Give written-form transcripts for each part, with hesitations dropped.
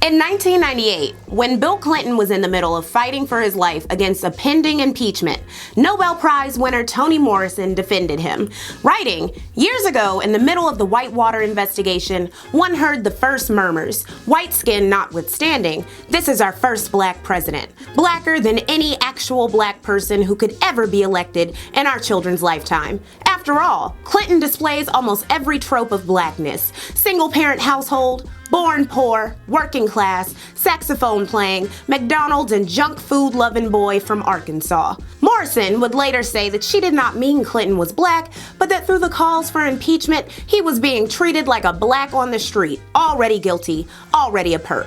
In 1998, when Bill Clinton was in the middle of fighting for his life against a pending impeachment, Nobel Prize winner Toni Morrison defended him, writing, "Years ago, in the middle of the Whitewater investigation, one heard the first murmurs, white skin notwithstanding, this is our first black president, blacker than any actual black person who could ever be elected in our children's lifetime. After all, Clinton displays almost every trope of blackness, single-parent household, born poor, working class, saxophone playing, McDonald's and junk food loving boy from Arkansas." Morrison would later say that she did not mean Clinton was black, but that through the calls for impeachment, he was being treated like a black on the street, already guilty, already a perp.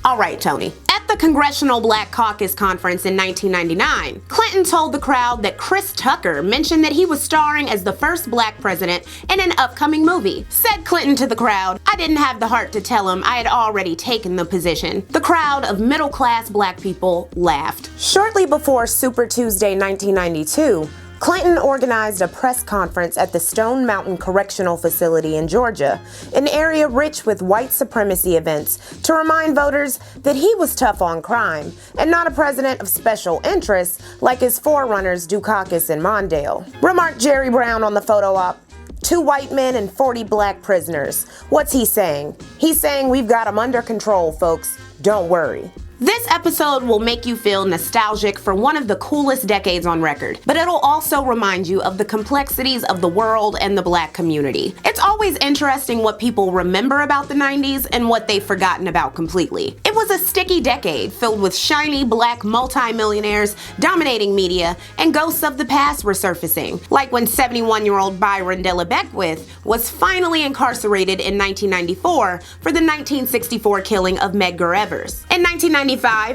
All right, Toni. At the Congressional Black Caucus Conference in 1999, Clinton told the crowd that Chris Tucker mentioned that he was starring as the first black president in an upcoming movie. Said Clinton to the crowd, "I didn't have the heart to tell him I had already taken the position." The crowd of middle-class black people laughed. Shortly before Super Tuesday 1992, Clinton organized a press conference at the Stone Mountain Correctional Facility in Georgia, an area rich with white supremacy events, to remind voters that he was tough on crime and not a president of special interests like his forerunners Dukakis and Mondale. Remarked Jerry Brown on the photo op, "2 white men and 40 black prisoners. What's he saying? He's saying we've got them under control, folks. Don't worry." This episode will make you feel nostalgic for one of the coolest decades on record, but it'll also remind you of the complexities of the world and the black community. It's always interesting what people remember about the 90s and what they've forgotten about completely. It was a sticky decade filled with shiny black multimillionaires dominating media and ghosts of the past resurfacing, like when 71-year-old Byron Beckwith was finally incarcerated in 1994 for the 1964 killing of Medgar. In 1995,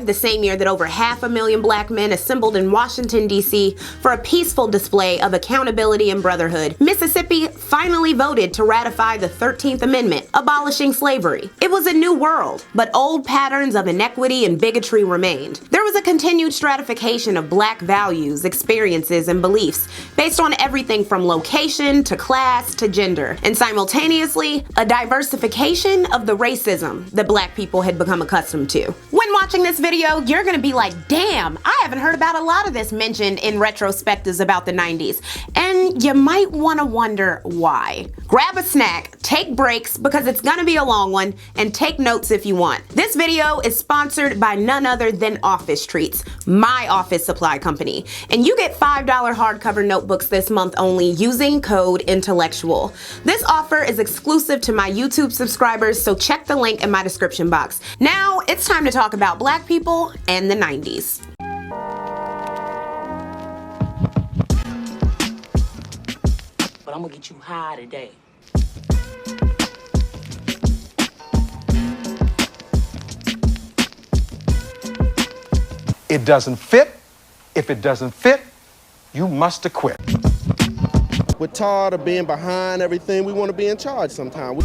the same year that over 500,000 black men assembled in Washington, D.C. for a peaceful display of accountability and brotherhood, Mississippi finally voted to ratify the 13th Amendment, abolishing slavery. It was a new world, but old patterns of inequity and bigotry remained. There was a continued stratification of black values, experiences, and beliefs based on everything from location to class to gender, and simultaneously, a diversification of the racism that black people had become accustomed to. When watching this video, you're gonna be like, damn, I haven't heard about a lot of this mentioned in retrospectives about the 90s. And you might wanna wonder why. Grab a snack, take breaks because it's gonna be a long one, and take notes if you want. This video is sponsored by none other than Office Treats, my office supply company. And you get $5 hardcover notebooks this month only using code INTELLECTUAL. This offer is exclusive to my YouTube subscribers, so check the link in my description box. Now, it's time to talk about black people and the 90s. But I'm gonna get you high today. It doesn't fit. If it doesn't fit, you must acquit. We're tired of being behind everything. We want to be in charge sometime.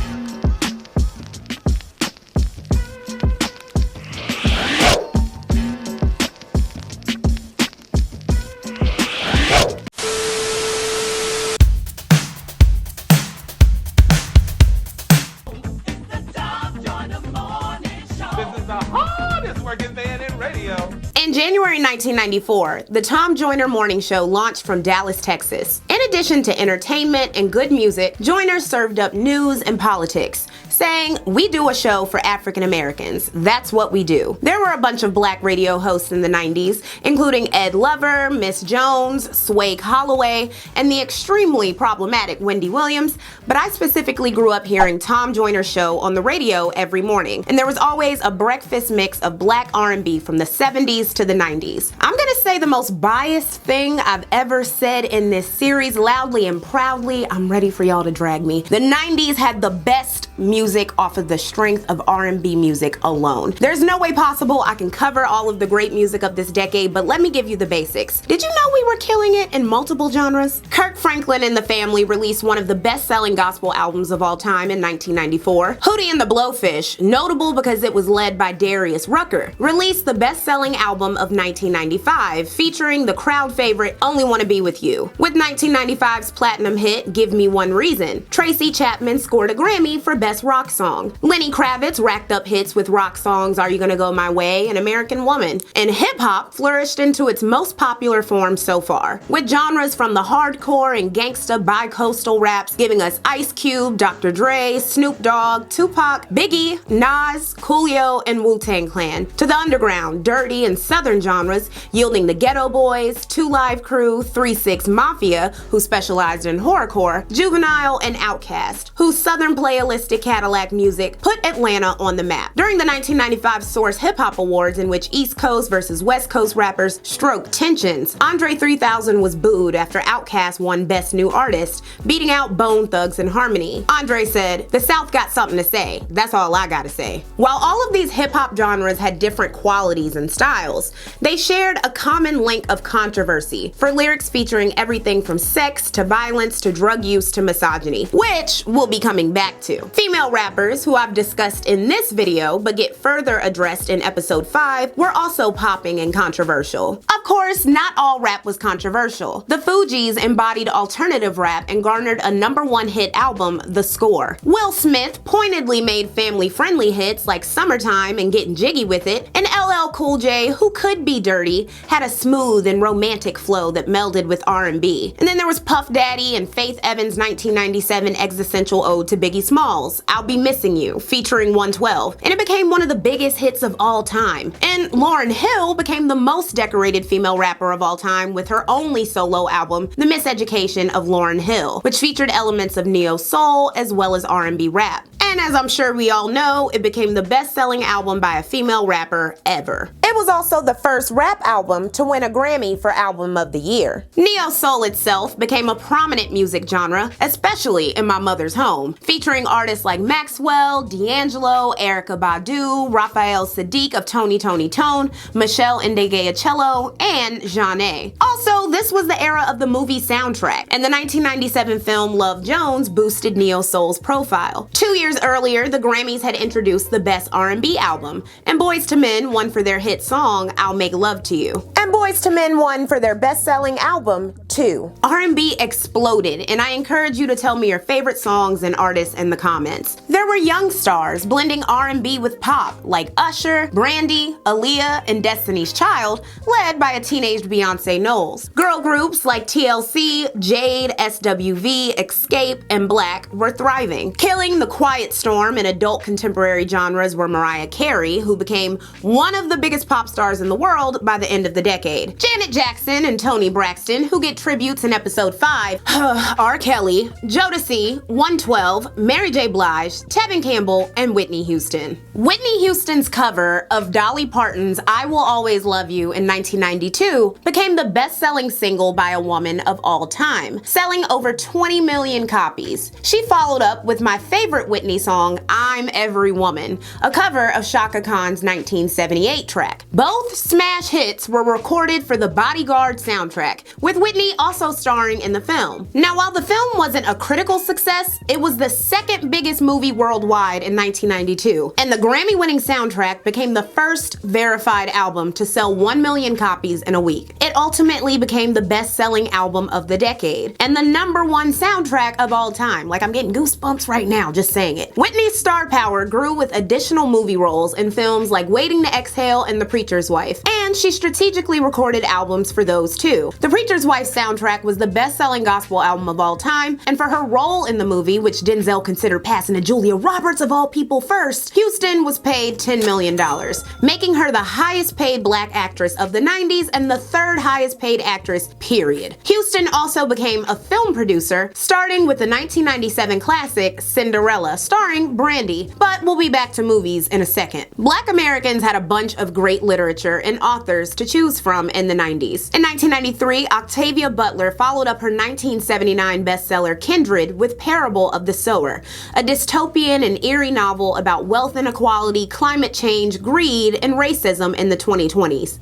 In January 1994, the Tom Joyner Morning Show launched from Dallas, Texas. In addition to entertainment and good music, Joyner served up news and politics, saying, "We do a show for African Americans. That's what we do." There were a bunch of black radio hosts in the 90s, including Ed Lover, Miss Jones, Swake Holloway, and the extremely problematic Wendy Williams, but I specifically grew up hearing Tom Joyner's show on the radio every morning, and there was always a breakfast mix of black R&B from the 70s to the 90s. I'm gonna say the most biased thing I've ever said in this series loudly and proudly. I'm ready for y'all to drag me. The 90s had the best music off of the strength of R&B music alone. There's no way possible I can cover all of the great music of this decade, but let me give you the basics. Did you know we were killing it in multiple genres? Kirk Franklin and the Family released one of the best-selling gospel albums of all time in 1994. Hootie and the Blowfish, notable because it was led by Darius Rucker, released the best-selling album of 1995, featuring the crowd favorite Only Wanna Be With You. With 1995's platinum hit Give Me One Reason, Tracy Chapman scored a Grammy for Best Rock rock song. Lenny Kravitz racked up hits with rock songs Are You Gonna Go My Way and American Woman. And hip-hop flourished into its most popular form so far, with genres from the hardcore and gangsta bi-coastal raps giving us Ice Cube, Dr. Dre, Snoop Dogg, Tupac, Biggie, Nas, Coolio, and Wu-Tang Clan, to the underground, dirty, and southern genres yielding the Ghetto Boys, 2 Live Crew, 3-6 Mafia, who specialized in horrorcore, Juvenile, and Outkast, whose southern playalistic Cadillac music put Atlanta on the map. During the 1995 Source Hip Hop Awards, in which East Coast versus West Coast rappers stroked tensions, Andre 3000 was booed after Outkast won Best New Artist, beating out Bone Thugs and Harmony. Andre said, "The South got something to say. That's all I gotta say." While all of these hip hop genres had different qualities and styles, they shared a common link of controversy for lyrics featuring everything from sex to violence to drug use to misogyny, which we'll be coming back to. Female rappers, who I've discussed in this video but get further addressed in episode 5, were also popping and controversial. Of course, not all rap was controversial. The Fugees embodied alternative rap and garnered a #1 hit album, The Score. Will Smith pointedly made family-friendly hits like Summertime and Getting Jiggy With It, and LL Cool J, who could be dirty, had a smooth and romantic flow that melded with R&B. And then there was Puff Daddy and Faith Evans' 1997 existential ode to Biggie Smalls, I'll Be Missing You, featuring 112, and it became one of the biggest hits of all time. And Lauryn Hill became the most decorated female rapper of all time with her only solo album, The Miseducation of Lauryn Hill, which featured elements of neo-soul as well as R&B rap. And as I'm sure we all know, it became the best-selling album by a female rapper ever. It was also the first rap album to win a Grammy for Album of the Year. Neo-soul itself became a prominent music genre, especially in my mother's home, featuring artists like Maxwell, D'Angelo, Erykah Badu, Raphael Sadiq of Toni, Michelle Ndegeocello, and Jeanne. Also, this was the era of the movie soundtrack, and the 1997 film Love Jones boosted neo-soul's profile. 2 years earlier, the Grammys had introduced the Best R&B Album, and Boyz II Men won for their hit song, I'll Make Love to You. And Boyz II Men won for their best-selling album, too. R&B exploded, and I encourage you to tell me your favorite songs and artists in the comments. There were young stars blending R&B with pop, like Usher, Brandy, Aaliyah, and Destiny's Child, led by a teenaged Beyonce Knowles. Girl groups like TLC, Jade, SWV, Escape, and Black were thriving. Killing the quiet storm in adult contemporary genres were Mariah Carey, who became one of the biggest pop stars in the world by the end of the decade. Janet Jackson and Toni Braxton, who get tributes in episode 5, R. Kelly, Jodeci, 112, Mary J. Blige, Tevin Campbell, and Whitney Houston. Whitney Houston's cover of Dolly Parton's I Will Always Love You in 1992 became the best-selling single by a woman of all time, selling over 20 million copies. She followed up with my favorite Whitney song, I'm Every Woman, a cover of Chaka Khan's 1978 track. Both smash hits were recorded for the Bodyguard soundtrack, with Whitney also starring in the film. Now, while the film wasn't a critical success, it was the second biggest movie worldwide in 1992, and the Grammy-winning soundtrack became the first verified album to sell 1 million copies in a week. It ultimately became the best-selling album of the decade, and the #1 soundtrack of all time. Like, I'm getting goosebumps right now just saying it. Whitney's star power grew with additional movie roles in films like Waiting to Exhale and The Preacher's Wife, and she strategically recorded albums for those too. The Preacher's Wife soundtrack was the best-selling gospel album of all time, and for her role in the movie, which Denzel considered passing to Julia Roberts of all people first, Houston was paid $10 million, making her the highest-paid black actress of the 90s and the third highest-paid actress, period. Houston also became a film producer, starting with the 1997 classic Cinderella, starring Brandy, but we'll be back to movies in a second. Black Americans had a bunch of great literature and authors to choose from in the 90s. In 1993, Octavia Butler followed up her 1979 bestseller Kindred with Parable of the Sower, a dystopian and eerie novel about wealth inequality, climate change, greed, and racism in the 2020s.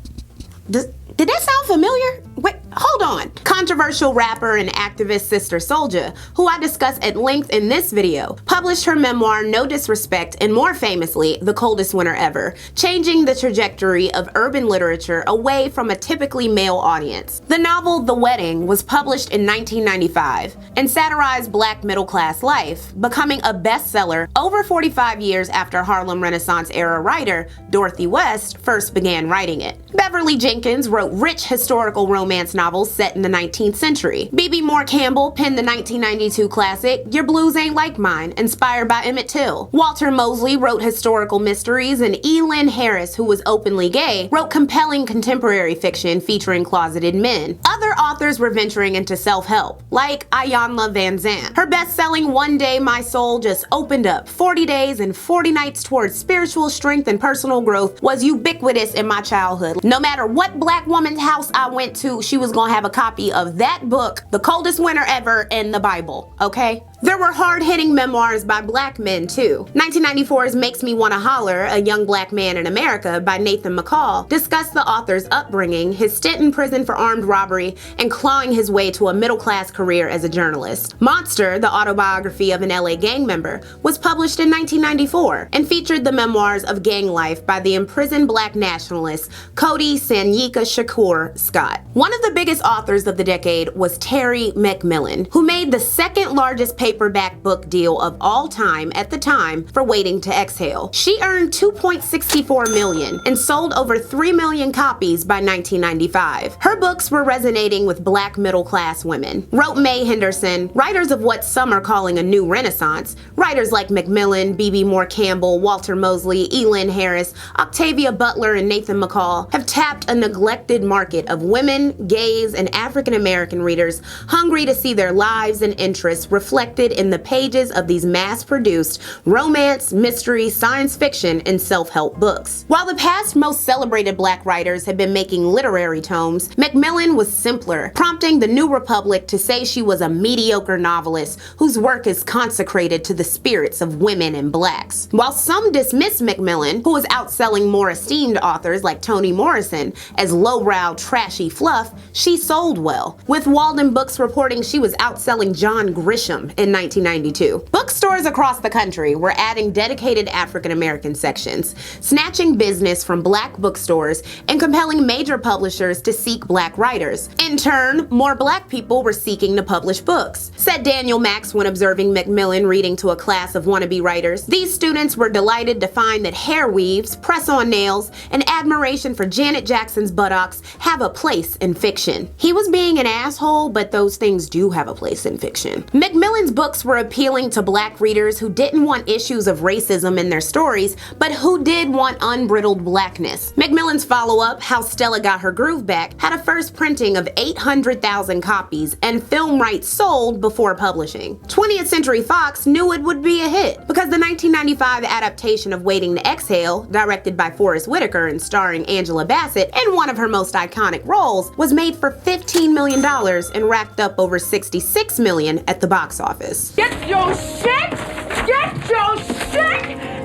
Did that sound familiar? Wait, Hold on. Controversial rapper and activist Sister Soulja, who I discuss at length in this video, published her memoir No Disrespect and, more famously, The Coldest Winter Ever, changing the trajectory of urban literature away from a typically male audience. The novel The Wedding was published in 1995 and satirized black middle-class life, becoming a bestseller over 45 years after Harlem Renaissance-era writer Dorothy West first began writing it. Beverly Jenkins wrote rich historical romance novels set in the 19th century. B.B. Moore Campbell penned the 1992 classic Your Blues Ain't Like Mine, inspired by Emmett Till. Walter Mosley wrote historical mysteries, and E. Lynn Harris, who was openly gay, wrote compelling contemporary fiction featuring closeted men. Other authors were venturing into self-help, like Ayanna Van Zandt. Her best-selling One Day My Soul Just Opened Up, 40 Days and 40 Nights Towards Spiritual Strength and Personal Growth was ubiquitous in my childhood. No matter what black woman's house I went to, she was gonna have a copy of that book, The Coldest Winter Ever, and the Bible, okay? There were hard-hitting memoirs by black men, too. 1994's Makes Me Wanna Holler, A Young Black Man in America by Nathan McCall discussed the author's upbringing, his stint in prison for armed robbery, and clawing his way to a middle-class career as a journalist. Monster, the autobiography of an LA gang member, was published in 1994 and featured the memoirs of gang life by the imprisoned black nationalist Cody Sanyika Shakur Scott. One of the biggest authors of the decade was Terry McMillan, who made the second largest paperback book deal of all time at the time for Waiting to Exhale. She earned $2.64 million and sold over 3 million copies by 1995. Her books were resonating with black middle-class women. Wrote May Henderson, writers of what some are calling a new renaissance, writers like McMillan, B.B. Moore Campbell, Walter Mosley, E. Lynn Harris, Octavia Butler, and Nathan McCall have tapped a neglected market of women, gays, and African-American readers hungry to see their lives and interests reflected in the pages of these mass-produced romance, mystery, science fiction, and self-help books. While the past most celebrated black writers have been making literary tomes, McMillan was simpler, prompting the New Republic to say she was a mediocre novelist whose work is consecrated to the spirits of women and blacks. While some dismiss McMillan, who was outselling more esteemed authors like Toni Morrison, as lowbrow, trashy fluff, she sold well, with Walden Books reporting she was outselling John Grisham in 1992. Bookstores across the country were adding dedicated African-American sections, snatching business from black bookstores and compelling major publishers to seek black writers. In turn, more black people were seeking to publish books, said Daniel Max when observing McMillan reading to a class of wannabe writers. These students were delighted to find that hair weaves, press-on nails, and admiration for Janet Jackson's buttocks have a place in fiction. He was being an asshole, but those things do have a place in fiction. McMillan's books were appealing to black readers who didn't want issues of racism in their stories, but who did want unbridled blackness. McMillan's follow-up, How Stella Got Her Groove Back, had a first printing of 800,000 copies and film rights sold before publishing. 20th Century Fox knew it would be a hit because the 1995 adaptation of Waiting to Exhale, directed by Forrest Whitaker and starring Angela Bassett in one of her most iconic roles, was made for $15 million and racked up over $66 million at the box office. Get your shit,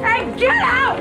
and get out!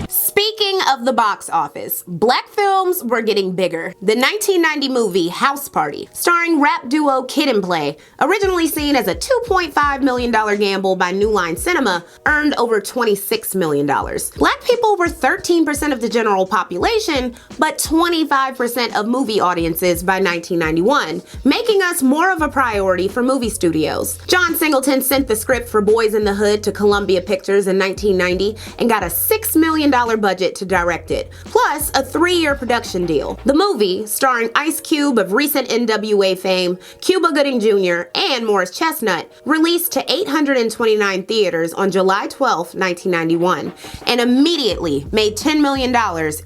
Speaking of the box office, black films were getting bigger. The 1990 movie House Party, starring rap duo Kid and Play, originally seen as a $2.5 million gamble by New Line Cinema, earned over $26 million. Black people were 13% of the general population, but 25% of movie audiences by 1991, making us more of a priority for movie studios. John Singleton sent the script for Boys in the Hood to Columbia Pictures in 1990 and got a $6 million budget to direct it, plus a 3-year production deal. The movie, starring Ice Cube of recent NWA fame, Cuba Gooding Jr., and Morris Chestnut, released to 829 theaters on July 12, 1991, and immediately made $10 million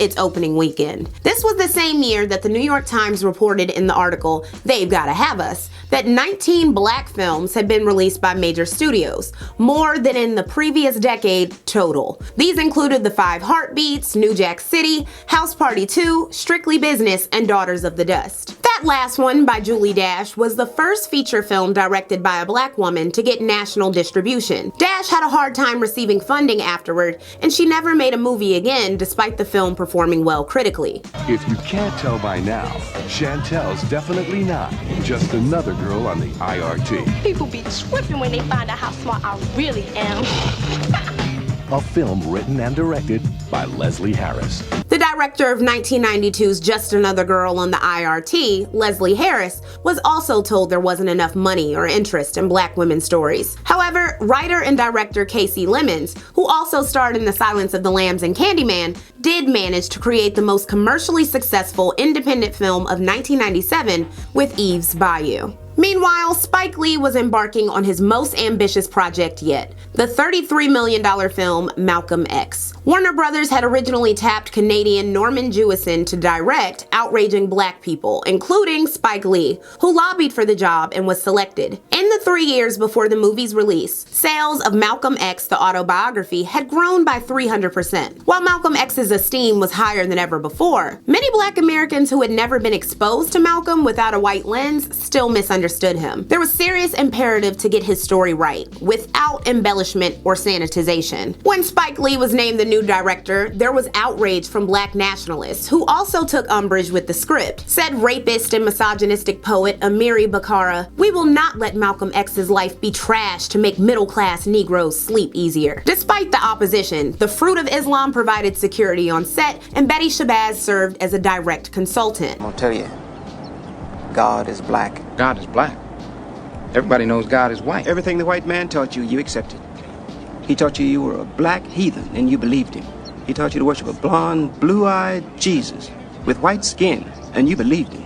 its opening weekend. This was the same year that the New York Times reported in the article, They've Gotta Have Us, that 19 black films had been released by major studios, more than in the previous decade total. These included The Five Heartbeats, Riots, New Jack City, House Party 2, Strictly Business, and Daughters of the Dust. That last one, by Julie Dash, was the first feature film directed by a black woman to get national distribution. Dash had a hard time receiving funding afterward, and she never made a movie again despite the film performing well critically. If you can't tell by now, Chantel's definitely not just another girl on the IRT. People be tripping when they find out how smart I really am. A film written and directed by Leslie Harris. The director of 1992's Just Another Girl on the IRT, Leslie Harris, was also told there wasn't enough money or interest in black women's stories. However, writer and director Casey Lemons, who also starred in The Silence of the Lambs and Candyman, did manage to create the most commercially successful independent film of 1997 with Eve's Bayou. Meanwhile, Spike Lee was embarking on his most ambitious project yet, the $33 million film Malcolm X. Warner Brothers had originally tapped Canadian Norman Jewison to direct, outraging black people, including Spike Lee, who lobbied for the job and was selected. In the 3 years before the movie's release, sales of Malcolm X, the autobiography, had grown by 300%. While Malcolm X's esteem was higher than ever before, many black Americans who had never been exposed to Malcolm without a white lens still misunderstood him. There was serious imperative to get his story right, without embellishment or sanitization. When Spike Lee was named the new director, there was outrage from black nationalists, who also took umbrage with the script. Said rapist and misogynistic poet Amiri Bakara, "We will not let Malcolm X's life be trashed to make middle-class Negroes sleep easier." Despite the opposition, the Fruit of Islam provided security on set, and Betty Shabazz served as a direct consultant. I'm gonna tell you, God is black. God is black. Everybody knows God is white. Everything the white man taught you, you accepted. He taught you were a black heathen, and you believed him. He taught you to worship a blonde, blue-eyed Jesus with white skin, and you believed him.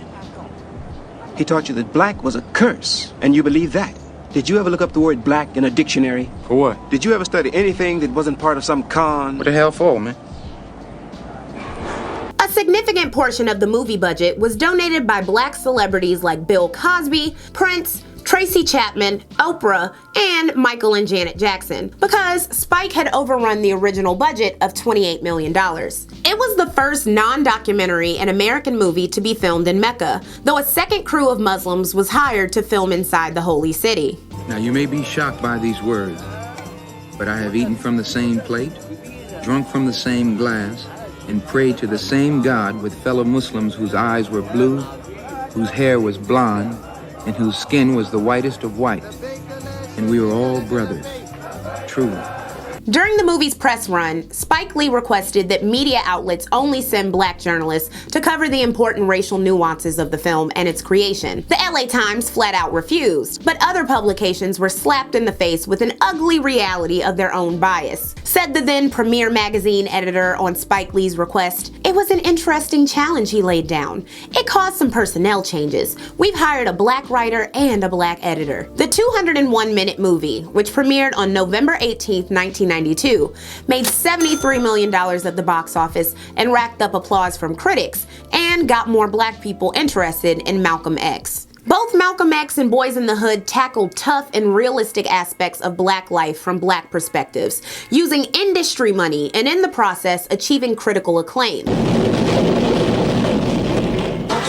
He taught you that black was a curse, and you believed that. Did you ever look up the word black in a dictionary? For what? Did you ever study anything that wasn't part of some con? What the hell for, man? A significant portion of the movie budget was donated by black celebrities like Bill Cosby, Prince, Tracy Chapman, Oprah, and Michael and Janet Jackson, because Spike had overrun the original budget of $28 million. It was the first non-documentary and American movie to be filmed in Mecca, though a second crew of Muslims was hired to film inside the holy city. Now you may be shocked by these words, but I have eaten from the same plate, drunk from the same glass, and prayed to the same God with fellow Muslims whose eyes were blue, whose hair was blonde, and whose skin was the whitest of white. And we were all brothers, truly. During the movie's press run, Spike Lee requested that media outlets only send black journalists to cover the important racial nuances of the film and its creation. The LA Times flat out refused, but other publications were slapped in the face with an ugly reality of their own bias. Said the then Premiere magazine editor on Spike Lee's request, "It was an interesting challenge he laid down. It caused some personnel changes. We've hired a black writer and a black editor." The 201-minute movie, which premiered on November 18, 1992, made $73 million at the box office and racked up applause from critics, and got more black people interested in Malcolm X. Both Malcolm X and Boys in the Hood tackled tough and realistic aspects of black life from black perspectives, using industry money and in the process achieving critical acclaim.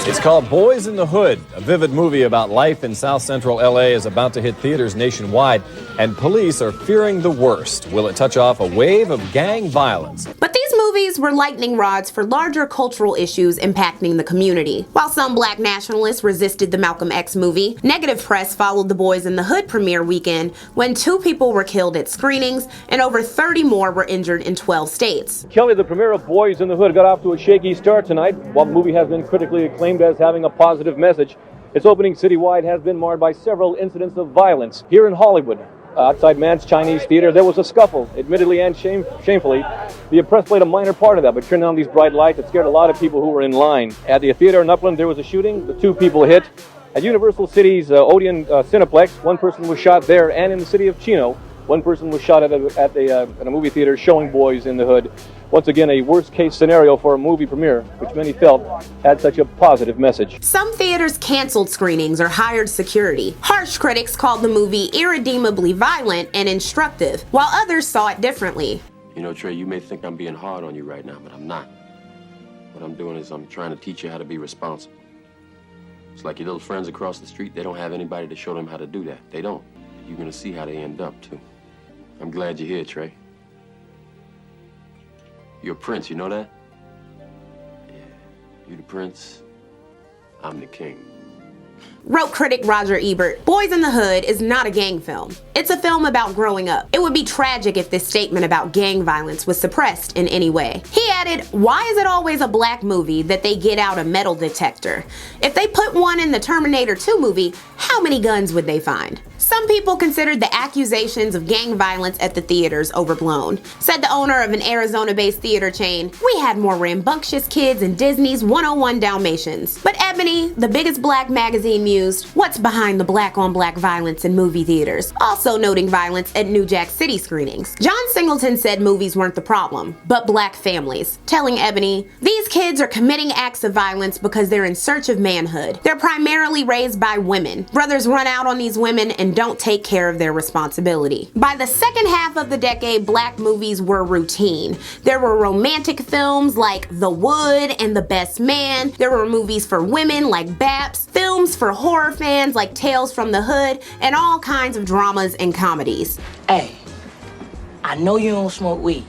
It's called Boys in the Hood. A vivid movie about life in South Central LA is about to hit theaters nationwide, and police are fearing the worst. Will it touch off a wave of gang violence? But these movies were lightning rods for larger cultural issues impacting the community. While some black nationalists resisted the Malcolm X movie, negative press followed the Boys in the Hood premiere weekend when 2 people were killed at screenings and over 30 more were injured in 12 states. Kelly, the premiere of Boys in the Hood got off to a shaky start tonight. While the movie has been critically acclaimed as having a positive message, its opening citywide has been marred by several incidents of violence. Here in Hollywood, outside Mann's Chinese Theater, there was a scuffle, admittedly and shamefully. The press played a minor part of that, but turned on these bright lights. It scared a lot of people who were in line. At the theater in Upland, there was a shooting. The 2 people hit. At Universal City's Odeon Cineplex, 1 person was shot there, and in the city of Chino, 1 person was shot at a movie theater showing Boys in the Hood. Once again, a worst-case scenario for a movie premiere, which many felt had such a positive message. Some theaters canceled screenings or hired security. Harsh critics called the movie irredeemably violent and instructive, while others saw it differently. You know, Trey, you may think I'm being hard on you right now, but I'm not. What I'm doing is I'm trying to teach you how to be responsible. It's like your little friends across the street, they don't have anybody to show them how to do that. They don't. You're gonna see how they end up, too. I'm glad you're here, Trey. You're a prince, you know that? Yeah, you the prince, I'm the king. Wrote critic Roger Ebert, Boys in the Hood is not a gang film. It's a film about growing up. It would be tragic if this statement about gang violence was suppressed in any way. He added, why is it always a black movie that they get out a metal detector? If they put one in the Terminator 2 movie, how many guns would they find? Some people considered the accusations of gang violence at the theaters overblown. Said the owner of an Arizona-based theater chain, we had more rambunctious kids in Disney's 101 Dalmatians. But Ebony, the biggest black magazine, mused, what's behind the black-on-black violence in movie theaters? Also noting violence at New Jack City screenings. John Singleton said movies weren't the problem, but black families. Telling Ebony, these kids are committing acts of violence because they're in search of manhood. They're primarily raised by women. Brothers run out on these women and don't take care of their responsibility. By the second half of the decade, black movies were routine. There were romantic films like The Wood and The Best Man. There were movies for women like Baps, films for horror fans like Tales from the Hood, and all kinds of dramas and comedies. Hey, I know you don't smoke weed.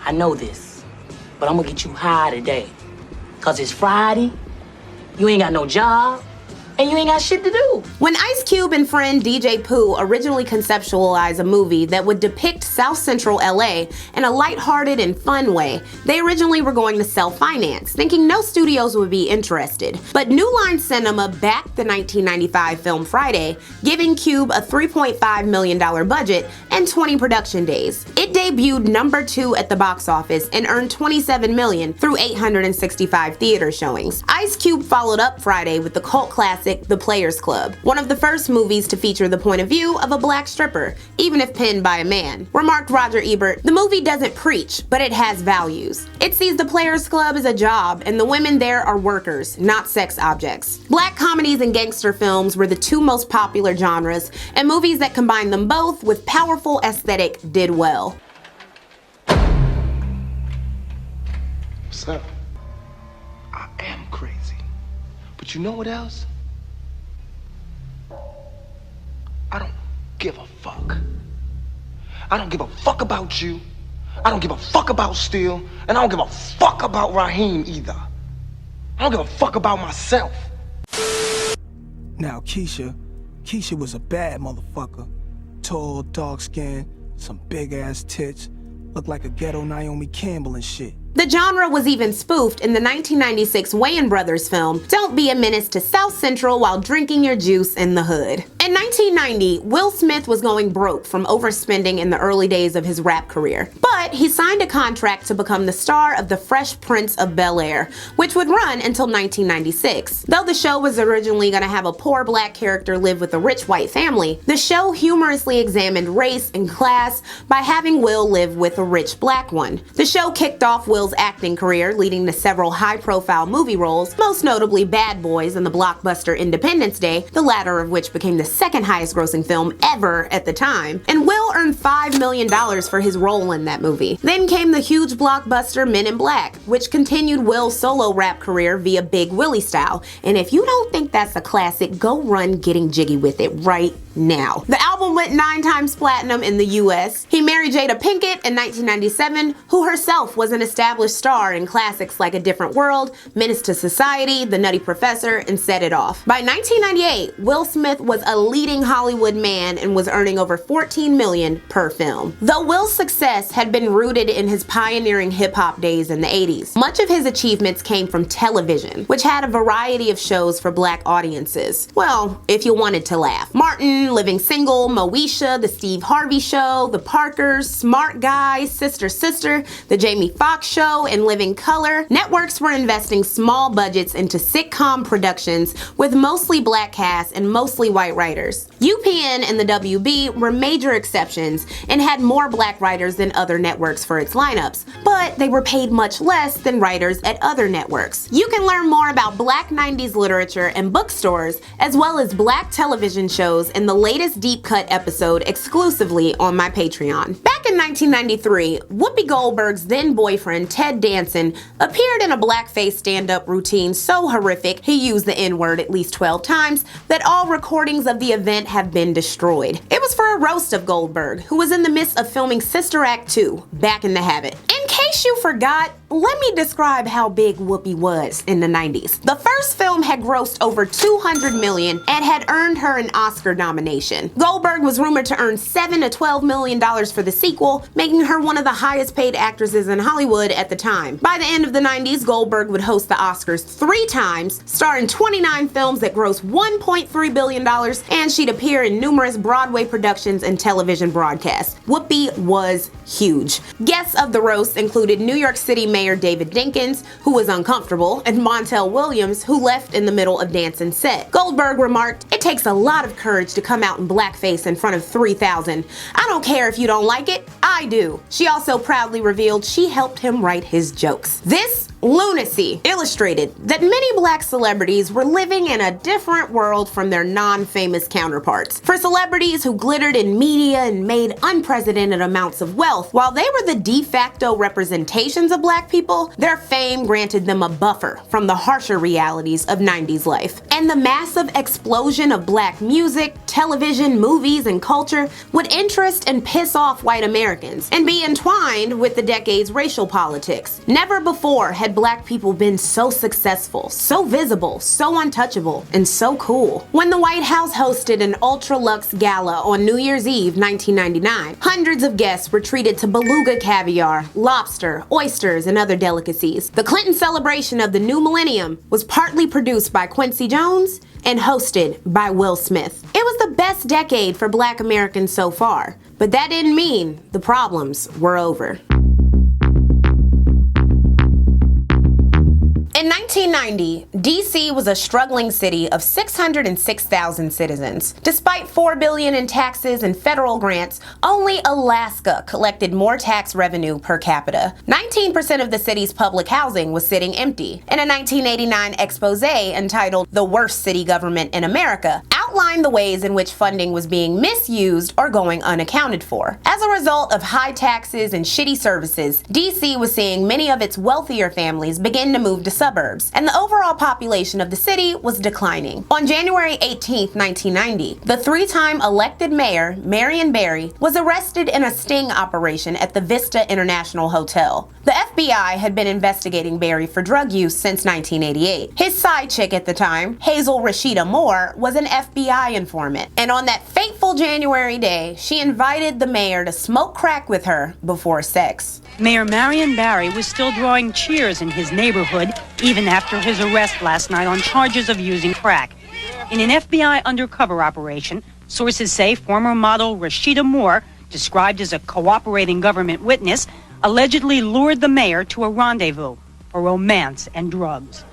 I know this. But I'm gonna get you high today. Cause it's Friday, you ain't got no job, and you ain't got shit to do. When Ice Cube and friend DJ Pooh originally conceptualized a movie that would depict South Central LA in a lighthearted and fun way, they originally were going to self-finance, thinking no studios would be interested. But New Line Cinema backed the 1995 film Friday, giving Cube a $3.5 million budget and 20 production days. It debuted number 2 at the box office and earned $27 million through 865 theater showings. Ice Cube followed up Friday with the cult classic The Players Club, one of the first movies to feature the point of view of a black stripper, even if penned by a man. Remarked Roger Ebert, the movie doesn't preach, but it has values. It sees the Players Club as a job, and the women there are workers, not sex objects. Black comedies and gangster films were the two most popular genres, and movies that combined them both with powerful aesthetic did well. What's up? I am crazy. But you know what else? I don't give a fuck. I don't give a fuck about you. I don't give a fuck about Steele. And I don't give a fuck about Raheem either. I don't give a fuck about myself. Now, Keisha was a bad motherfucker. Tall, dark skin, some big ass tits. Looked like a ghetto Naomi Campbell and shit. The genre was even spoofed in the 1996 Wayans Brothers film, Don't Be a Menace to South Central While Drinking Your Juice in the Hood. In 1990, Will Smith was going broke from overspending in the early days of his rap career. But he signed a contract to become the star of The Fresh Prince of Bel-Air, which would run until 1996. Though the show was originally going to have a poor black character live with a rich white family, the show humorously examined race and class by having Will live with a rich black one. The show kicked off Will's acting career, leading to several high-profile movie roles, most notably Bad Boys and the blockbuster Independence Day, the latter of which became the second highest-grossing film ever at the time. And Will earned $5 million for his role in that movie. Then came the huge blockbuster Men in Black, which continued Will's solo rap career via Big Willie style. And if you don't think that's a classic, go run Getting Jiggy with It right now. The album went 9 times platinum in the US. He married Jada Pinkett in 1997, who herself was an established star in classics like A Different World, Menace to Society, The Nutty Professor, and Set It Off. By 1998, Will Smith was a leading Hollywood man and was earning over $14 million per film. Though Will's success had been rooted in his pioneering hip-hop days in the 80s, much of his achievements came from television, which had a variety of shows for black audiences. Well, if you wanted to laugh. Martin, Living Single, Moesha, The Steve Harvey Show, The Parkers, Smart Guys, Sister Sister, The Jamie Foxx Show, and Living Color. Networks were investing small budgets into sitcom productions with mostly black casts and mostly white writers. UPN and the WB were major exceptions and had more black writers than other networks for its lineups, but they were paid much less than writers at other networks. You can learn more about black 90s literature and bookstores, as well as black television shows in the latest Deep Cut episode exclusively on my Patreon. Back in 1993, Whoopi Goldberg's then boyfriend, Ted Danson, appeared in a blackface stand-up routine so horrific he used the N-word at least 12 times that all recordings of the event have been destroyed. It was for a roast of Goldberg, who was in the midst of filming Sister Act 2, Back in the Habit. In case you forgot, let me describe how big Whoopi was in the 90s. The first film had grossed over $200 million and had earned her an Oscar nomination. Goldberg was rumored to earn $7 to $12 million for the sequel, making her one of the highest paid actresses in Hollywood at the time. By the end of the 90s, Goldberg would host the Oscars 3 times, star in 29 films that grossed $1.3 billion, and she'd appear in numerous Broadway productions and television broadcasts. Whoopi was huge. Guests of the roast included New York City Mayor David Dinkins, who was uncomfortable, and Montel Williams, who left in the middle of Danson's set. Goldberg remarked, "It takes a lot of courage to come out in blackface in front of 3,000. I don't care if you don't like it, I do." She also proudly revealed she helped him write his jokes. This lunacy illustrated that many black celebrities were living in a different world from their non-famous counterparts. For celebrities who glittered in media and made unprecedented amounts of wealth, while they were the de facto representations of black people, their fame granted them a buffer from the harsher realities of 90s life. And the massive explosion of black music, television, movies, and culture would interest and piss off white Americans and be entwined with the decade's racial politics. Never before had black people been so successful, so visible, so untouchable, and so cool. When the White House hosted an ultra-luxe gala on New Year's Eve 1999, hundreds of guests were treated to beluga caviar, lobster, oysters, and other delicacies. The Clinton celebration of the new millennium was partly produced by Quincy Jones and hosted by Will Smith. It was the best decade for black Americans so far, but that didn't mean the problems were over. In 1990, D.C. was a struggling city of 606,000 citizens. Despite $4 billion in taxes and federal grants, only Alaska collected more tax revenue per capita. 19% of the city's public housing was sitting empty. In a 1989 expose entitled "The Worst City Government in America," outlined the ways in which funding was being misused or going unaccounted for. As a result of high taxes and shitty services, D.C. was seeing many of its wealthier families begin to move to suburbs, and the overall population of the city was declining. On January 18, 1990, the 3-time elected mayor, Marion, was arrested in a sting operation at the Vista International Hotel. The FBI had been investigating Barry for drug use since 1988. His side chick at the time, Hazel Rashida Moore, was an FBI informant, and on that fateful January day, she invited the mayor to smoke crack with her before sex. Mayor Marion Barry was still drawing cheers in his neighborhood even after his arrest last night on charges of using crack. In an FBI undercover operation, sources say former model Rashida Moore, described as a cooperating government witness, allegedly lured the mayor to a rendezvous for romance and drugs.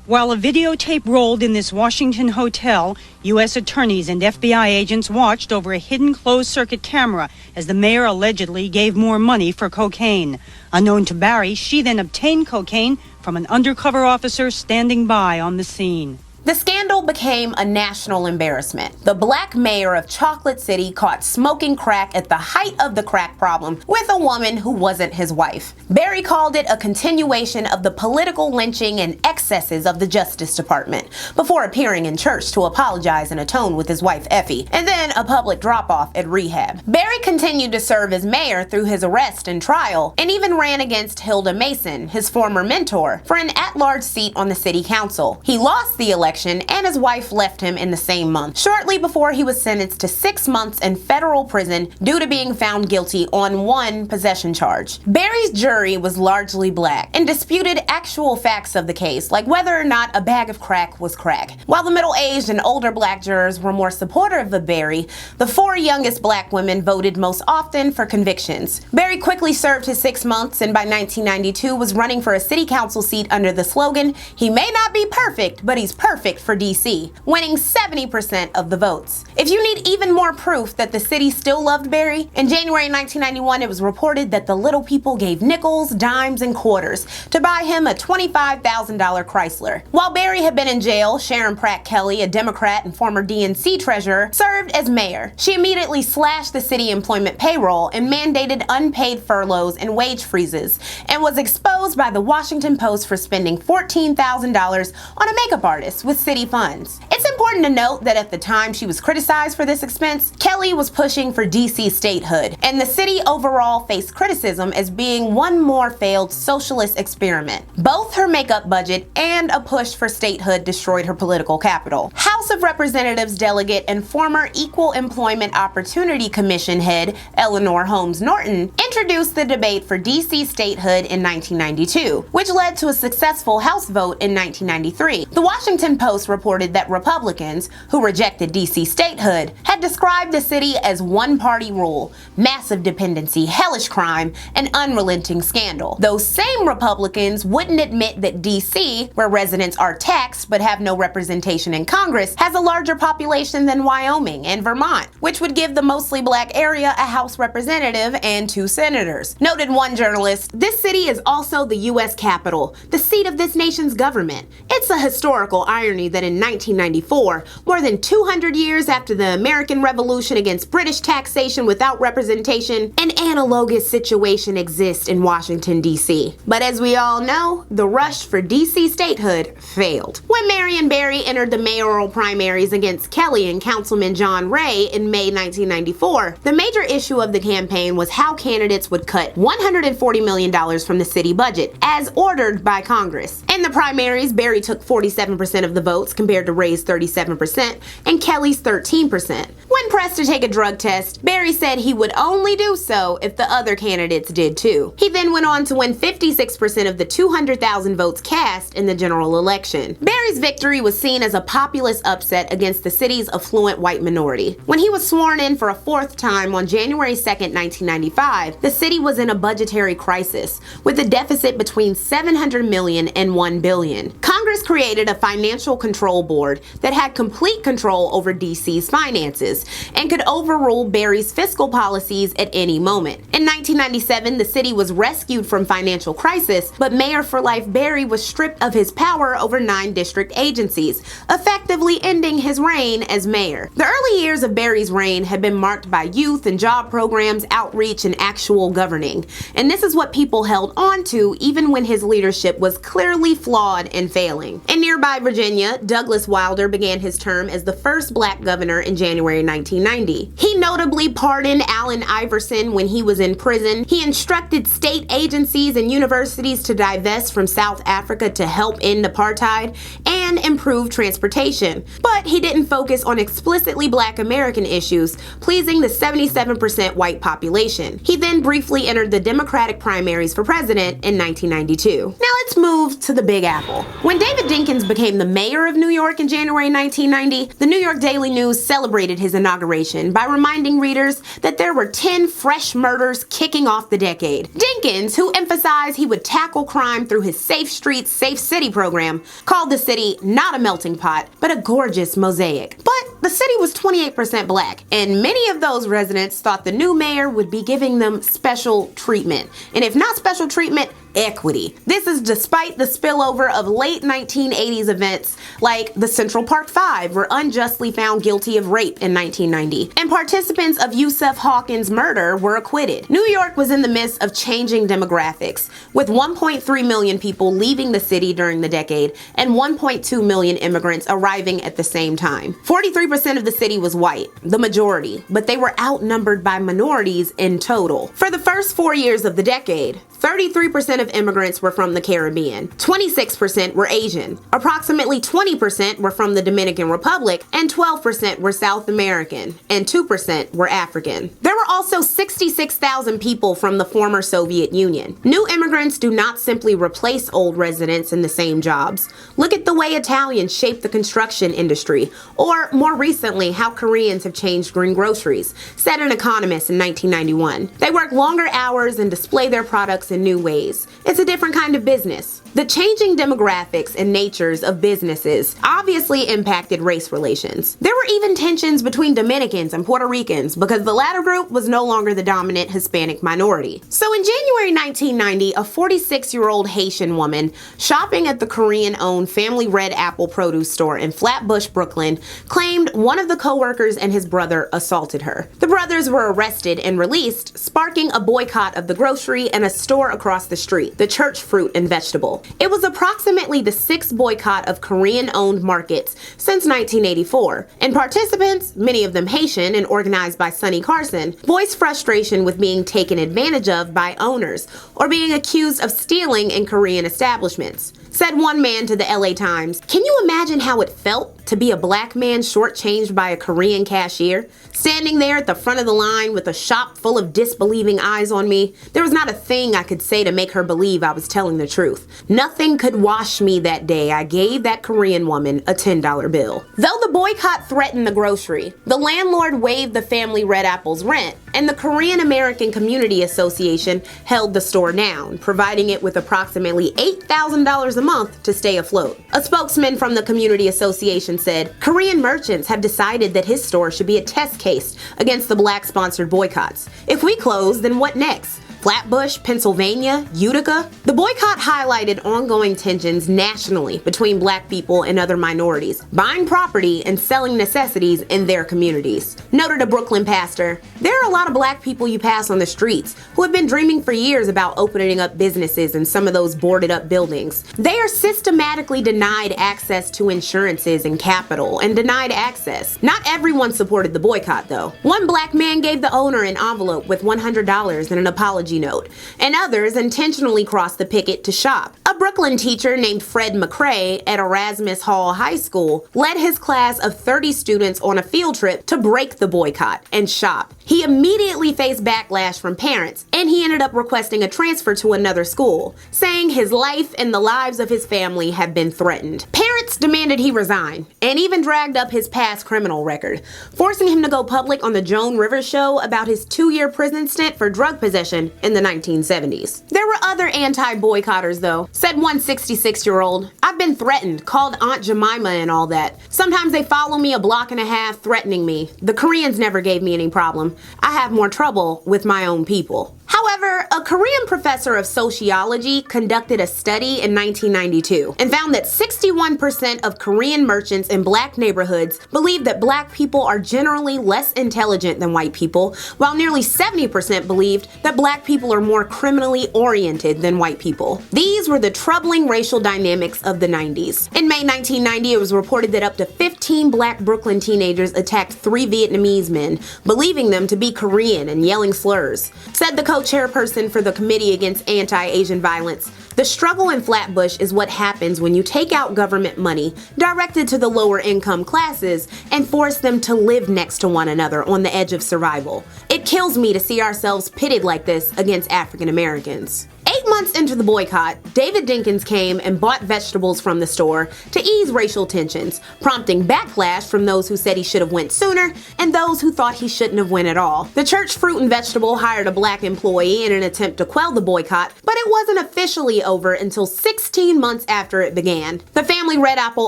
While a videotape rolled in this Washington hotel, U.S. attorneys and FBI agents watched over a hidden closed-circuit camera as the mayor allegedly gave more money for cocaine. Unknown to Barry, she then obtained cocaine from an undercover officer standing by on the scene. The scandal became a national embarrassment. The black mayor of Chocolate City caught smoking crack at the height of the crack problem with a woman who wasn't his wife. Barry called it a continuation of the political lynching and excesses of the Justice Department, before appearing in church to apologize and atone with his wife Effie, and then a public drop-off at rehab. Barry continued to serve as mayor through his arrest and trial, and even ran against Hilda Mason, his former mentor, for an at-large seat on the city council. He lost the election, and his wife left him in the same month, shortly before he was sentenced to 6 months in federal prison due to being found guilty on one possession charge. Barry's jury was largely black and disputed actual facts of the case, like whether or not a bag of crack was crack. While the middle-aged and older black jurors were more supportive of Barry, the 4 youngest black women voted most often for convictions. Barry quickly served his 6 months, and by 1992 was running for a city council seat under the slogan, "He may not be perfect, but he's perfect perfect for DC, winning 70% of the votes. If you need even more proof that the city still loved Barry, in January 1991 it was reported that the little people gave nickels, dimes, and quarters to buy him a $25,000 Chrysler. While Barry had been in jail, Sharon Pratt Kelly, a Democrat and former DNC treasurer, served as mayor. She immediately slashed the city employment payroll and mandated unpaid furloughs and wage freezes, and was exposed by the Washington Post for spending $14,000 on a makeup artist with city funds. It's important to note that at the time she was criticized for this expense, Kelly was pushing for DC statehood, and the city overall faced criticism as being one more failed socialist experiment. Both her makeup budget and a push for statehood destroyed her political capital. House of Representatives delegate and former Equal Employment Opportunity Commission head Eleanor Holmes Norton introduced the debate for DC statehood in 1992, which led to a successful House vote in 1993. The Washington Post reported that Republicans, who rejected DC statehood, had described the city as one-party rule, massive dependency, hellish crime, and unrelenting scandal. Those same Republicans wouldn't admit that DC, where residents are taxed but have no representation in Congress, has a larger population than Wyoming and Vermont, which would give the mostly black area a House representative and 2 senators. Noted one journalist, "This city is also the U.S. Capitol, the seat of this nation's government. It's a historical irony that in 1994, more than 200 years after the American Revolution against British taxation without representation, an analogous situation exists in Washington, D.C. But as we all know, the rush for D.C. statehood failed. When Marion Barry entered the mayoral primaries against Kelly and Councilman John Ray in May 1994, the major issue of the campaign was how candidates would cut $140 million from the city budget, as ordered by Congress. In the primaries, Barry took 47% of the votes compared to Ray's 37% and Kelly's 13%. When pressed to take a drug test, Barry said he would only do so if the other candidates did too. He then went on to win 56% of the 200,000 votes cast in the general election. Barry's victory was seen as a populist upset against the city's affluent white minority. When he was sworn in for a 4th time on January 2nd, 1995, the city was in a budgetary crisis, with a deficit between $700 million and $1 billion. Congress created a financial control board that had complete control over DC's finances and could overrule Barry's fiscal policies at any moment. In 1997, the city was rescued from financial crisis, but Mayor for Life Barry was stripped of his power over 9 district agencies, effectively ending his reign as mayor. The early years of Barry's reign had been marked by youth and job programs, outreach, and actual governing. And this is what people held on to even when his leadership was clearly flawed and failing. In nearby Virginia, Douglas Wilder began his term as the first black governor in January 1990. He notably pardoned Allen Iverson when he was in prison. He instructed state agencies and universities to divest from South Africa to help end apartheid and improve transportation. But he didn't focus on explicitly black American issues, pleasing the 77% white population. He then briefly entered the Democratic primaries for president in 1992. Now let's move to the Big Apple. When David Dinkins became the mayor of New York in January 1990, the New York Daily News celebrated his inauguration by reminding readers that there were 10 fresh murders kicking off the decade. Dinkins, who emphasized he would tackle crime through his Safe Streets, Safe City program, called the city not a melting pot, but a gorgeous mosaic. But the city was 28% black, and many of those residents thought the new mayor would be giving them special treatment. And if not special treatment, equity. This is despite the spillover of late 1980s events like the Central Park Five were unjustly found guilty of rape in 1990, and participants of Yusuf Hawkins' murder were acquitted. New York was in the midst of changing demographics, with 1.3 million people leaving the city during the decade and 1.2 million immigrants arriving at the same time. 43% of the city was white, the majority, but they were outnumbered by minorities in total. For the first 4 years of the decade, 33% of immigrants were from the Caribbean, 26% were Asian, approximately 20% were from the Dominican Republic, and 12% were South American, and 2% were African. There were also 66,000 people from the former Soviet Union. New immigrants do not simply replace old residents in the same jobs. Look at the way Italians shaped the construction industry, or more recently, how Koreans have changed green groceries, said an economist in 1991. They work longer hours and display their products works in new ways. It's a different kind of business. The changing demographics and natures of businesses obviously impacted race relations. There were even tensions between Dominicans and Puerto Ricans because the latter group was no longer the dominant Hispanic minority. So in January 1990, a 46-year-old Haitian woman shopping at the Korean-owned Family Red Apple produce store in Flatbush, Brooklyn, claimed one of the co-workers and his brother assaulted her. The brothers were arrested and released, sparking a boycott of the grocery and a store across the street, the Church Fruit and Vegetable. It was approximately the 6th boycott of Korean-owned markets since 1984, and participants, many of them Haitian and organized by Sonny Carson, voiced frustration with being taken advantage of by owners or being accused of stealing in Korean establishments. Said one man to the LA Times, "Can you imagine how it felt to be a black man shortchanged by a Korean cashier? Standing there at the front of the line with a shop full of disbelieving eyes on me, there was not a thing I could say to make her believe I was telling the truth. Nothing could wash me that day. I gave that Korean woman a $10 bill." Though the boycott threatened the grocery, the landlord waived the Family Red Apple's rent, and the Korean American Community Association held the store down, providing it with approximately $8,000 a month to stay afloat. A spokesman from the Community Association said, "Korean merchants have decided that his store should be a test case against the black-sponsored boycotts. If we close, then what next? Flatbush, Pennsylvania, Utica?" The boycott highlighted ongoing tensions nationally between black people and other minorities, buying property and selling necessities in their communities. Noted a Brooklyn pastor, "There are a lot of black people you pass on the streets who have been dreaming for years about opening up businesses in some of those boarded up buildings. They are systematically denied access to insurances and capital and denied access." Not everyone supported the boycott though. One black man gave the owner an envelope with $100 and an apology note, and others intentionally crossed the picket to shop. A Brooklyn teacher named Fred McCrae at Erasmus Hall High School led his class of 30 students on a field trip to break the boycott and shop. He immediately faced backlash from parents, and he ended up requesting a transfer to another school, saying his life and the lives of his family had been threatened. Parents demanded he resign, and even dragged up his past criminal record, forcing him to go public on the Joan Rivers show about his 2-year prison stint for drug possession in the 1970s. There were other anti-boycotters though. Said one 66-year-old, "I've been threatened, called Aunt Jemima and all that. Sometimes they follow me a block and a half threatening me. The Koreans never gave me any problem. I have more trouble with my own people." However, a Korean professor of sociology conducted a study in 1992 and found that 61% of Korean merchants in black neighborhoods believe that black people are generally less intelligent than white people, while nearly 70% believed that black people are more criminally oriented than white people. These were the troubling racial dynamics of the 90s. In May 1990, it was reported that up to 15 black Brooklyn teenagers attacked 3 Vietnamese men, believing them to be Korean and yelling slurs. Said the co-chairperson for the Committee Against Anti-Asian Violence, "The struggle in Flatbush is what happens when you take out government money directed to the lower income classes and force them to live next to one another on the edge of survival. It kills me to see ourselves pitted like this against African Americans." 8 months into the boycott, David Dinkins came and bought vegetables from the store to ease racial tensions, prompting backlash from those who said he should have went sooner and those who thought he shouldn't have went at all. The Church Fruit and Vegetable hired a black employee in an attempt to quell the boycott, but it wasn't officially over until 16 months after it began. The Family Red Apple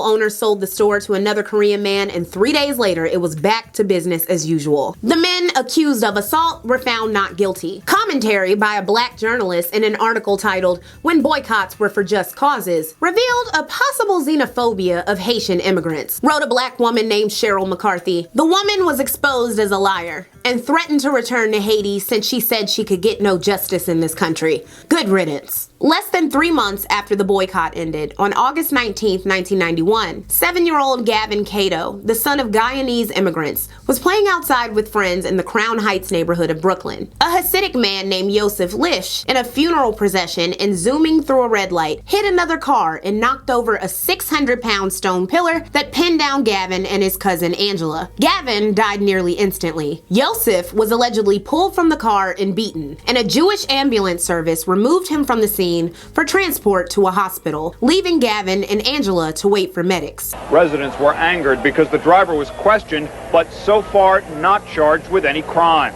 owner sold the store to another Korean man, and 3 days later it was back to business as usual. The men accused of assault were found not guilty. Commentary by a black journalist in an article titled "When Boycotts Were for Just Causes" revealed a possible xenophobia of Haitian immigrants. Wrote a black woman named Cheryl McCarthy, "The woman was exposed as a liar and threatened to return to Haiti since she said she could get no justice in this country. Good riddance." Less than 3 months after the boycott ended, on August 19, 1991, 7-year-old Gavin Cato, the son of Guyanese immigrants, was playing outside with friends in the Crown Heights neighborhood of Brooklyn. A Hasidic man named Yosef Lish, in a funeral procession and zooming through a red light, hit another car and knocked over a 600-pound stone pillar that pinned down Gavin and his cousin Angela. Gavin died nearly instantly. Yosef was allegedly pulled from the car and beaten, and a Jewish ambulance service removed him from the scene for transport to a hospital, leaving Gavin and Angela to wait for medics. Residents were angered because the driver was questioned, but so far not charged with any crime.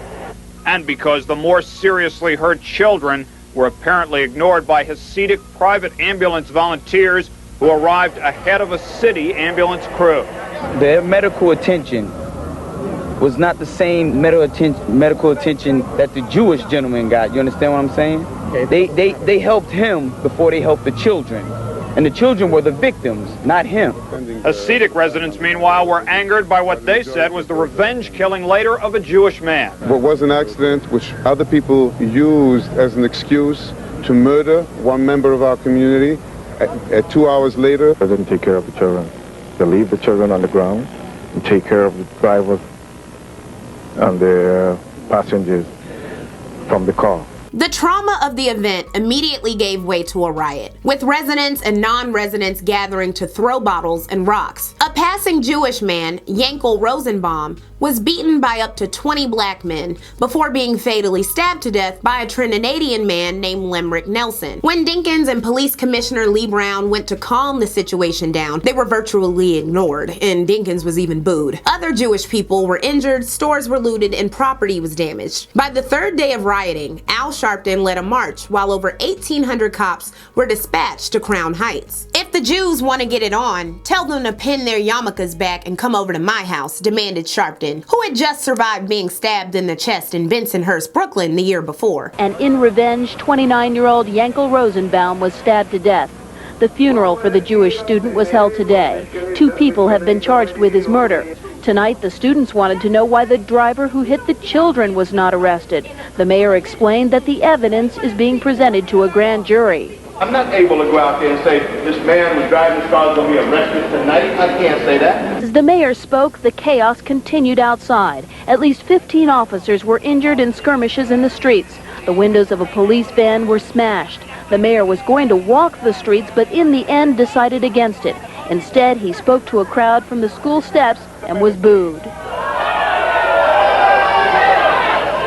And because the more seriously hurt children were apparently ignored by Hasidic private ambulance volunteers who arrived ahead of a city ambulance crew. Their medical attention was not the same medical attention that the Jewish gentleman got. You understand what I'm saying? Okay. They helped him before they helped the children. And the children were the victims, not him. Hasidic residents, meanwhile, were angered by what they said was the revenge killing later of a Jewish man. What was an accident which other people used as an excuse to murder one member of our community, 2 hours later. They didn't take care of the children. They leave the children on the ground and take care of the drivers and the passengers from the car. The trauma of the event immediately gave way to a riot, with residents and non-residents gathering to throw bottles and rocks. A passing Jewish man, Yankel Rosenbaum, was beaten by up to 20 black men before being fatally stabbed to death by a Trinidadian man named Limerick Nelson. When Dinkins and Police Commissioner Lee Brown went to calm the situation down, they were virtually ignored, and Dinkins was even booed. Other Jewish people were injured, stores were looted, and property was damaged. By the third day of rioting, Al Sharpton led a march while over 1,800 cops were dispatched to Crown Heights. If the Jews want to get it on, tell them to pin their yarmulkes back and come over to my house, demanded Sharpton, who had just survived being stabbed in the chest in Bensonhurst, Brooklyn the year before. And in revenge, 29-year-old Yankel Rosenbaum was stabbed to death. The funeral for the Jewish student was held today. 2 people have been charged with his murder. Tonight, the students wanted to know why the driver who hit the children was not arrested. The mayor explained that the evidence is being presented to a grand jury. I'm not able to go out there and say this man who's driving this car is going to be arrested tonight. I can't say that. As the mayor spoke, the chaos continued outside. At least 15 officers were injured in skirmishes in the streets. The windows of a police van were smashed. The mayor was going to walk the streets, but in the end decided against it. Instead, he spoke to a crowd from the school steps and was booed.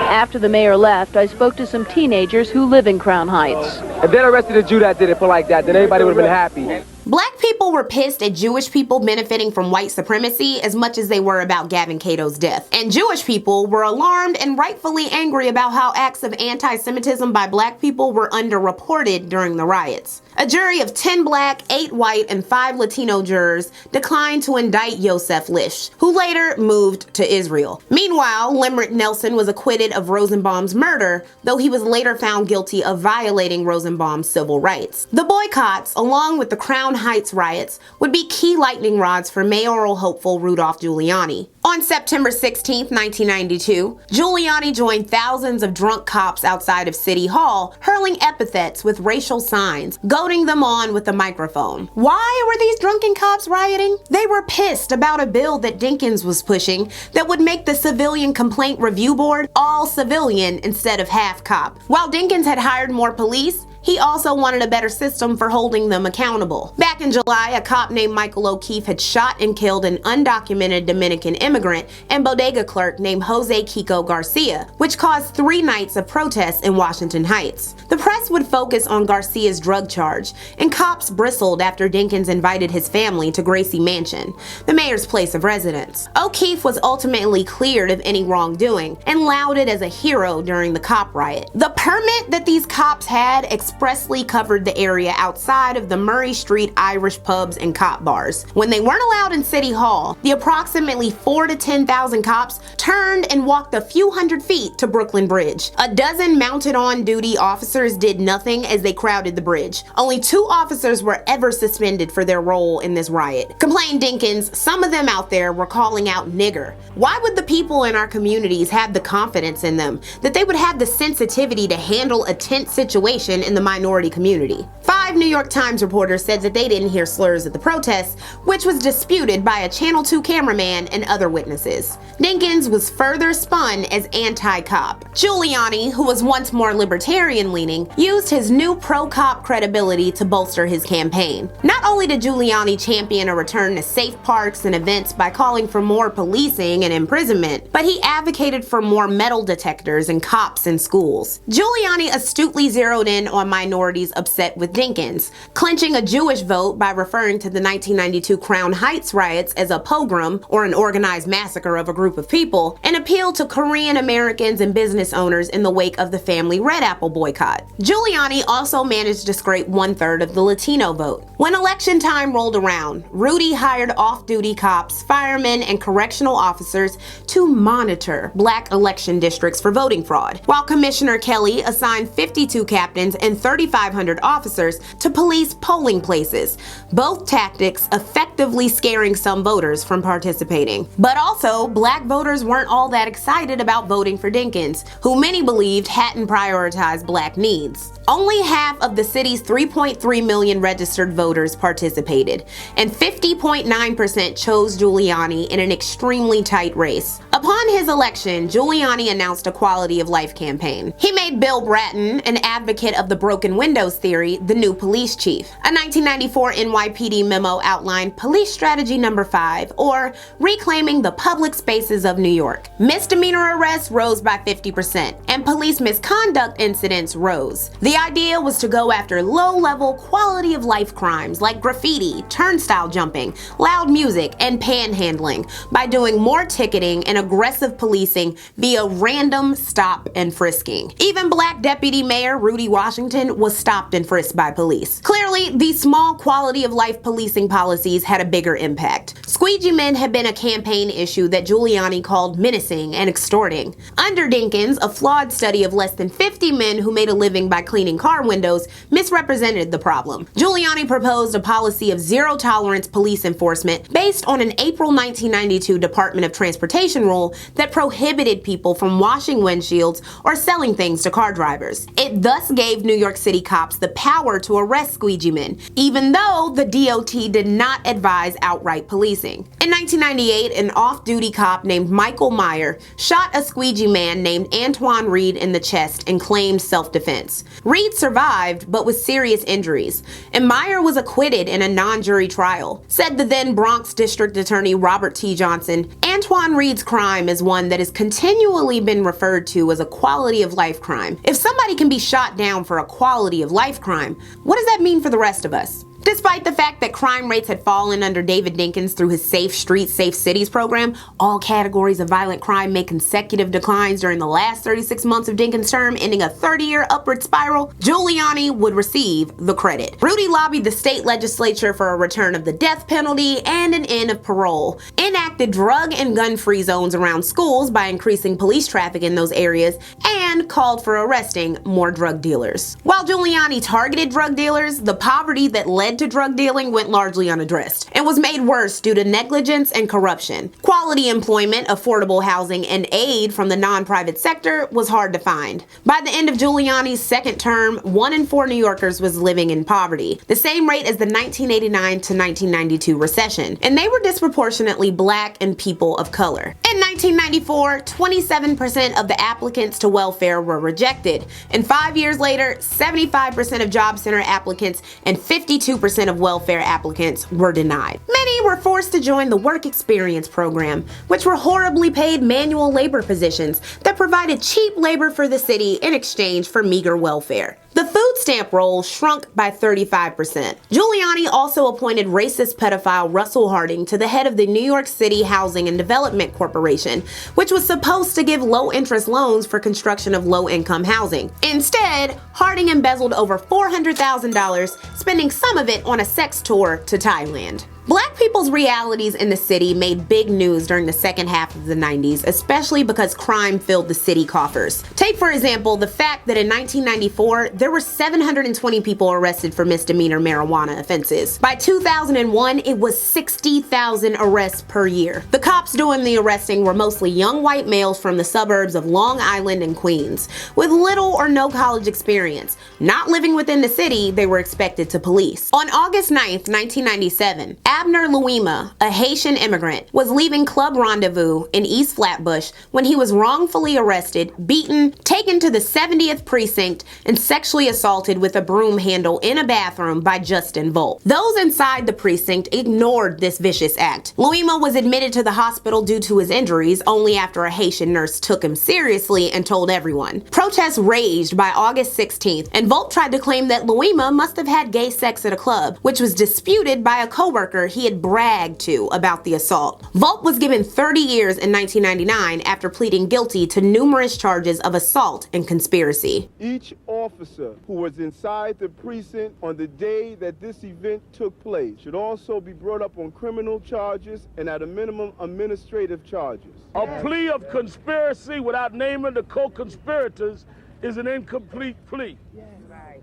After the mayor left, I spoke to some teenagers who live in Crown Heights. If they'd arrested a Jew that did it for like that, then everybody would have been happy. Black people were pissed at Jewish people benefiting from white supremacy as much as they were about Gavin Cato's death. And Jewish people were alarmed and rightfully angry about how acts of anti-Semitism by black people were underreported during the riots. A jury of 10 black, 8 white, and 5 Latino jurors declined to indict Yosef Lish, who later moved to Israel. Meanwhile, Limerick Nelson was acquitted of Rosenbaum's murder, though he was later found guilty of violating Rosenbaum's civil rights. The boycotts, along with the Crown Heights riots, would be key lightning rods for mayoral hopeful Rudolph Giuliani. On September 16, 1992, Giuliani joined thousands of drunk cops outside of City Hall, hurling epithets with racial signs, goading them on with a microphone. Why were these drunken cops rioting? They were pissed about a bill that Dinkins was pushing that would make the Civilian Complaint Review Board all civilian instead of half cop. While Dinkins had hired more police, he also wanted a better system for holding them accountable. Back in July, a cop named Michael O'Keefe had shot and killed an undocumented Dominican immigrant and bodega clerk named Jose Kiko Garcia, which caused 3 nights of protests in Washington Heights. The press would focus on Garcia's drug charge, and cops bristled after Dinkins invited his family to Gracie Mansion, the mayor's place of residence. O'Keefe was ultimately cleared of any wrongdoing and lauded as a hero during the cop riot. The permit that these cops had expressly covered the area outside of the Murray Street Irish pubs and cop bars. When they weren't allowed in City Hall, the approximately 4,000 to 10,000 cops turned and walked a few hundred feet to Brooklyn Bridge. A dozen mounted on duty officers did nothing as they crowded the bridge. Only 2 officers were ever suspended for their role in this riot. Complained Dinkins, some of them out there were calling out nigger. Why would the people in our communities have the confidence in them that they would have the sensitivity to handle a tense situation in the minority community? 5 New York Times reporters said that they didn't hear slurs at the protests, which was disputed by a Channel 2 cameraman and other witnesses. Dinkins was further spun as anti-cop. Giuliani, who was once more libertarian-leaning, used his new pro-cop credibility to bolster his campaign. Not only did Giuliani champion a return to safe parks and events by calling for more policing and imprisonment, but he advocated for more metal detectors and cops in schools. Giuliani astutely zeroed in on minorities upset with Dinkins. Dinkins, clinching a Jewish vote by referring to the 1992 Crown Heights riots as a pogrom, or an organized massacre of a group of people, and appealed to Korean Americans and business owners in the wake of the family Red Apple boycott. Giuliani also managed to scrape 1/3 of the Latino vote. When election time rolled around, Rudy hired off-duty cops, firemen, and correctional officers to monitor black election districts for voting fraud, while Commissioner Kelly assigned 52 captains and 3,500 officers to police polling places, both tactics effectively scaring some voters from participating. But also, black voters weren't all that excited about voting for Dinkins, who many believed hadn't prioritized black needs. Only half of the city's 3.3 million registered voters participated, and 50.9% chose Giuliani in an extremely tight race. Upon his election, Giuliani announced a quality of life campaign. He made Bill Bratton, an advocate of the broken windows theory, the new police chief. A 1994 NYPD memo outlined Police Strategy Number 5, or reclaiming the public spaces of New York. Misdemeanor arrests rose by 50%, and police misconduct incidents rose. The idea was to go after low-level quality of life crimes like graffiti, turnstile jumping, loud music, and panhandling by doing more ticketing and aggressive policing via random stop and frisking. Even black Deputy Mayor Rudy Washington was stopped and frisked by police. Clearly, these small quality of life policing policies had a bigger impact. Squeegee men had been a campaign issue that Giuliani called menacing and extorting. Under Dinkins, a flawed study of less than 50 men who made a living by cleaning car windows misrepresented the problem. Giuliani proposed a policy of zero-tolerance police enforcement based on an April 1992 Department of Transportation rule that prohibited people from washing windshields or selling things to car drivers. It thus gave New York City cops the power to arrest squeegee men, even though the DOT did not advise outright policing. In 1998, an off-duty cop named Michael Meyer shot a squeegee man named Antoine Reed in the chest and claimed self-defense. Reed survived, but with serious injuries, and Meyer was acquitted in a non-jury trial. Said the then Bronx District Attorney Robert T. Johnson, Antoine Reed's crime is one that has continually been referred to as a quality of life crime. If somebody can be shot down for a quality of life crime, what does that mean for the rest of us? Despite the fact that crime rates had fallen under David Dinkins through his Safe Streets, Safe Cities program, all categories of violent crime made consecutive declines during the last 36 months of Dinkins' term, ending a 30-year upward spiral, Giuliani would receive the credit. Rudy lobbied the state legislature for a return of the death penalty and an end of parole, enacted drug and gun-free zones around schools by increasing police traffic in those areas, and called for arresting more drug dealers. While Giuliani targeted drug dealers, the poverty that led to drug dealing went largely unaddressed and was made worse due to negligence and corruption. Quality employment, affordable housing, and aid from the non-private sector was hard to find. By the end of Giuliani's second term, 1 in 4 New Yorkers was living in poverty, the same rate as the 1989 to 1992 recession, and they were disproportionately black and people of color. In 1994, 27% of the applicants to welfare were rejected, and 5 years later, 75% of job center applicants and 52% of welfare applicants were denied. Many were forced to join the Work Experience program, which were horribly paid manual labor positions that provided cheap labor for the city in exchange for meager welfare. The food stamp roll shrunk by 35%. Giuliani also appointed racist pedophile Russell Harding to the head of the New York City Housing and Development Corporation, which was supposed to give low-interest loans for construction of low-income housing. Instead, Harding embezzled over $400,000, spending some of it on a sex tour to Thailand. Black people's realities in the city made big news during the second half of the 90s, especially because crime filled the city coffers. Take, for example, the fact that in 1994, there were 720 people arrested for misdemeanor marijuana offenses. By 2001, it was 60,000 arrests per year. The cops doing the arresting were mostly young white males from the suburbs of Long Island and Queens, with little or no college experience. Not living within the city, they were expected to police. On August 9th, 1997, Abner Louima, a Haitian immigrant, was leaving Club Rendezvous in East Flatbush when he was wrongfully arrested, beaten, taken to the 70th precinct, and sexually assaulted with a broom handle in a bathroom by Justin Volt. Those inside the precinct ignored this vicious act. Louima was admitted to the hospital due to his injuries only after a Haitian nurse took him seriously and told everyone. Protests raged by August 16th, and Volt tried to claim that Louima must have had gay sex at a club, which was disputed by a coworker he had bragged to about the assault. Volt was given 30 years in 1999 after pleading guilty to numerous charges of assault and conspiracy. Each officer who was inside the precinct on the day that this event took place should also be brought up on criminal charges and at a minimum administrative charges. A plea of conspiracy without naming the co-conspirators is an incomplete plea.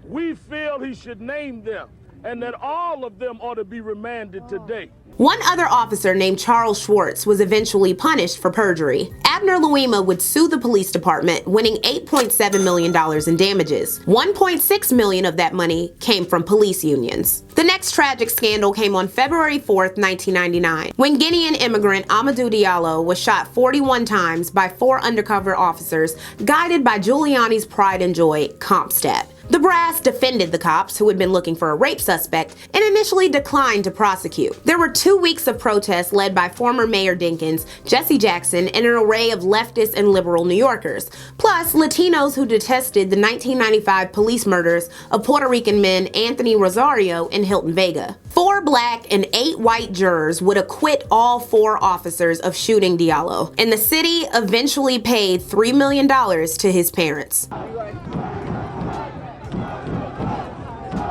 We feel he should name them and that all of them ought to be remanded today. One other officer named Charles Schwartz was eventually punished for perjury. Abner Louima would sue the police department, winning $8.7 million in damages. $1.6 million of that money came from police unions. The next tragic scandal came on February 4th, 1999, when Guinean immigrant Amadou Diallo was shot 41 times by 4 undercover officers guided by Giuliani's pride and joy, Compstat. The brass defended the cops, who had been looking for a rape suspect, and initially declined to prosecute. There were 2 weeks of protests led by former Mayor Dinkins, Jesse Jackson, and an array of leftist and liberal New Yorkers, plus Latinos who detested the 1995 police murders of Puerto Rican men Anthony Rosario and Hilton Vega. 4 black and 8 white jurors would acquit all 4 officers of shooting Diallo, and the city eventually paid $3 million to his parents.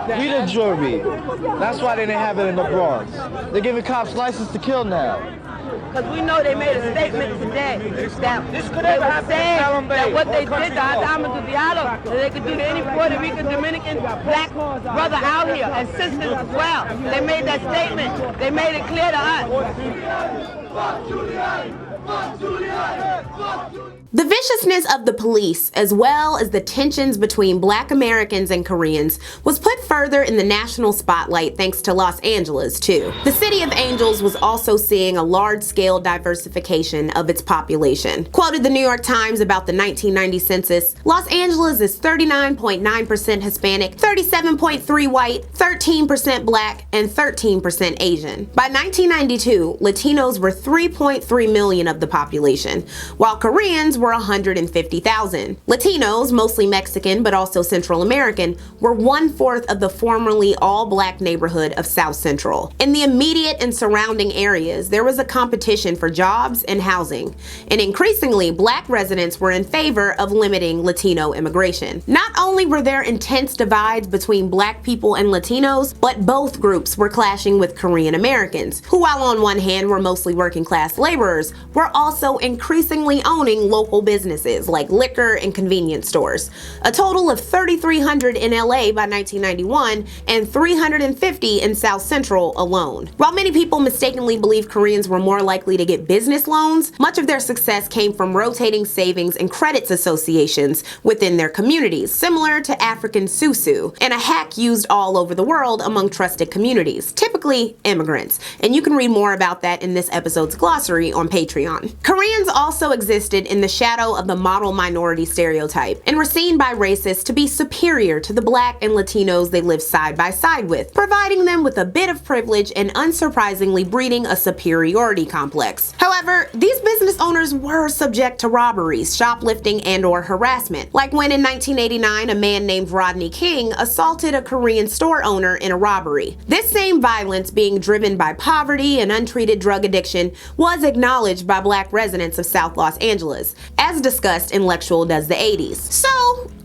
We the jury. That's why they didn't have it in the Bronx. They're giving cops license to kill now. Because we know they made a statement today that they were saying that what they did to Amadou Diallo, that they could do to any Puerto Rican, Dominican, black brother out here, and sisters as well. They made that statement. They made it clear to us. The viciousness of the police, as well as the tensions between Black Americans and Koreans, was put further in the national spotlight thanks to Los Angeles, too. The City of Angels was also seeing a large-scale diversification of its population. Quoted the New York Times about the 1990 census, Los Angeles is 39.9% Hispanic, 37.3% white, 13% Black, and 13% Asian. By 1992, Latinos were 3.3 million of the population, while Koreans were 150,000. Latinos, mostly Mexican but also Central American, were 1/4 of the formerly all-black neighborhood of South Central. In the immediate and surrounding areas, there was a competition for jobs and housing, and increasingly, black residents were in favor of limiting Latino immigration. Not only were there intense divides between black people and Latinos, but both groups were clashing with Korean Americans, who, while on one hand were mostly working-class laborers, were also increasingly owning local businesses like liquor and convenience stores. A total of 3,300 in LA by 1991 and 350 in South Central alone. While many people mistakenly believe Koreans were more likely to get business loans, much of their success came from rotating savings and credits associations within their communities, similar to African susu, and a hack used all over the world among trusted communities, typically immigrants. And you can read more about that in this episode's glossary on Patreon. Koreans also existed in the shadow of the model minority stereotype and were seen by racists to be superior to the black and Latinos they lived side by side with, providing them with a bit of privilege and unsurprisingly breeding a superiority complex. However, these business owners were subject to robberies, shoplifting, and/or harassment, like when in 1989 a man named Rodney King assaulted a Korean store owner in a robbery. This same violence, being driven by poverty and untreated drug addiction, was acknowledged by black residents of South Los Angeles, as discussed in Lexual Does the 80s. So,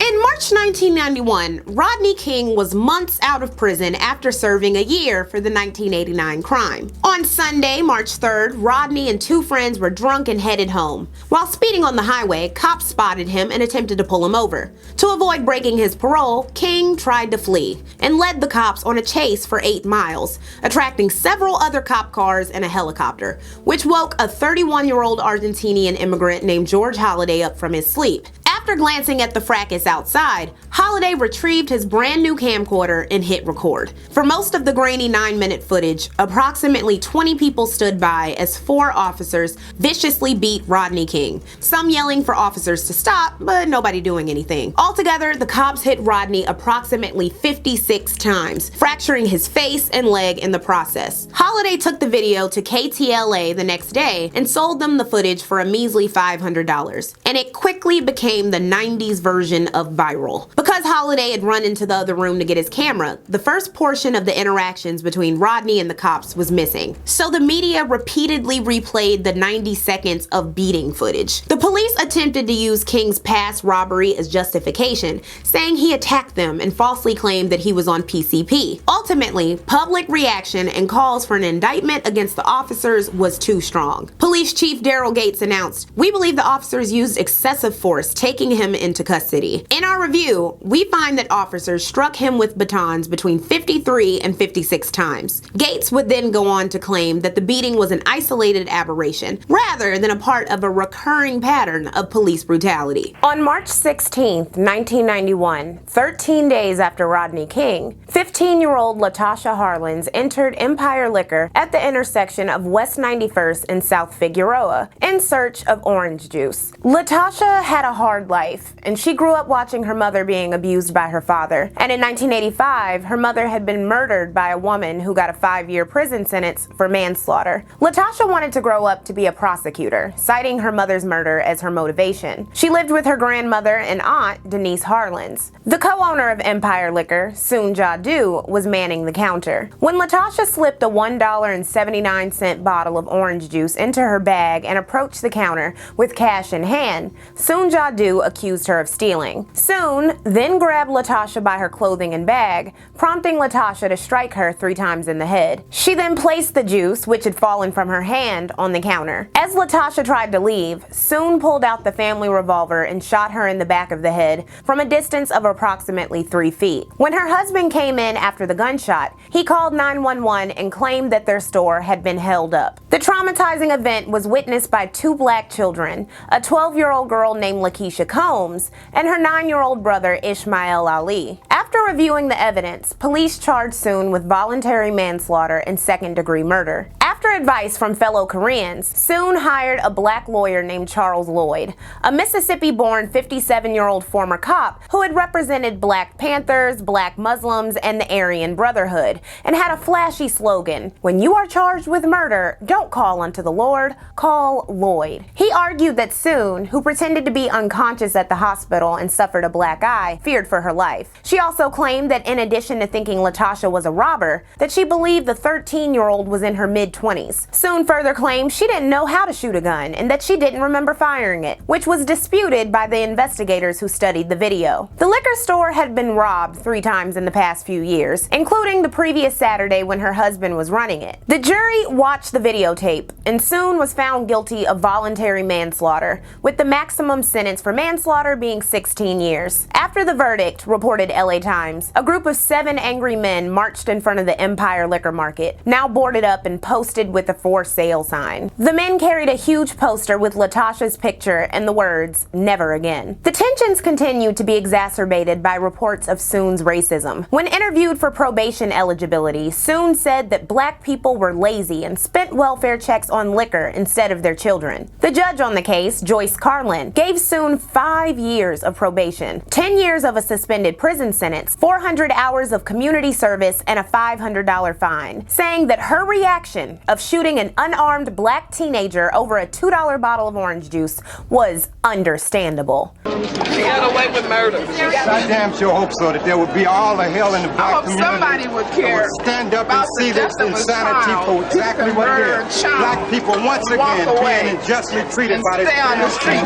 in March 1991, Rodney King was months out of prison after serving a year for the 1989 crime. On Sunday, March 3rd, Rodney and 2 friends were drunk and headed home. While speeding on the highway, cops spotted him and attempted to pull him over. To avoid breaking his parole, King tried to flee and led the cops on a chase for 8 miles, attracting several other cop cars and a helicopter, which woke a 31-year-old Argentinian immigrant named George Holiday up from his sleep. After glancing at the fracas outside, Holiday retrieved his brand new camcorder and hit record. For most of the grainy 9-minute footage, approximately 20 people stood by as 4 officers viciously beat Rodney King, some yelling for officers to stop, but nobody doing anything. Altogether, the cops hit Rodney approximately 56 times, fracturing his face and leg in the process. Holiday took the video to KTLA the next day and sold them the footage for a measly $500, and it quickly became the 90s version of viral. Because Holiday had run into the other room to get his camera, the first portion of the interactions between Rodney and the cops was missing, so the media repeatedly replayed the 90 seconds of beating footage. The police attempted to use King's past robbery as justification, saying he attacked them and falsely claimed that he was on PCP. Ultimately, public reaction and calls for an indictment against the officers was too strong. Police Chief Daryl Gates announced, "We believe the officers used excessive force, taking him into custody. In our review, we find that officers struck him with batons between 53 and 56 times. Gates would then go on to claim that the beating was an isolated aberration, rather than a part of a recurring pattern of police brutality. On March 16, 1991, 13 days after Rodney King, 15-year-old Latasha Harlins entered Empire Liquor at the intersection of West 91st and South Figueroa in search of orange juice. Latasha had a hard life, and she grew up watching her mother being abused by her father. And in 1985, her mother had been murdered by a woman who got a 5-year prison sentence for manslaughter. Latasha wanted to grow up to be a prosecutor, citing her mother's murder as her motivation. She lived with her grandmother and aunt, Denise Harlins. The co-owner of Empire Liquor, Soon Jadu, was manning the counter. When Latasha slipped a $1.79 bottle of orange juice into her bag and approached the counter with cash in hand, Soon Jadu accused her of stealing. Soon then grabbed Latasha by her clothing and bag, prompting Latasha to strike her 3 times in the head. She then placed the juice, which had fallen from her hand, on the counter. As Latasha tried to leave, Soon pulled out the family revolver and shot her in the back of the head from a distance of approximately 3 feet. When her husband came in after the gunshot, he called 911 and claimed that their store had been held up. The traumatizing event was witnessed by 2 black children, a 12-year-old girl named Lakeisha Combs and her 9-year-old brother Ishmael Ali. After reviewing the evidence, police charged Soon with voluntary manslaughter and second-degree murder. After advice from fellow Koreans, Soon hired a black lawyer named Charles Lloyd, a Mississippi-born 57-year-old former cop who had represented Black Panthers, Black Muslims, and the Aryan Brotherhood, and had a flashy slogan, "When you are charged with murder, don't call unto the Lord, call Lloyd." He argued that Soon, who pretended to be unconscious at the hospital and suffered a black eye, feared for her life. She also claimed that in addition to thinking Latasha was a robber, that she believed the 13-year-old was in her mid-20s. Soon further claimed she didn't know how to shoot a gun and that she didn't remember firing it, which was disputed by the investigators who studied the video. The liquor store had been robbed 3 times in the past few years, including the previous Saturday when her husband was running it. The jury watched the videotape, and Soon was found guilty of voluntary manslaughter, with the maximum sentence for manslaughter being 16 years. After the verdict, reported LA Times, a group of 7 angry men marched in front of the Empire Liquor Market, now boarded up and posted with a for sale sign. The men carried a huge poster with Latasha's picture and the words, "Never again." The tensions continued to be exacerbated by reports of Soon's racism. When interviewed for probation eligibility, Soon said that black people were lazy and spent welfare checks on liquor instead of their children. The judge on the case, Joyce Carlin, gave Soon 5 years of probation, 10 years of a suspended prison sentence, 400 hours of community service, and a $500 fine, saying that her reaction of shooting an unarmed black teenager over a $2 bottle of orange juice was understandable. She got away with murder. I damn sure hope so, that there would be all the hell in the black community. Somebody would care. Would stand up and see this insanity for exactly what it is. Black people once again being unjustly treated by this. Stay on the street.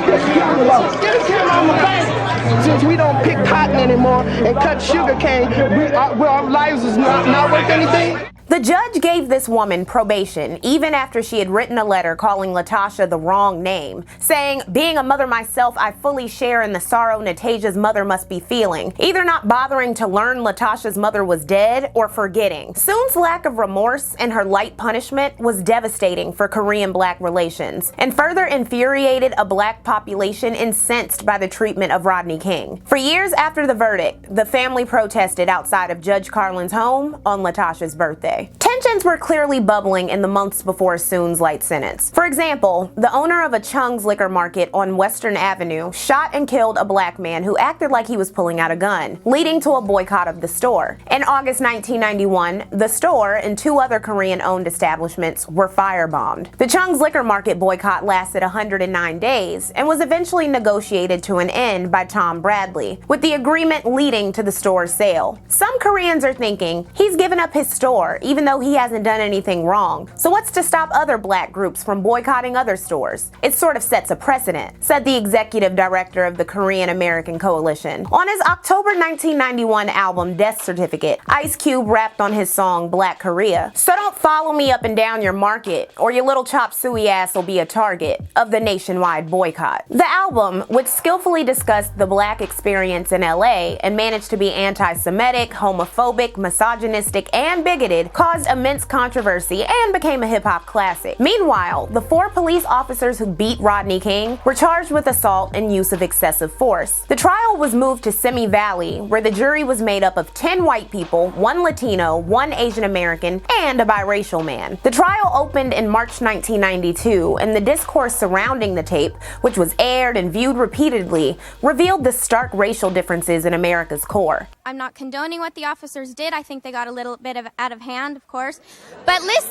Get a camera on my face. Since we don't pick cotton anymore and cut sugar cane, our lives is not worth anything. The judge gave this woman probation even after she had written a letter calling Latasha the wrong name, saying, "Being a mother myself, I fully share in the sorrow Natasha's mother must be feeling, either not bothering to learn Latasha's mother was dead or forgetting." Soon's lack of remorse and her light punishment was devastating for Korean-Black relations and further infuriated a Black population incensed by the treatment of Rodney King. For years after the verdict, the family protested outside of Judge Carlin's home on Latasha's birthday. Tensions were clearly bubbling in the months before Soon's light sentence. For example, the owner of a Chung's liquor market on Western Avenue shot and killed a Black man who acted like he was pulling out a gun, leading to a boycott of the store. In August 1991, the store and 2 other Korean-owned establishments were firebombed. The Chung's liquor market boycott lasted 109 days and was eventually negotiated to an end by Tom Bradley, with the agreement leading to the store's sale. Some Koreans are thinking he's given up his store even though he hasn't done anything wrong. So what's to stop other Black groups from boycotting other stores? It sort of sets a precedent, said the executive director of the Korean American Coalition. On his October 1991 album Death Certificate, Ice Cube rapped on his song Black Korea. "So don't follow me up and down your market, or your little chop suey ass will be a target of the nationwide boycott." The album, which skillfully discussed the Black experience in LA and managed to be anti-Semitic, homophobic, misogynistic, and bigoted, caused immense controversy and became a hip-hop classic. Meanwhile, the 4 police officers who beat Rodney King were charged with assault and use of excessive force. The trial was moved to Simi Valley, where the jury was made up of 10 white people, 1 Latino, 1 Asian American, and a biracial man. The trial opened in March 1992, and the discourse surrounding the tape, which was aired and viewed repeatedly, revealed the stark racial differences in America's core. I'm not condoning what the officers did. I think they got a little bit out of hand, of course. But listen.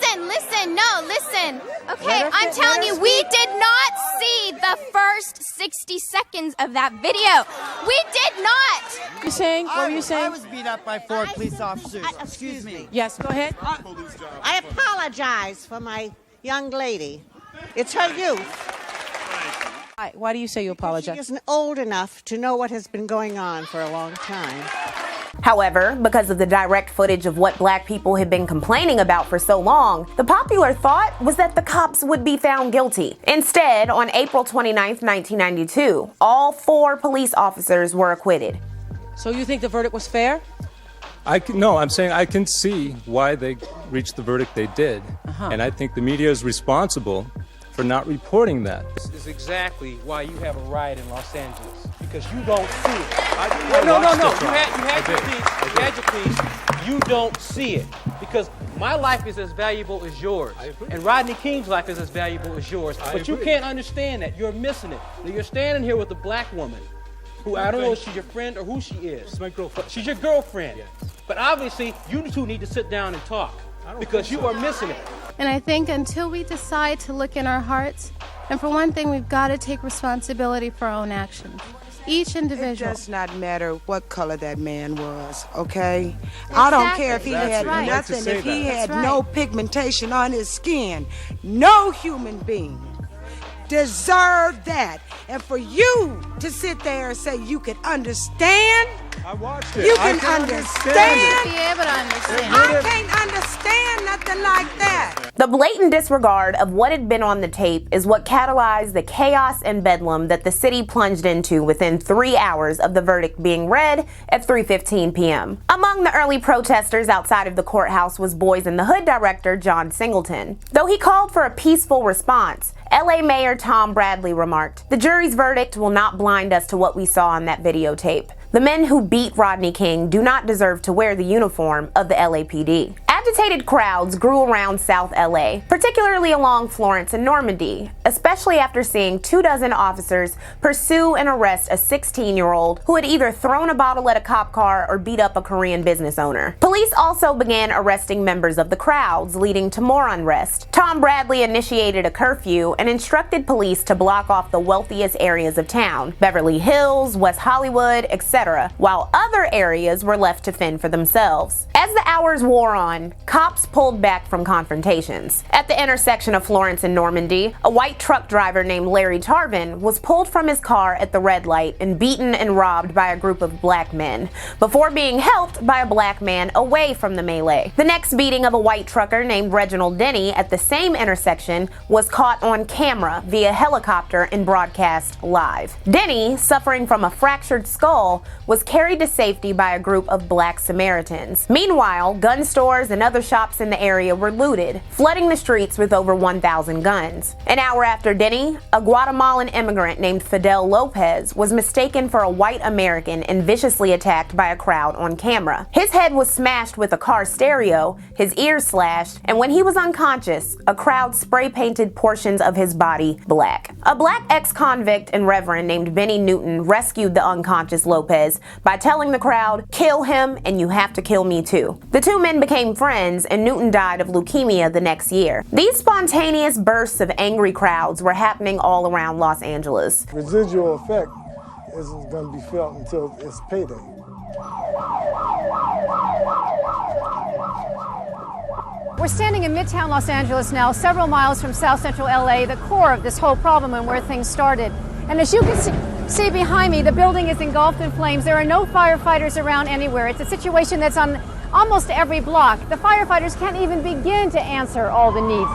Okay, I'm telling you, we did not see the first 60 seconds of that video. We did not. You saying? What were you saying? I was beat up by 4 police officers. Excuse me. Yes, go ahead. I apologize for my young lady. It's her youth. Why do you say you apologize? She isn't old enough to know what has been going on for a long time. However, because of the direct footage of what Black people had been complaining about for so long, the popular thought was that the cops would be found guilty. Instead, on April 29, 1992, all 4 police officers were acquitted. So you think the verdict was fair? No, I'm saying I can see why they reached the verdict they did. And I think the media is responsible for not reporting that. This is exactly why you have a riot in Los Angeles, because you don't see it. No. You had your piece. You don't see it, because my life is as valuable as yours, and Rodney King's life is as valuable as yours. But you can't understand that. You're missing it. Now, you're standing here with a Black woman, who I don't know if she's your friend or who she is. She's my girlfriend. She's your girlfriend. Yes. But obviously, you 2 need to sit down and talk, because you are missing it. And I think until we decide to look in our hearts, and for one thing, we've got to take responsibility for our own actions. Each individual. It does not matter what color that man was, okay? Exactly. I don't care if he had nothing, if he had no pigmentation on his skin. No human being deserved that. And for you to sit there and say you can understand, I watched it. You can understand. Be able to understand. I can't understand nothing like that. The blatant disregard of what had been on the tape is what catalyzed the chaos and bedlam that the city plunged into within 3 hours of the verdict being read at 3:15 p.m. Among the early protesters outside of the courthouse was Boys in the Hood director John Singleton. Though he called for a peaceful response, LA Mayor Tom Bradley remarked, "The jury's verdict will not blind us to what we saw on that videotape. The men who beat Rodney King do not deserve to wear the uniform of the LAPD." Agitated crowds grew around South LA, particularly along Florence and Normandy, especially after seeing 24 officers pursue and arrest a 16-year-old who had either thrown a bottle at a cop car or beat up a Korean business owner. Police also began arresting members of the crowds, leading to more unrest. Tom Bradley initiated a curfew and instructed police to block off the wealthiest areas of town, Beverly Hills, West Hollywood, etc., while other areas were left to fend for themselves. As the hours wore on, cops pulled back from confrontations. At the intersection of Florence and Normandy, a white truck driver named Larry Tarvin was pulled from his car at the red light and beaten and robbed by a group of black men, before being helped by a black man away from the melee. The next beating of a white trucker named Reginald Denny at the same intersection was caught on camera via helicopter and broadcast live. Denny, suffering from a fractured skull, was carried to safety by a group of black Samaritans. Meanwhile, gun stores and other shops in the area were looted, flooding the streets with over 1,000 guns. An hour after Denny, a Guatemalan immigrant named Fidel Lopez was mistaken for a white American and viciously attacked by a crowd on camera. His head was smashed with a car stereo, his ears slashed, and when he was unconscious, a crowd spray-painted portions of his body black. A black ex-convict and reverend named Benny Newton rescued the unconscious Lopez by telling the crowd, "Kill him and you have to kill me too." The two men became friends, and Newton died of leukemia the next year. These spontaneous bursts of angry crowds were happening all around Los Angeles. Residual effect isn't going to be felt until it's payday. We're standing in Midtown Los Angeles now, several miles from South Central LA, the core of this whole problem and where things started. And as you can see behind me, the building is engulfed in flames. There are no firefighters around anywhere. It's a situation that's on almost every block. The firefighters can't even begin to answer all the needs.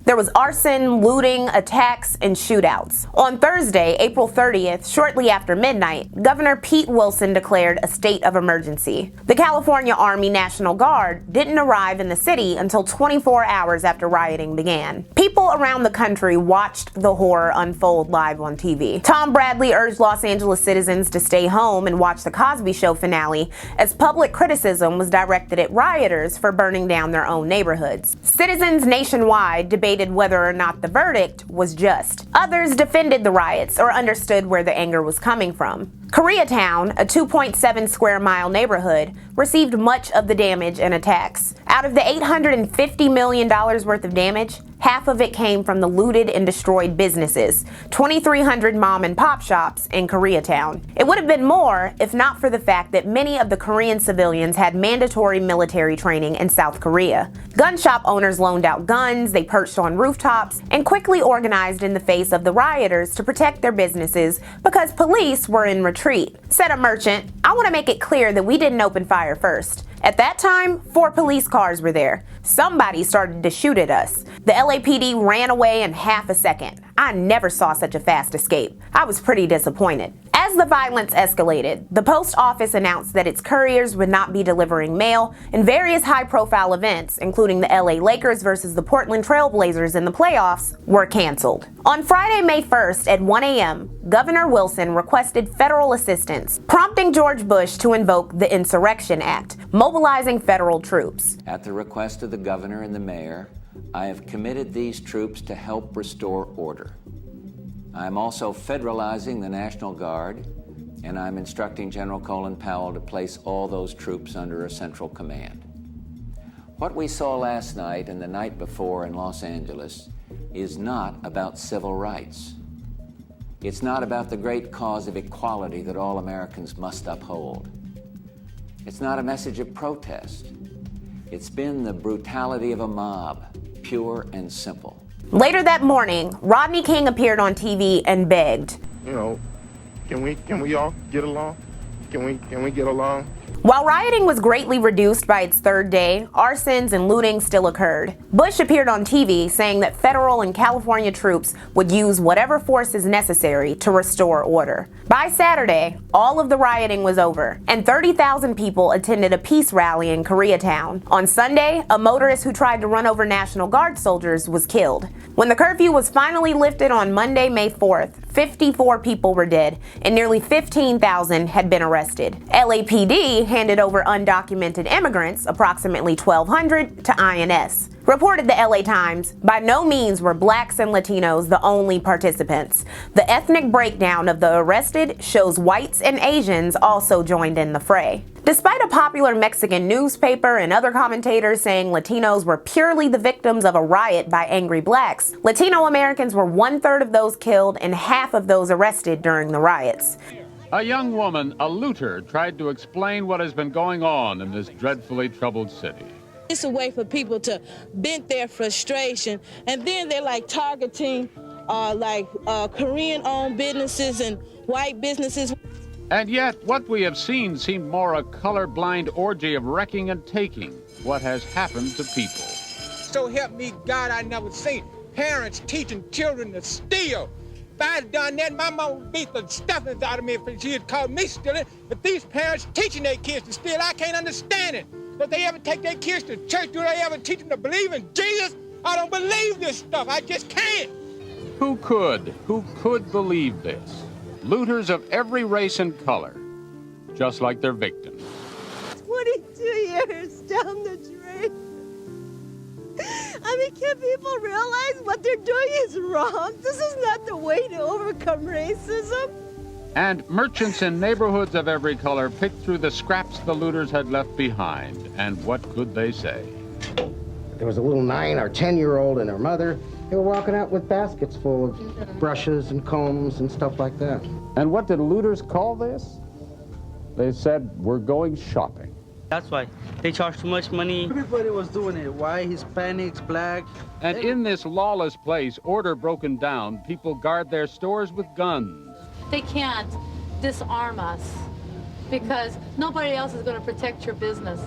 There was arson, looting, attacks, and shootouts. On Thursday, April 30th, shortly after midnight, Governor Pete Wilson declared a state of emergency. The California Army National Guard didn't arrive in the city until 24 hours after rioting began. People around the country watched the horror unfold live on TV. Tom Bradley urged Los Angeles citizens to stay home and watch the Cosby Show finale, as public criticism was directed at rioters for burning down their own neighborhoods. Citizens nationwide debated whether or not the verdict was just. Others defended the riots or understood where the anger was coming from. Koreatown, a 2.7 square mile neighborhood, received much of the damage and attacks. Out of the $850 million worth of damage, half of it came from the looted and destroyed businesses, 2,300 mom and pop shops in Koreatown. It would have been more if not for the fact that many of the Korean civilians had mandatory military training in South Korea. Gun shop owners loaned out guns, they perched on rooftops, and quickly organized in the face of the rioters to protect their businesses because police were in retreat. Said a merchant, "I want to make it clear that we didn't open fire first. At that time, 4 police cars were there. Somebody started to shoot at us. The LAPD ran away in half a second. I never saw such a fast escape. I was pretty disappointed." As the violence escalated, the post office announced that its couriers would not be delivering mail, and various high-profile events, including the LA Lakers versus the Portland Trail Blazers in the playoffs, were canceled. On Friday, May 1st at 1 a.m., Governor Wilson requested federal assistance, prompting George Bush to invoke the Insurrection Act, mobilizing federal troops. At the request of the governor and the mayor, I have committed these troops to help restore order. I am also federalizing the National Guard, and I'm instructing General Colin Powell to place all those troops under a central command. What we saw last night and the night before in Los Angeles is not about civil rights. It's not about the great cause of equality that all Americans must uphold. It's not a message of protest. It's been the brutality of a mob, pure and simple. Later that morning, Rodney King appeared on TV and begged, "You know, can we all get along? Can we get along?" While rioting was greatly reduced by its third day, arsons and looting still occurred. Bush appeared on TV saying that federal and California troops would use whatever force is necessary to restore order. By Saturday, all of the rioting was over, and 30,000 people attended a peace rally in Koreatown. On Sunday, a motorist who tried to run over National Guard soldiers was killed. When the curfew was finally lifted on Monday, May 4th, 54 people were dead, and nearly 15,000 had been arrested. LAPD handed over undocumented immigrants, approximately 1,200, to INS. Reported the LA Times, by no means were blacks and Latinos the only participants. The ethnic breakdown of the arrested shows whites and Asians also joined in the fray. Despite a popular Mexican newspaper and other commentators saying Latinos were purely the victims of a riot by angry blacks, Latino Americans were 1/3 of those killed and half of those arrested during the riots. A young woman, a looter, tried to explain what has been going on in this dreadfully troubled city. It's a way for people to vent their frustration, and then they're like targeting Korean-owned businesses and white businesses. And yet, what we have seen seemed more a colorblind orgy of wrecking and taking. What has happened to people? So help me God, I never seen parents teaching children to steal. If I had done that, my mom would beat the stuffings out of me if she had called me stealing. But these parents teaching their kids to steal, I can't understand it. Don't they ever take their kids to church? Do they ever teach them to believe in Jesus? I don't believe this stuff. I just can't. Who could believe this? Looters of every race and color, just like their victims. 22 years down the drain. I mean, can people realize what they're doing is wrong? This is not the way to overcome racism. And merchants in neighborhoods of every color picked through the scraps the looters had left behind. And what could they say? There was a little 9 or 10-year-old and her mother. They were walking out with baskets full of brushes and combs and stuff like that. And what did looters call this? They said, we're going shopping. That's why they charge too much money. Everybody was doing it. White, Hispanics, black. And in this lawless place, order broken down, people guard their stores with guns. They can't disarm us because nobody else is going to protect your business.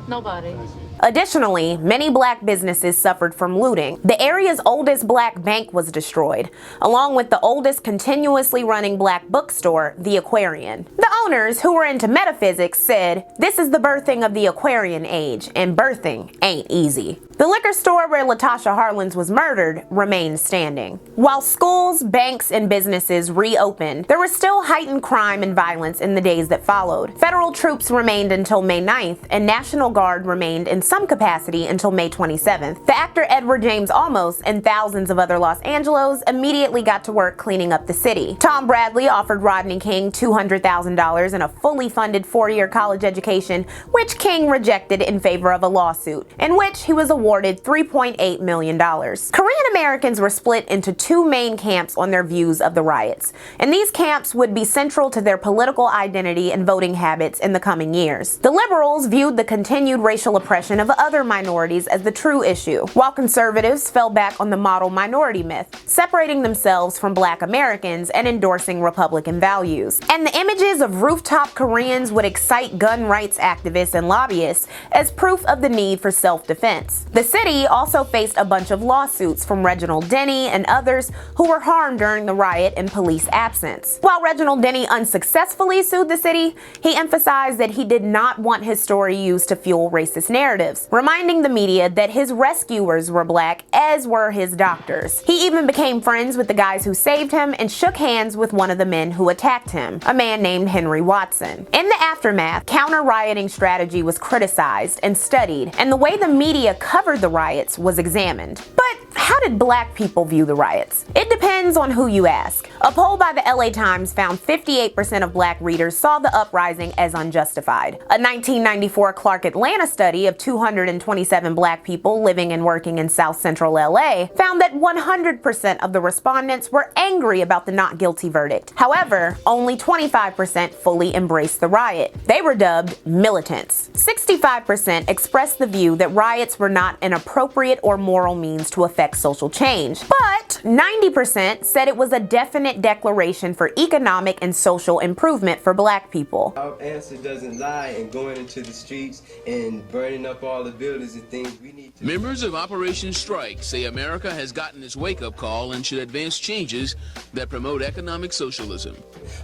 Nobody. Additionally, many black businesses suffered from looting. The area's oldest black bank was destroyed, along with the oldest continuously running black bookstore, the Aquarian. The owners, who were into metaphysics, said, "This is the birthing of the Aquarian age, and birthing ain't easy." The liquor store where Latasha Harlins was murdered remained standing. While schools, banks, and businesses reopened, there was still heightened crime and violence in the days that followed. Federal troops remained until May 9th, and National Guard remained in some capacity until May 27th. The actor Edward James Olmos and thousands of other Los Angelos immediately got to work cleaning up the city. Tom Bradley offered Rodney King $200,000 and a fully funded 4-year college education, which King rejected in favor of a lawsuit, in which he was awarded $3.8 million. Korean Americans were split into 2 main camps on their views of the riots, and these camps would be central to their political identity and voting habits in the coming years. The liberals viewed the continued racial oppression of other minorities as the true issue, while conservatives fell back on the model minority myth, separating themselves from black Americans and endorsing Republican values. And the images of rooftop Koreans would excite gun rights activists and lobbyists as proof of the need for self-defense. The city also faced a bunch of lawsuits from Reginald Denny and others who were harmed during the riot in police absence. While Reginald Denny unsuccessfully sued the city, he emphasized that he did not want his story used to fuel racist narratives, reminding the media that his rescuers were black, as were his doctors. He even became friends with the guys who saved him and shook hands with one of the men who attacked him, a man named Henry Watson. In the aftermath, counter-rioting strategy was criticized and studied, and the way the media covered the riots was examined. But how did black people view the riots? It depends on who you ask. A poll by the LA Times found 58% of black readers saw the uprising as unjustified. A 1994 Clark Atlanta study of 227 black people living and working in South Central LA found that 100% of the respondents were angry about the not guilty verdict. However, only 25% fully embraced the riot. They were dubbed militants. 65% expressed the view that riots were not an appropriate or moral means to affect social change. But 90% said it was a definite declaration for economic and social improvement for black people. Our answer doesn't lie in going into the streets and burning up all the buildings and things. We need to... Members of Operation Strike say America has gotten its wake-up call and should advance changes that promote economic socialism.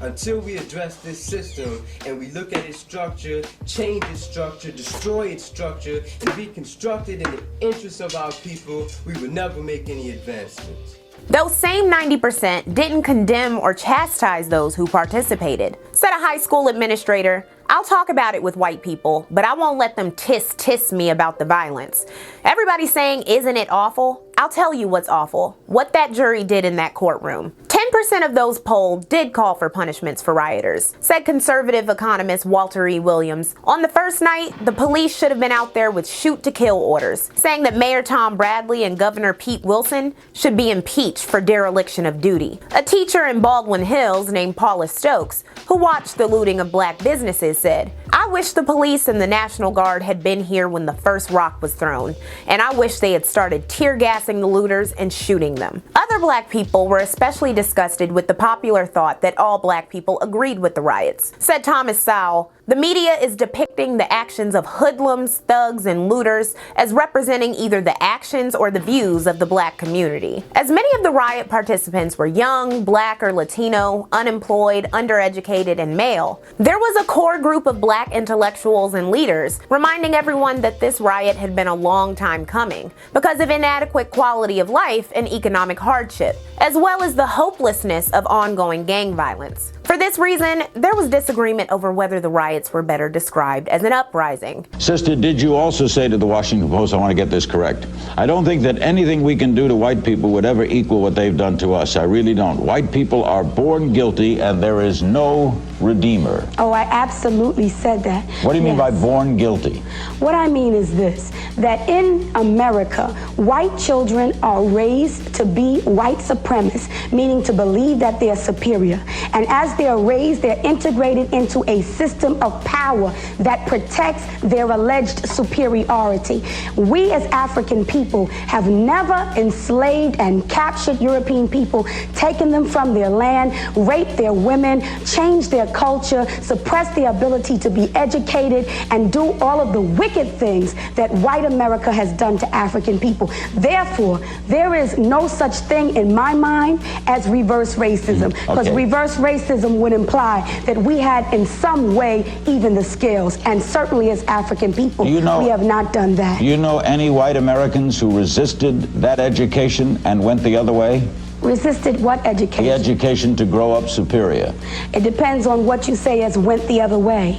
Until we address this system and we look at its structure, change its structure, destroy its structure, and reconstruct it in the interests of our people, we will never make any advancements. Those same 90% didn't condemn or chastise those who participated. Said a high school administrator, "I'll talk about it with white people, but I won't let them tisk me about the violence. Everybody's saying, isn't it awful? I'll tell you what's awful. What that jury did in that courtroom. 10 10% of those polled did call for punishments for rioters, said conservative economist Walter E. Williams. On the first night, the police should have been out there with shoot-to-kill orders, saying that Mayor Tom Bradley and Governor Pete Wilson should be impeached for dereliction of duty. A teacher in Baldwin Hills named Paula Stokes, who watched the looting of black businesses, said, "I wish the police and the National Guard had been here when the first rock was thrown, and I wish they had started tear-gassing the looters and shooting them." Other black people were especially disgusted with the popular thought that all black people agreed with the riots. Said Thomas Sowell, "The media is depicting the actions of hoodlums, thugs, and looters as representing either the actions or the views of the black community." As many of the riot participants were young, black or Latino, unemployed, undereducated, and male, there was a core group of black intellectuals and leaders reminding everyone that this riot had been a long time coming because of inadequate quality of life and economic hardship, as well as the hopelessness of ongoing gang violence. For this reason, there was disagreement over whether the riots were better described as an uprising. Sister, did you also say to the Washington Post, I want to get this correct, I don't think that anything we can do to white people would ever equal what they've done to us. I really don't. White people are born guilty and there is no redeemer. Oh, I absolutely said that. What do you mean by born guilty? What I mean is this, that in America, white children are raised to be white supremacists, meaning to believe that they're superior. And as they're raised, they're integrated into a system of power that protects their alleged superiority. We as African people have never enslaved and captured European people, taken them from their land, raped their women, changed their culture, suppressed their ability to be educated, and do all of the wicked things that white America has done to African people. Therefore, there is no such thing in my mind as reverse racism, because reverse racism would imply that we had in some way even the scales, and certainly as African people, we have not done that. Do you know any white Americans who resisted that education and went the other way? Resisted what education? The education to grow up superior. It depends on what you say as went the other way.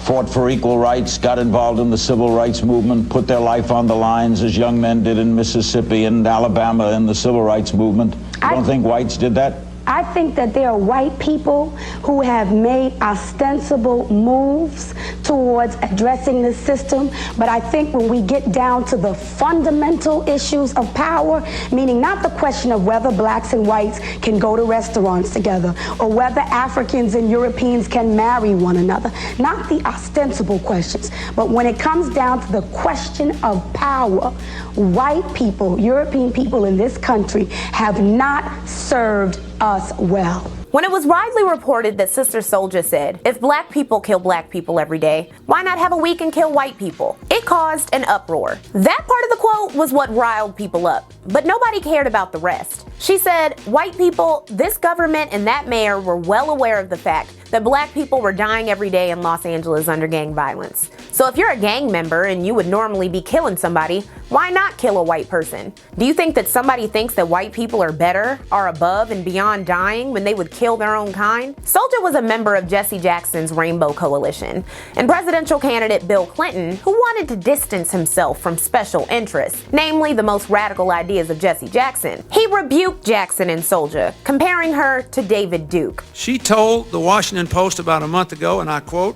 Fought for equal rights, got involved in the civil rights movement, put their life on the lines as young men did in Mississippi and Alabama in the civil rights movement. You don't think whites did that? I think that there are white people who have made ostensible moves towards addressing this system, but I think when we get down to the fundamental issues of power, meaning not the question of whether blacks and whites can go to restaurants together or whether Africans and Europeans can marry one another, not the ostensible questions, but when it comes down to the question of power, white people, European people in this country have not served us well. When it was widely reported that Sister Souljah said, if black people kill black people every day, why not have a week and kill white people? It caused an uproar. That part of the quote was what riled people up, but nobody cared about the rest. She said, white people, this government and that mayor were well aware of the fact that black people were dying every day in Los Angeles under gang violence. So if you're a gang member and you would normally be killing somebody, why not kill a white person? Do you think that somebody thinks that white people are better, are above and beyond dying when they would kill their own kind? Souljah was a member of Jesse Jackson's Rainbow Coalition, and presidential candidate Bill Clinton, who wanted to distance himself from special interests, namely the most radical ideas of Jesse Jackson, he rebuked Jackson and Souljah, comparing her to David Duke. She told the Washington Post about a month ago, and I quote,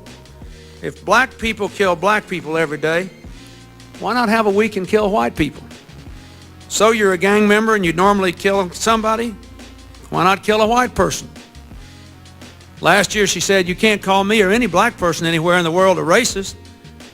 if black people kill black people every day, why not have a week and kill white people? So you're a gang member and you'd normally kill somebody, why not kill a white person? Last year she said, you can't call me or any black person anywhere in the world a racist.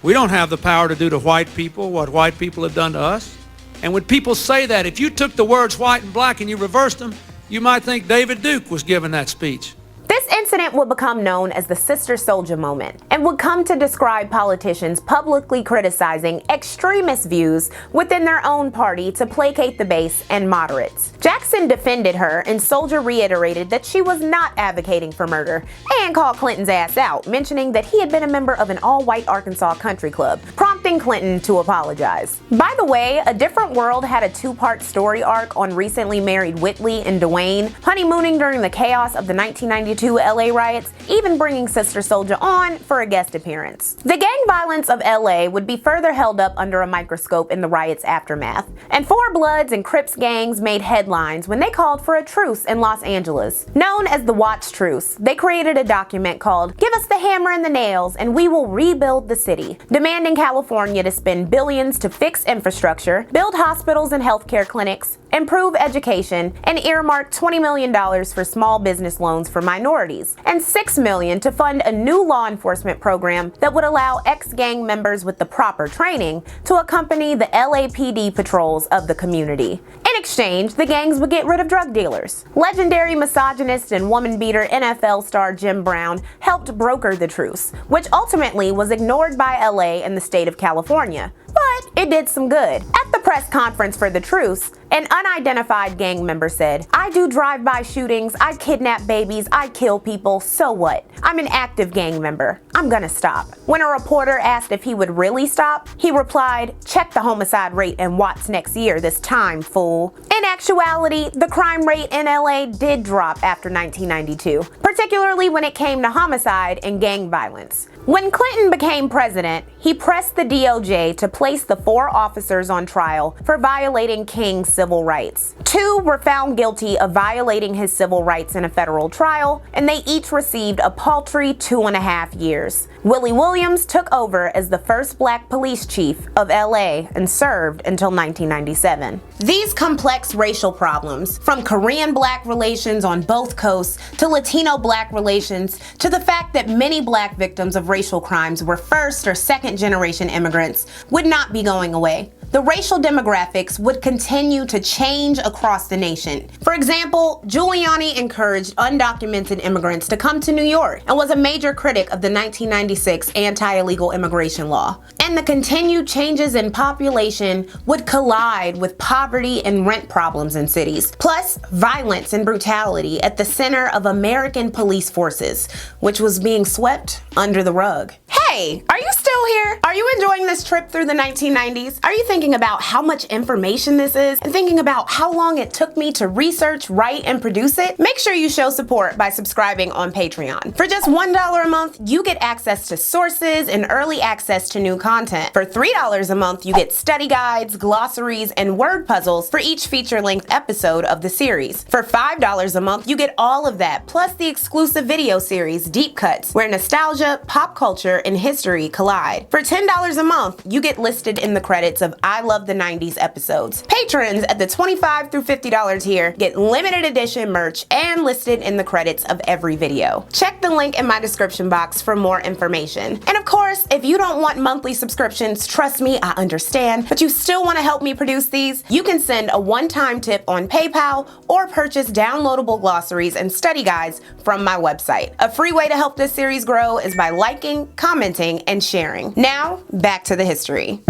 We don't have the power to do to white people what white people have done to us. And when people say that, if you took the words white and black and you reversed them, you might think David Duke was giving that speech. This incident would become known as the Sister Souljah moment and would come to describe politicians publicly criticizing extremist views within their own party to placate the base and moderates. Jackson defended her, and Souljah reiterated that she was not advocating for murder and called Clinton's ass out, mentioning that he had been a member of an all-white Arkansas country club, prompting Clinton to apologize. By the way, A Different World had a two-part story arc on recently married Whitley and Dwayne honeymooning during the chaos of the 1992 1992 LA riots, even bringing Sister Souljah on for a guest appearance. The gang violence of LA would be further held up under a microscope in the riots' aftermath, and Four Bloods and Crips gangs made headlines when they called for a truce in Los Angeles. Known as the Watts Truce, they created a document called "Give Us the Hammer and the Nails and We Will Rebuild the City," demanding California to spend billions to fix infrastructure, build hospitals and healthcare clinics, improve education, and earmark $20 million for small business loans for minorities, and $6 million to fund a new law enforcement program that would allow ex-gang members with the proper training to accompany the LAPD patrols of the community. In exchange, the gangs would get rid of drug dealers. Legendary misogynist and woman-beater NFL star Jim Brown helped broker the truce, which ultimately was ignored by LA and the state of California. But it did some good. At the press conference for the truce, an unidentified gang member said, "I do drive-by shootings, I kidnap babies, I kill people, so what? I'm an active gang member. I'm gonna stop." When a reporter asked if he would really stop, he replied, "Check the homicide rate in Watts next year this time, fool." In actuality, the crime rate in LA did drop after 1992, particularly when it came to homicide and gang violence. When Clinton became president, he pressed the DOJ to place the 4 officers on trial for violating King's civil rights. 2 were found guilty of violating his civil rights in a federal trial, and they each received a paltry 2.5 years. Willie Williams took over as the first black police chief of LA and served until 1997. These complex racial problems, from Korean-black relations on both coasts to Latino-black relations to the fact that many black victims of racial crimes were first or second generation immigrants, would not be going away. The racial demographics would continue to change across the nation. For example, Giuliani encouraged undocumented immigrants to come to New York and was a major critic of the 1996 anti-illegal immigration law. And the continued changes in population would collide with poverty and rent problems in cities, plus violence and brutality at the center of American police forces, which was being swept under the rug. Hey, are you still here? Are you enjoying this trip through the 1990s? Are you thinking about how much information this is and thinking about how long it took me to research, write, and produce it? Make sure you show support by subscribing on Patreon. For just $1 a month, you get access to sources and early access to new content. For $3 a month, you get study guides, glossaries, and word puzzles for each feature-length episode of the series. For $5 a month, you get all of that, plus the exclusive video series, Deep Cuts, where nostalgia, pop culture, and history collide. For $10 a month, you get listed in the credits of I Love the 90s episodes. Patrons at the $25 through $50 tier get limited edition merch and listed in the credits of every video. Check the link in my description box for more information. And of course, if you don't want monthly subscriptions, trust me, I understand, but you still want to help me produce these, you can send a one-time tip on PayPal or purchase downloadable glossaries and study guides from my website. A free way to help this series grow is by liking, commenting, and sharing. Now, back to the history.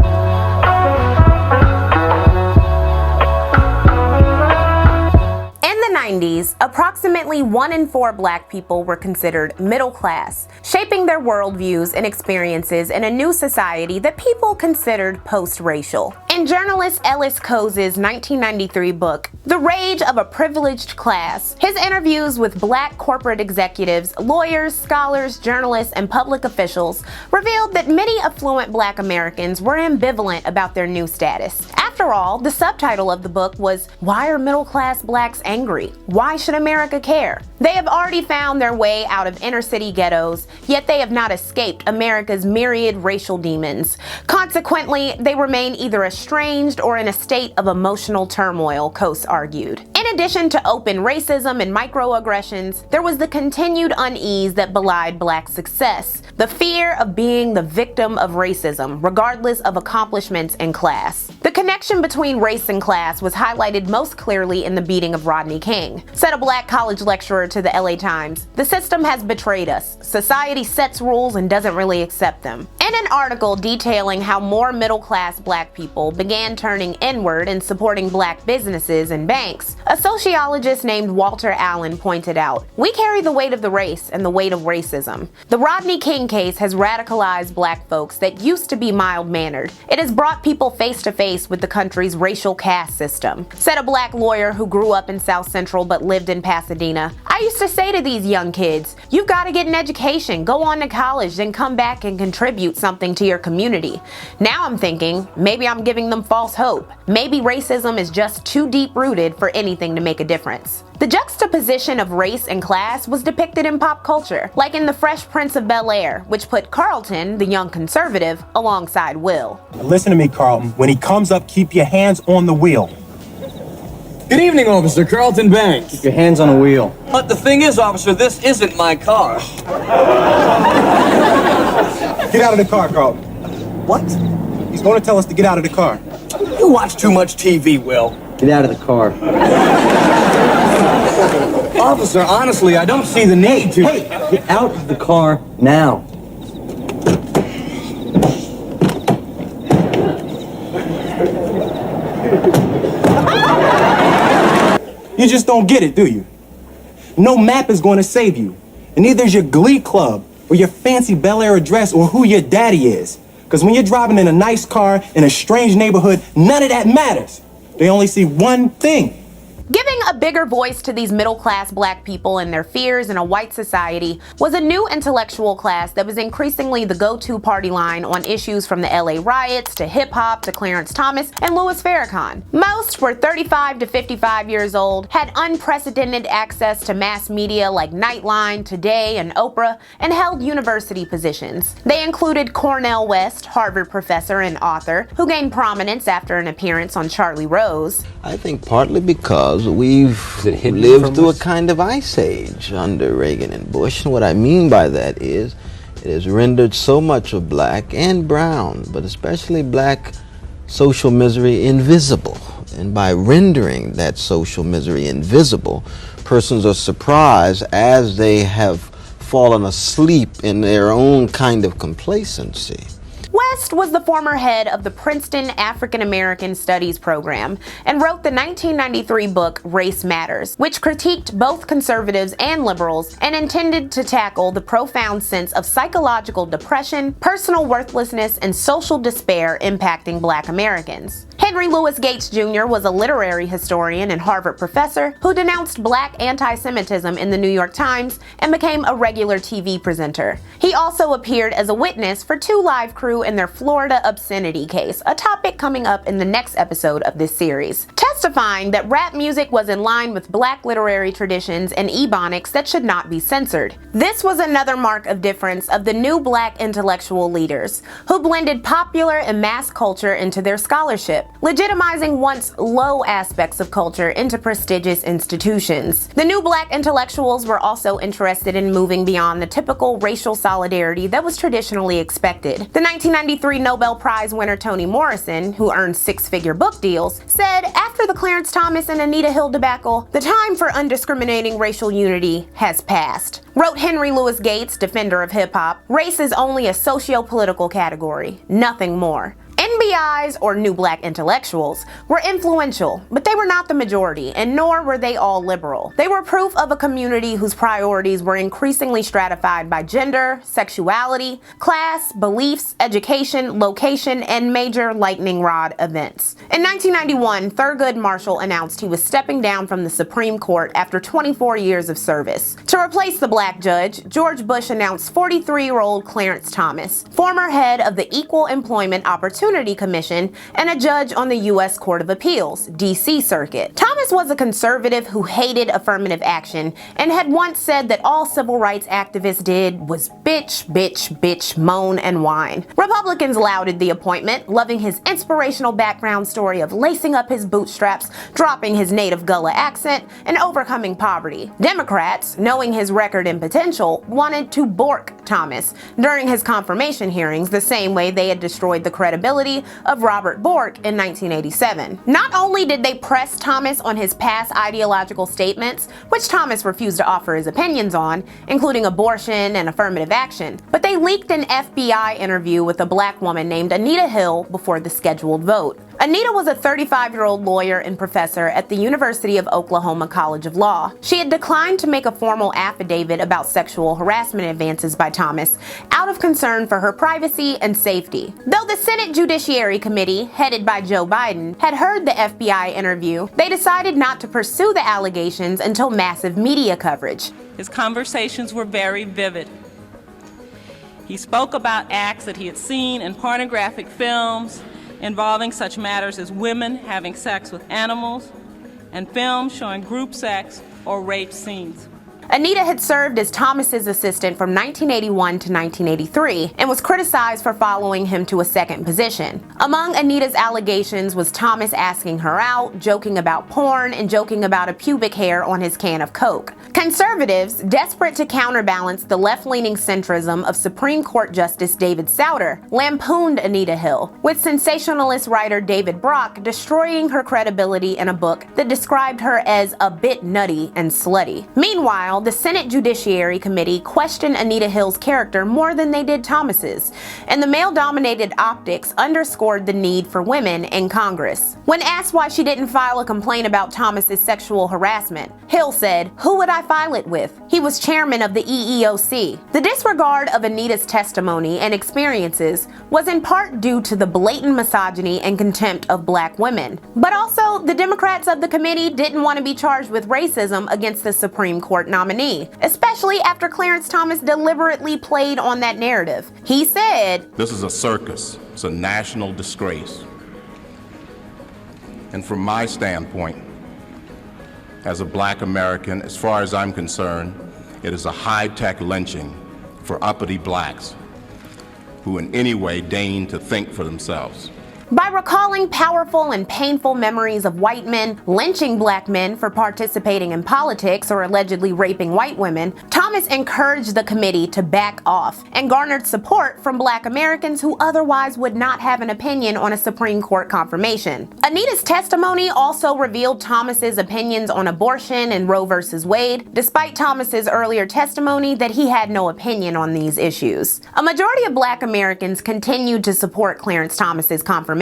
In the 90s, approximately 1 in 4 black people were considered middle class, shaping their worldviews and experiences in a new society that people considered post-racial. In journalist Ellis Cose's 1993 book, The Rage of a Privileged Class, his interviews with black corporate executives, lawyers, scholars, journalists, and public officials revealed that many affluent black Americans were ambivalent about their new status. After all, the subtitle of the book was, "Why Are Middle-Class Blacks Angry? Why Should America Care?" They have already found their way out of inner-city ghettos, yet they have not escaped America's myriad racial demons. Consequently, they remain either estranged or in a state of emotional turmoil, Cose argued. In addition to open racism and microaggressions, there was the continued unease that belied black success, the fear of being the victim of racism, regardless of accomplishments and class. The connection between race and class was highlighted most clearly in the beating of Rodney King. Said a black college lecturer to the LA Times, "The system has betrayed us. Society sets rules and doesn't really accept them." In an article detailing how more middle-class black people began turning inward and supporting black businesses and banks, a sociologist named Walter Allen pointed out, "We carry the weight of the race and the weight of racism. The Rodney King case has radicalized black folks that used to be mild-mannered. It has brought people face to face pace with the country's racial caste system, said a black lawyer who grew up in South Central but lived in Pasadena. I used to say to these young kids, you've got to get an education, go on to college, then come back and contribute something to your community. Now I'm thinking, maybe I'm giving them false hope. Maybe racism is just too deep-rooted for anything to make a difference. The juxtaposition of race and class was depicted in pop culture, like in The Fresh Prince of Bel-Air, which put Carlton, the young conservative, alongside Will. Listen to me, Carlton. When he comes up, keep your hands on the wheel. Good evening, Officer Carlton Banks. Keep your hands on the wheel. But the thing is, officer, this isn't my car. Get out of the car, Carlton. What? He's going to tell us to get out of the car. You watch too much TV, Will. Get out of the car. Officer, honestly, I don't see the need to... Hey, get out of the car now. You just don't get it, do you? No map is going to save you. And neither is your glee club or your fancy Bel Air address or who your daddy is. Because when you're driving in a nice car in a strange neighborhood, none of that matters. They only see one thing. Giving a bigger voice to these middle-class black people and their fears in a white society was a new intellectual class that was increasingly the go-to party line on issues from the LA riots to hip-hop to Clarence Thomas and Louis Farrakhan. Most were 35 to 55 years old, had unprecedented access to mass media like Nightline, Today, and Oprah, and held university positions. They included Cornel West, Harvard professor and author, who gained prominence after an appearance on Charlie Rose. I think partly because we've lived through a kind of ice age under Reagan and Bush. And what I mean by that is it has rendered so much of black and brown, but especially black social misery invisible. And by rendering that social misery invisible, persons are surprised as they have fallen asleep in their own kind of complacency. West was the former head of the Princeton African American Studies program and wrote the 1993 book Race Matters, which critiqued both conservatives and liberals and intended to tackle the profound sense of psychological depression, personal worthlessness, and social despair impacting black Americans. Henry Louis Gates Jr. was a literary historian and Harvard professor who denounced black anti-Semitism in the New York Times and became a regular TV presenter. He also appeared as a witness for 2 Live Crew in their Florida obscenity case, a topic coming up in the next episode of this series, testifying that rap music was in line with black literary traditions and ebonics that should not be censored. This was another mark of difference of the new black intellectual leaders, who blended popular and mass culture into their scholarship, legitimizing once low aspects of culture into prestigious institutions. The new black intellectuals were also interested in moving beyond the typical racial solidarity that was traditionally expected. The 1993 Nobel Prize winner Toni Morrison, who earned 6-figure book deals, said after the Clarence Thomas and Anita Hill debacle, the time for undiscriminating racial unity has passed. Wrote Henry Louis Gates, defender of hip-hop, race is only a socio-political category, nothing more. NBIs, or New Black Intellectuals, were influential, but they were not the majority, and nor were they all liberal. They were proof of a community whose priorities were increasingly stratified by gender, sexuality, class, beliefs, education, location, and major lightning rod events. In 1991, Thurgood Marshall announced he was stepping down from the Supreme Court after 24 years of service. To replace the black judge, George Bush announced 43-year-old Clarence Thomas, former head of the Equal Employment Opportunity Commission and a judge on the U.S. Court of Appeals, D.C. Circuit. Thomas was a conservative who hated affirmative action and had once said that all civil rights activists did was bitch, bitch, bitch, moan, and whine. Republicans lauded the appointment, loving his inspirational background story of lacing up his bootstraps, dropping his native Gullah accent, and overcoming poverty. Democrats, knowing his record and potential, wanted to bork Thomas during his confirmation hearings the same way they had destroyed the credibility of Robert Bork in 1987. Not only did they press Thomas on his past ideological statements, which Thomas refused to offer his opinions on, including abortion and affirmative action, but they leaked an FBI interview with a black woman named Anita Hill before the scheduled vote. Anita was a 35-year-old lawyer and professor at the University of Oklahoma College of Law. She had declined to make a formal affidavit about sexual harassment advances by Thomas out of concern for her privacy and safety. Though the Senate Judiciary Committee, headed by Joe Biden, had heard the FBI interview, they decided not to pursue the allegations until massive media coverage. His conversations were very vivid. He spoke about acts that he had seen in pornographic films involving such matters as women having sex with animals and films showing group sex or rape scenes. Anita had served as Thomas's assistant from 1981 to 1983 and was criticized for following him to a second position. Among Anita's allegations was Thomas asking her out, joking about porn, and joking about a pubic hair on his can of Coke. Conservatives, desperate to counterbalance the left-leaning centrism of Supreme Court Justice David Souter, lampooned Anita Hill, with sensationalist writer David Brock destroying her credibility in a book that described her as a bit nutty and slutty. Meanwhile, the Senate Judiciary Committee questioned Anita Hill's character more than they did Thomas's, and the male-dominated optics underscored the need for women in Congress. When asked why she didn't file a complaint about Thomas's sexual harassment, Hill said, "Who would I file it with? He was chairman of the EEOC." The disregard of Anita's testimony and experiences was in part due to the blatant misogyny and contempt of black women. But also, the Democrats of the committee didn't want to be charged with racism against the Supreme Court nominee, especially after Clarence Thomas deliberately played on that narrative. He said, "This is a circus. It's a national disgrace. And from my standpoint, as a black American, as far as I'm concerned, it is a high-tech lynching for uppity blacks who in any way deign to think for themselves." By recalling powerful and painful memories of white men lynching black men for participating in politics or allegedly raping white women, Thomas encouraged the committee to back off and garnered support from black Americans who otherwise would not have an opinion on a Supreme Court confirmation. Anita's testimony also revealed Thomas's opinions on abortion and Roe v. Wade, despite Thomas's earlier testimony that he had no opinion on these issues. A majority of black Americans continued to support Clarence Thomas's confirmation,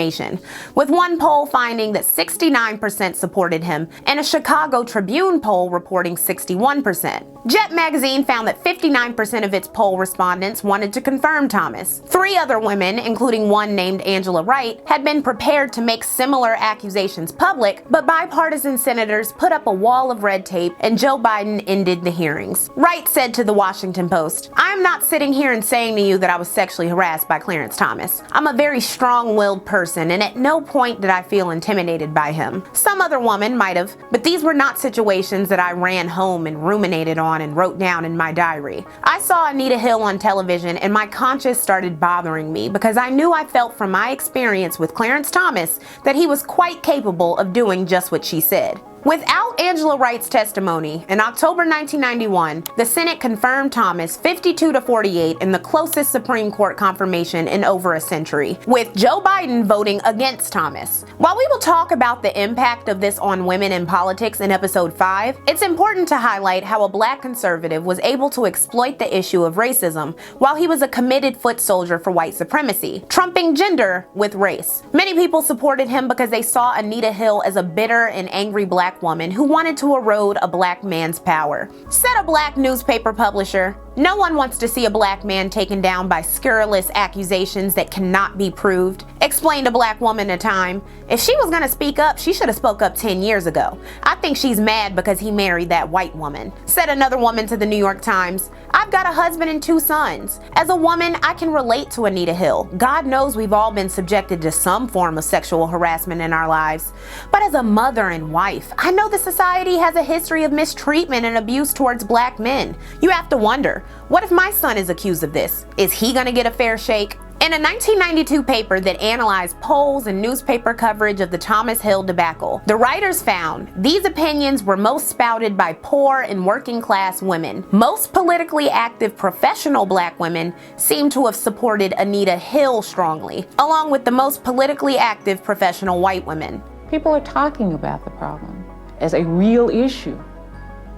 with one poll finding that 69% supported him and a Chicago Tribune poll reporting 61%. Jet magazine found that 59% of its poll respondents wanted to confirm Thomas. 3 other women, including one named Angela Wright, had been prepared to make similar accusations public, but bipartisan senators put up a wall of red tape and Joe Biden ended the hearings. Wright said to the Washington Post, "I am not sitting here and saying to you that I was sexually harassed by Clarence Thomas. I'm a very strong-willed person, and at no point did I feel intimidated by him. Some other woman might have, but these were not situations that I ran home and ruminated on and wrote down in my diary. I saw Anita Hill on television and my conscience started bothering me because I knew I felt from my experience with Clarence Thomas that he was quite capable of doing just what she said." Without Angela Wright's testimony, in October 1991, the Senate confirmed Thomas 52-48 in the closest Supreme Court confirmation in over a century, with Joe Biden voting against Thomas. While we will talk about the impact of this on women in politics in episode 5, it's important to highlight how a black conservative was able to exploit the issue of racism while he was a committed foot soldier for white supremacy, trumping gender with race. Many people supported him because they saw Anita Hill as a bitter and angry black woman who wanted to erode a black man's power. Said a black newspaper publisher, "No one wants to see a black man taken down by scurrilous accusations that cannot be proved," explained a black woman at Time. "If she was gonna speak up, she should have spoke up 10 years ago. I think she's mad because he married that white woman." Said another woman to the New York Times, "I've got a husband and 2 sons. As a woman, I can relate to Anita Hill. God knows we've all been subjected to some form of sexual harassment in our lives. But as a mother and wife, I know the society has a history of mistreatment and abuse towards black men. You have to wonder, what if my son is accused of this? Is he gonna get a fair shake?" In a 1992 paper that analyzed polls and newspaper coverage of the Thomas Hill debacle, the writers found these opinions were most spouted by poor and working class women. Most politically active professional black women seem to have supported Anita Hill strongly, along with the most politically active professional white women. People are talking about the problem as a real issue,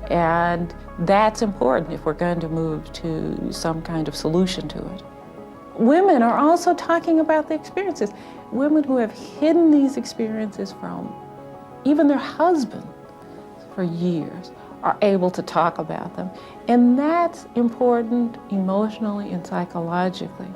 and that's important if we're going to move to some kind of solution to it. Women are also talking about the experiences. women who have hidden these experiences from even their husband for years are able to talk about them. And that's important emotionally and psychologically.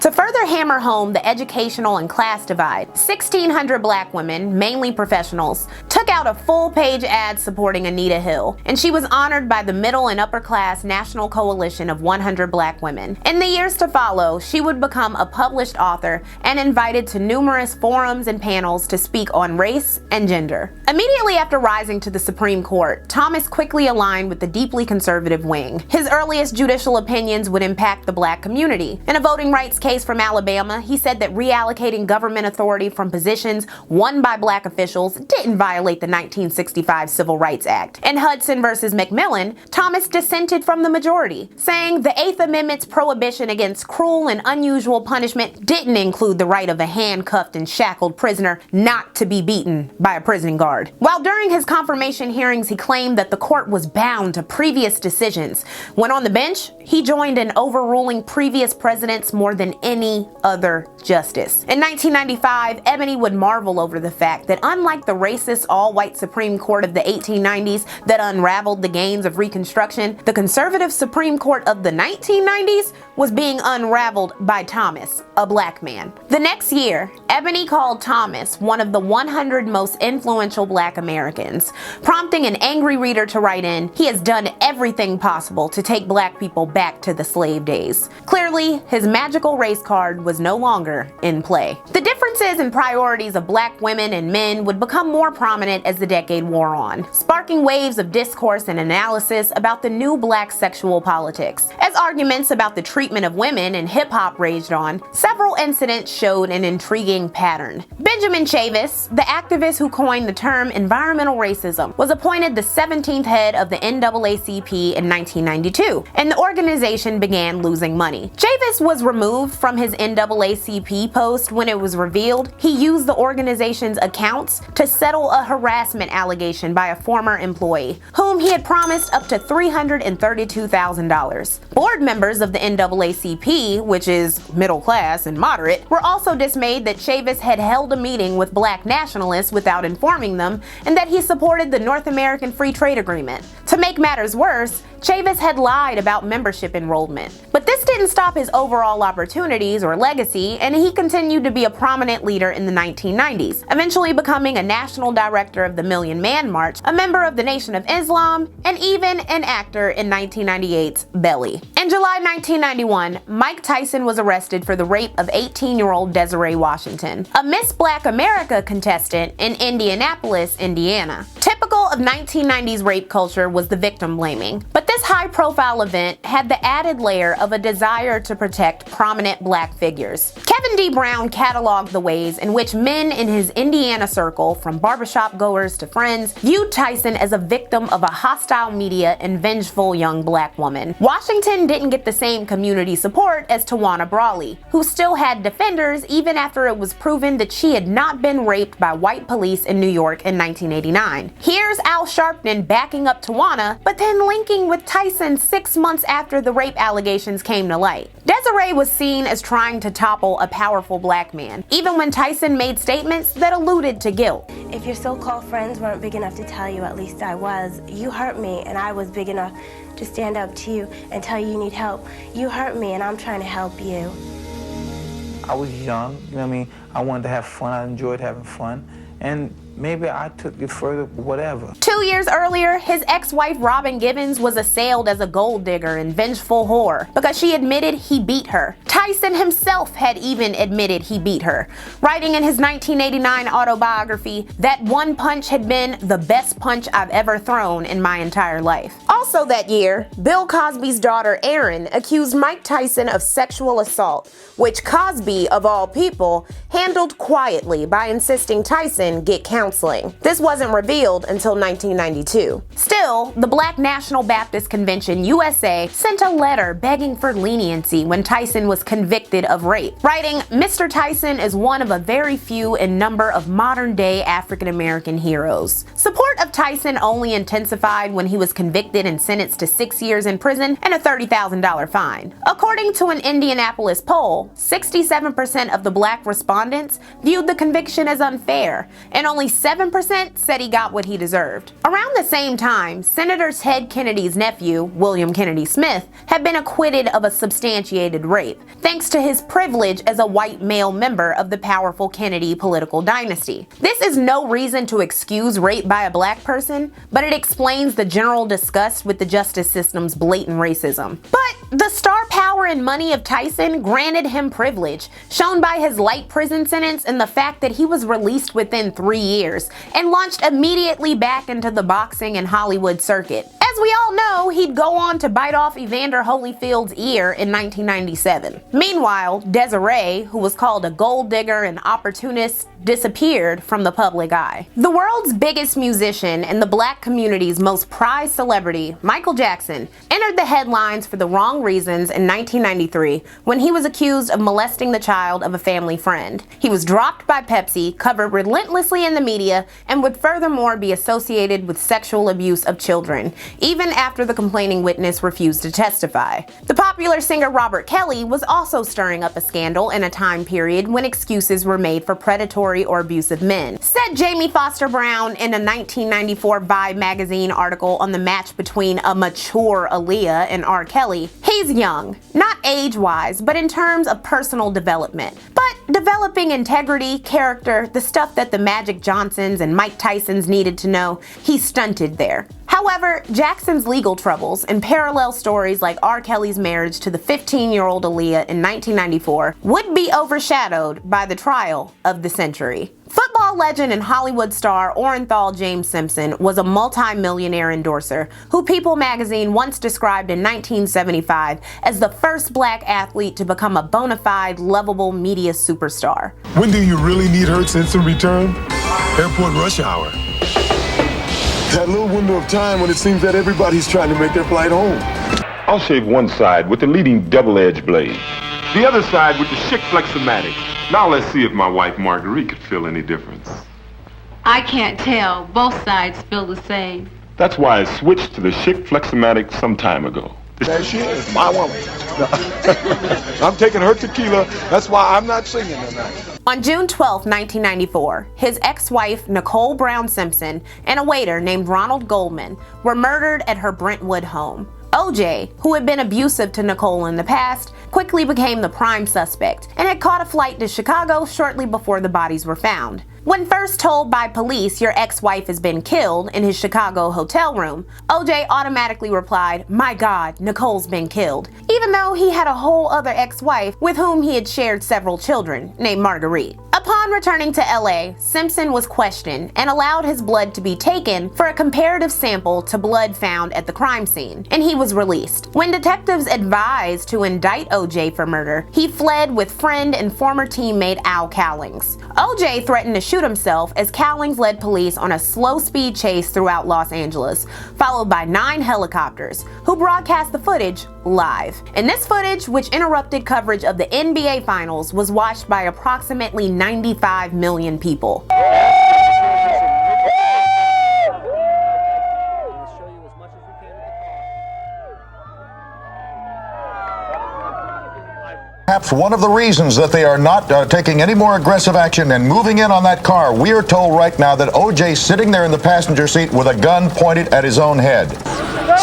To further hammer home the educational and class divide, 1,600 black women, mainly professionals, took out a full-page ad supporting Anita Hill, and she was honored by the middle and upper-class National Coalition of 100 Black Women. In the years to follow, she would become a published author and invited to numerous forums and panels to speak on race and gender. Immediately after rising to the Supreme Court, Thomas quickly aligned with the deeply conservative wing. His earliest judicial opinions would impact the black community. In a voting rights case from Alabama, he said that reallocating government authority from positions won by black officials didn't violate the 1965 Civil Rights Act. In Hudson versus McMillan, Thomas dissented from the majority, saying the Eighth Amendment's prohibition against cruel and unusual punishment didn't include the right of a handcuffed and shackled prisoner not to be beaten by a prison guard. While during his confirmation hearings he claimed that the court was bound to previous decisions, when on the bench, he joined in overruling previous presidents more than any other justice. In 1995, Ebony would marvel over the fact that unlike the racist all-white Supreme Court of the 1890s that unraveled the gains of Reconstruction, the conservative Supreme Court of the 1990s was being unraveled by Thomas, a black man. The next year, Ebony called Thomas one of the 100 most influential black Americans, prompting an angry reader to write in, "He has done everything possible to take black people back to the slave days." Clearly, his magical race card was no longer in play. The differences and priorities of black women and men would become more prominent as the decade wore on, sparking waves of discourse and analysis about the new black sexual politics. As arguments about the treatment of women in hip-hop raged on, several incidents showed an intriguing pattern. Benjamin Chavis, the activist who coined the term environmental racism, was appointed the 17th head of the NAACP in 1992, and the organization began losing money. Chavis was removed from his NAACP post when it was revealed he used the organization's accounts to settle a harassment allegation by a former employee, whom he had promised up to $332,000. Board members of the NAACP, which is middle class and moderate, were also dismayed that Chavis had held a meeting with black nationalists without informing them, and that he supported the North American Free Trade Agreement. To make matters worse, Chavis had lied about membership enrollment. But this didn't stop his overall opportunities or legacy, and he continued to be a prominent leader in the 1990s, eventually becoming a national director of the Million Man March, a member of the Nation of Islam, and even an actor in 1998's Belly. In July 1991, Mike Tyson was arrested for the rape of 18-year-old Desiree Washington, a Miss Black America contestant in Indianapolis, Indiana. Typical of 1990s rape culture was the victim blaming, but this high-profile event had the added layer of a desire to protect prominent black figures. Kevin D. Brown cataloged the ways in which men in his Indiana circle, from barbershop goers to friends, viewed Tyson as a victim of a hostile media and vengeful young black woman. Washington didn't get the same community support as Tawana Brawley, who still had defenders even after it was proven that she had not been raped by white police in New York in 1989. Here's Al Sharpton backing up Tawana, but then linking with Tyson 6 months after the rape allegations came to light. Desiree was seen as trying to topple a powerful black man, even when Tyson made statements that alluded to guilt. If your so-called friends weren't big enough to tell you, at least I was. You hurt me, and I was big enough to stand up to you and tell you need help. You hurt me, and I'm trying to help you. I was young, you know what I mean? I wanted to have fun, I enjoyed having fun, and maybe I took it further, whatever. 2 years earlier, his ex-wife Robin Givens was assailed as a gold digger and vengeful whore because she admitted he beat her. Tyson himself had even admitted he beat her, writing in his 1989 autobiography that one punch had been the best punch I've ever thrown in my entire life. Also that year, Bill Cosby's daughter Erin accused Mike Tyson of sexual assault, which Cosby, of all people, handled quietly by insisting Tyson get counseling. This wasn't revealed until 1992. Still, the Black National Baptist Convention USA sent a letter begging for leniency when Tyson was convicted of rape, writing, "Mr. Tyson is one of a very few in number of modern-day African-American heroes." Support of Tyson only intensified when he was convicted and sentenced to 6 years in prison and a $30,000 fine. According to an Indianapolis poll, 67% of the black respondents respondents viewed the conviction as unfair, and only 7% said he got what he deserved. Around the same time, Senator Ted Kennedy's nephew, William Kennedy Smith, had been acquitted of a substantiated rape, thanks to his privilege as a white male member of the powerful Kennedy political dynasty. This is no reason to excuse rape by a black person, but it explains the general disgust with the justice system's blatant racism. But the star power and money of Tyson granted him privilege, shown by his light prison sentence and the fact that he was released within 3 years and launched immediately back into the boxing and Hollywood circuit. As we all know, he'd go on to bite off Evander Holyfield's ear in 1997. Meanwhile, Desiree, who was called a gold digger and opportunist, disappeared from the public eye. The world's biggest musician and the black community's most prized celebrity, Michael Jackson, entered the headlines for the wrong reasons in 1993 when he was accused of molesting the child of a family friend. He was dropped by Pepsi, covered relentlessly in the media, and would furthermore be associated with sexual abuse of children, even after the complaining witness refused to testify. The popular singer Robert Kelly was also stirring up a scandal in a time period when excuses were made for predatory or abusive men. Said Jamie Foster Brown in a 1994 Vibe magazine article on the match between a mature Aaliyah and R. Kelly, he's young, not age-wise, but in terms of personal development. But developing integrity, character, the stuff that the Magic Johnsons and Mike Tysons needed to know, he stunted there. However, Jackson's legal troubles and parallel stories like R. Kelly's marriage to the 15-year-old Aaliyah in 1994 would be overshadowed by the trial of the century. Football legend and Hollywood star Orenthal James Simpson was a multi-millionaire endorser who People magazine once described in 1975 as the first black athlete to become a bona fide, lovable media superstar. When do you really need Hurts instant return? Airport rush hour. That little window of time when it seems that everybody's trying to make their flight home. I'll shave one side with the leading double-edged blade. The other side with the Chic Flexomatic. Now let's see if my wife Marguerite could feel any difference. I can't tell. Both sides feel the same. That's why I switched to the Chic Flexomatic some time ago. There she is, my woman. I'm taking her tequila. That's why I'm not singing tonight. On June 12, 1994, his ex-wife Nicole Brown Simpson and a waiter named Ronald Goldman were murdered at her Brentwood home. OJ, who had been abusive to Nicole in the past, quickly became the prime suspect and had caught a flight to Chicago shortly before the bodies were found. When first told by police your ex-wife has been killed in his Chicago hotel room, OJ automatically replied, "My God, Nicole's been killed," even though he had a whole other ex-wife with whom he had shared several children, named Marguerite. Upon returning to LA, Simpson was questioned and allowed his blood to be taken for a comparative sample to blood found at the crime scene, and he was released. When detectives advised to indict OJ for murder, he fled with friend and former teammate Al Cowlings. OJ threatened to shoot himself as Cowlings led police on a slow-speed chase throughout Los Angeles, followed by 9 helicopters, who broadcast the footage live. And this footage, which interrupted coverage of the NBA Finals, was watched by approximately 95 million people. Perhaps one of the reasons that they are not taking any more aggressive action and moving in on that car, we are told right now that OJ's sitting there in the passenger seat with a gun pointed at his own head.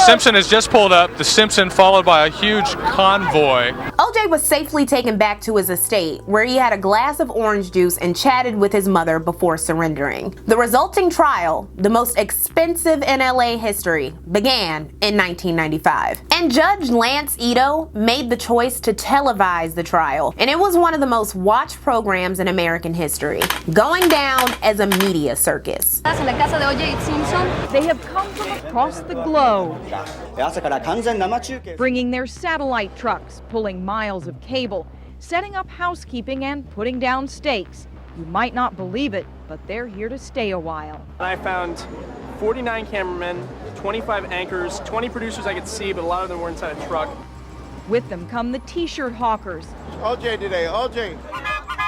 Simpson has just pulled up, the Simpson followed by a huge convoy. OJ was safely taken back to his estate, where he had a glass of orange juice and chatted with his mother before surrendering. The resulting trial, the most expensive in LA history, began in 1995. And Judge Lance Ito made the choice to televise the trial, and it was one of the most watched programs in American history, going down as a media circus. They have come from across the globe, bringing their satellite trucks, pulling miles of cable, setting up housekeeping and putting down stakes. You might not believe it, but they're here to stay a while. I found 49 cameramen, 25 anchors, 20 producers I could see, but a lot of them were inside a truck. With them come the t-shirt hawkers, OJ today, OJ.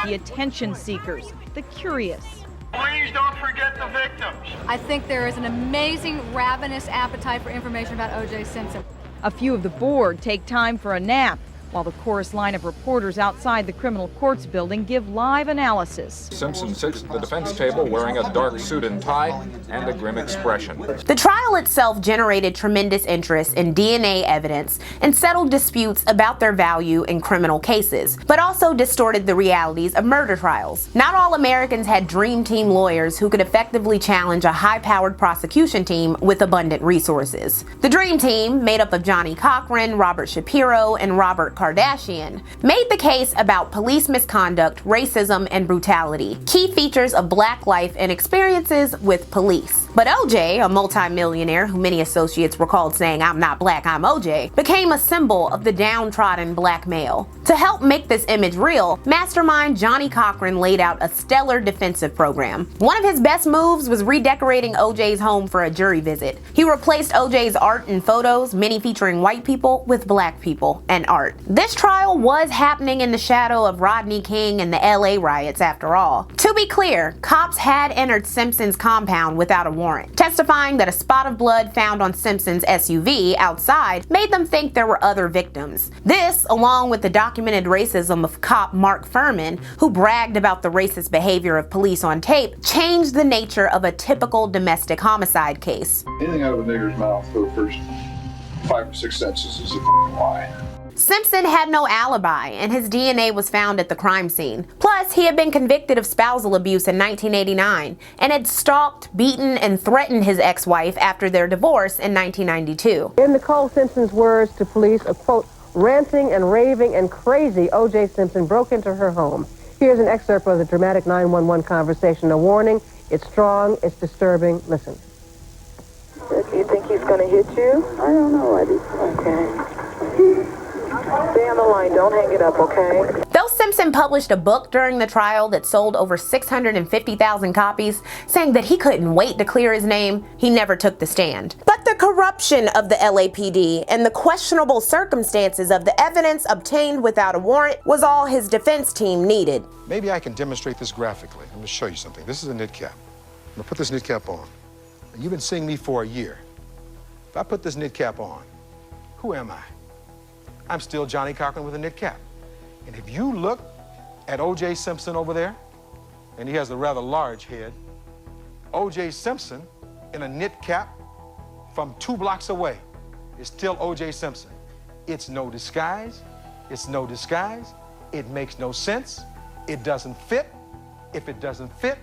the attention seekers, the curious. Please don't forget the victims. I think there is an amazing, ravenous appetite for information about OJ Simpson. A few of the board take time for a nap, while the chorus line of reporters outside the criminal courts building give live analysis. Simpson sits at the defense table wearing a dark suit and tie and a grim expression. The trial itself generated tremendous interest in DNA evidence and settled disputes about their value in criminal cases, but also distorted the realities of murder trials. Not all Americans had dream team lawyers who could effectively challenge a high-powered prosecution team with abundant resources. The dream team, made up of Johnnie Cochran, Robert Shapiro, and Robert Kardashian, made the case about police misconduct, racism, and brutality, key features of Black life and experiences with police. But OJ, a multi-millionaire who many associates recalled saying, "I'm not Black, I'm OJ," became a symbol of the downtrodden Black male. To help make this image real, mastermind Johnnie Cochran laid out a stellar defensive program. One of his best moves was redecorating OJ's home for a jury visit. He replaced OJ's art and photos, many featuring white people, with Black people and art. This trial was happening in the shadow of Rodney King and the LA riots after all. To be clear, cops had entered Simpson's compound without a warrant, testifying that a spot of blood found on Simpson's SUV outside made them think there were other victims. This, along with the documented racism of cop Mark Furman, who bragged about the racist behavior of police on tape, changed the nature of a typical domestic homicide case. Anything out of a nigger's mouth for the first 5 or 6 sentences is a lie. Simpson had no alibi, and his DNA was found at the crime scene. Plus, he had been convicted of spousal abuse in 1989 and had stalked, beaten, and threatened his ex-wife after their divorce in 1992. In Nicole Simpson's words to police, a quote, ranting and raving and crazy OJ Simpson broke into her home. Here's an excerpt of the dramatic 911 conversation. A warning, it's strong, it's disturbing. Listen. You think he's going to hit you? I don't know. Okay. Stay on the line. Don't hang it up, okay? Though Simpson published a book during the trial that sold over 650,000 copies, saying that he couldn't wait to clear his name, he never took the stand. But the corruption of the LAPD and the questionable circumstances of the evidence obtained without a warrant was all his defense team needed. Maybe I can demonstrate this graphically. I'm going to show you something. This is a knit cap. I'm going to put this knit cap on. You've been seeing me for a year. If I put this knit cap on, who am I? I'm still Johnnie Cochran with a knit cap. And if you look at OJ Simpson over there, and he has a rather large head, OJ Simpson in a knit cap from 2 blocks away is still OJ Simpson. It's no disguise. It's no disguise. It makes no sense. It doesn't fit. If it doesn't fit,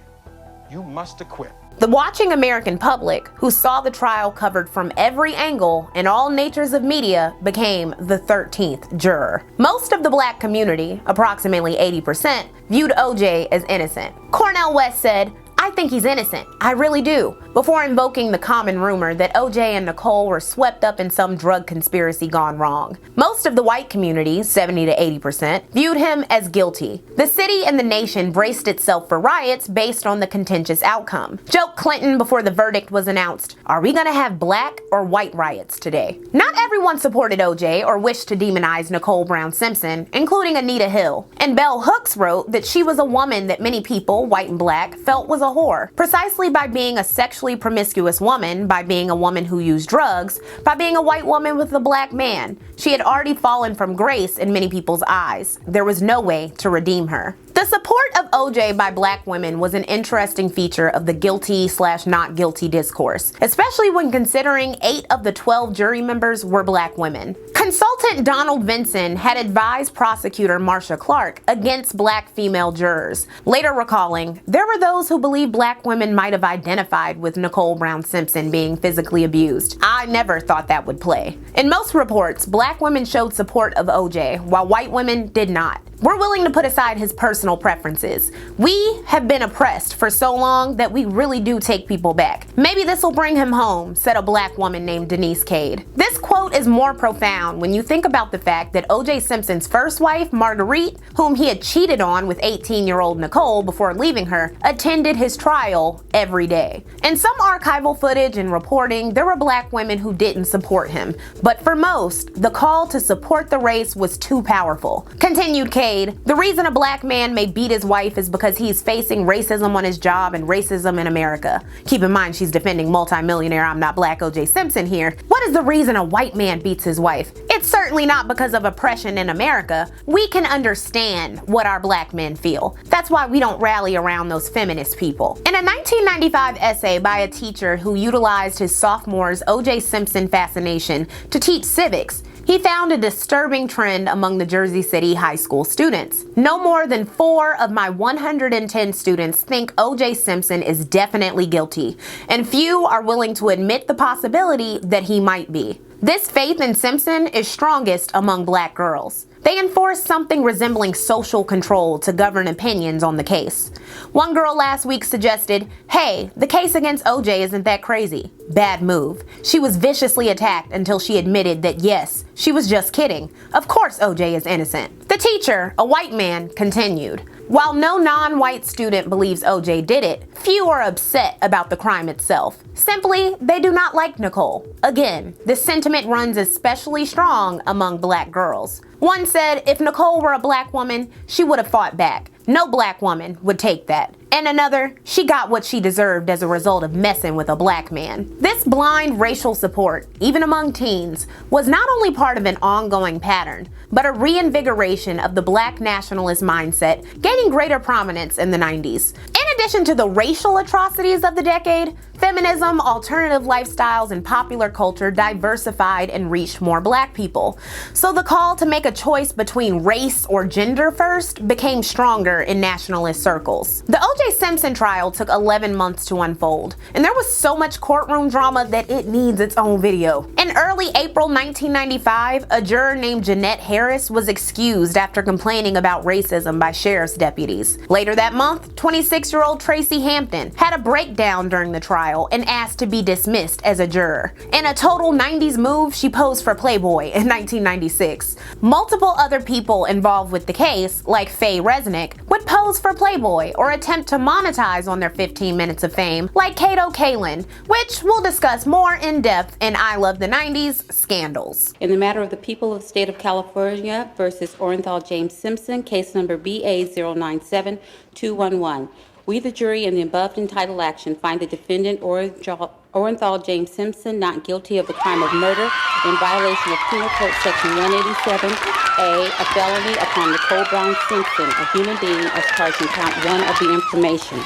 you must acquit. The watching American public, who saw the trial covered from every angle in all natures of media, became the 13th juror. Most of the Black community, approximately 80%, viewed OJ as innocent. Cornel West said, "I think he's innocent. I really do," before invoking the common rumor that OJ and Nicole were swept up in some drug conspiracy gone wrong. Most of the white community, 70 to 80%, viewed him as guilty. The city and the nation braced itself for riots based on the contentious outcome. Joked Clinton before the verdict was announced, "Are we gonna have Black or white riots today?" Not everyone supported OJ or wished to demonize Nicole Brown Simpson, including Anita Hill. And Bell Hooks wrote that she was a woman that many people, white and Black, felt was a whore, precisely by being a sexually promiscuous woman, by being a woman who used drugs, by being a white woman with a Black man. She had already fallen from grace in many people's eyes. There was no way to redeem her. The support of OJ by Black women was an interesting feature of the guilty/not guilty discourse, especially when considering 8 of the 12 jury members were Black women. Consultant Donald Vinson had advised prosecutor Marcia Clark against Black female jurors, later recalling, "There were those who believed Black women might have identified with Nicole Brown Simpson being physically abused. I never thought that would play." In most reports, Black women showed support of OJ, while white women did not. We're willing to put aside his personal preferences. We have been oppressed for so long that we really do take people back. Maybe this will bring him home, said a Black woman named Denise Cade. This quote is more profound when you think about the fact that OJ Simpson's first wife, Marguerite, whom he had cheated on with 18-year-old Nicole before leaving her, attended his trial every day. In some archival footage and reporting, there were Black women who didn't support him. But for most, the call to support the race was too powerful. Continued Cade, decade, the reason a black man may beat his wife is because he's facing racism on his job and racism in America. Keep in mind she's defending multimillionaire I'm not black OJ Simpson here. What is the reason a white man beats his wife? It's certainly not because of oppression in America. We can understand what our black men feel. That's why we don't rally around those feminist people. In a 1995 essay by a teacher who utilized his sophomore's OJ Simpson fascination to teach civics, he found a disturbing trend among the Jersey City high school students. No more than 4 of my 110 students think OJ Simpson is definitely guilty, and few are willing to admit the possibility that he might be. This faith in Simpson is strongest among black girls. They enforce something resembling social control to govern opinions on the case. One girl last week suggested, hey, the case against OJ isn't that crazy. Bad move. She was viciously attacked until she admitted that yes, she was just kidding. Of course OJ is innocent. The teacher, a white man, continued. While no non-white student believes OJ did it, few are upset about the crime itself. Simply, they do not like Nicole. Again, this sentiment runs especially strong among black girls. One said if Nicole were a black woman, she would have fought back. No black woman would take that. And another, she got what she deserved as a result of messing with a black man. This blind racial support, even among teens, was not only part of an ongoing pattern, but a reinvigoration of the black nationalist mindset gaining greater prominence in the 90s. In addition to the racial atrocities of the decade, feminism, alternative lifestyles, and popular culture diversified and reached more black people. So the call to make a choice between race or gender first became stronger in nationalist circles. The OJ Simpson trial took 11 months to unfold, and there was so much courtroom drama that it needs its own video. In early April 1995, a juror named Jeanette Harris was excused after complaining about racism by sheriff's deputies. Later that month, 26-year-old Tracy Hampton had a breakdown during the trial and asked to be dismissed as a juror. In a total 90s move, she posed for Playboy in 1996. Multiple other people involved with the case, like Faye Resnick, would pose for Playboy or attempt to monetize on their 15 minutes of fame, like Kato Kalin, which we'll discuss more in depth in I Love the 90s Scandals. In the matter of the people of the state of California versus Orenthal James Simpson, case number BA097211. We, the jury, in the above entitled action, find the defendant Orenthal James Simpson not guilty of the crime of murder in violation of Penal Code Section 187A, a felony upon Nicole Brown Simpson, a human being, as charged in count 1 of the information.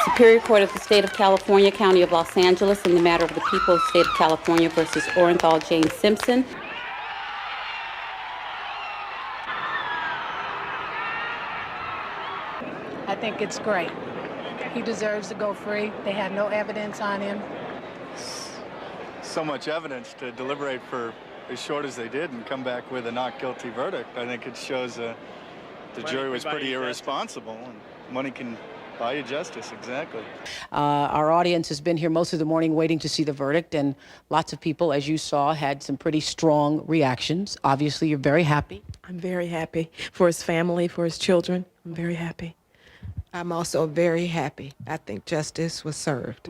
Superior Court of the State of California, County of Los Angeles, in the matter of the people of the state of California versus Orenthal James Simpson. I think it's great. He deserves to go free. They had no evidence on him. So much evidence to deliberate for as short as they did and come back with a not guilty verdict. I think it shows the jury was pretty irresponsible, and money can buy you justice, exactly. Our audience has been here most of the morning waiting to see the verdict, and lots of people, as you saw, had some pretty strong reactions. Obviously, you're very happy. I'm very happy for his family, for his children. I'm very happy. I'm also very happy. I think justice was served.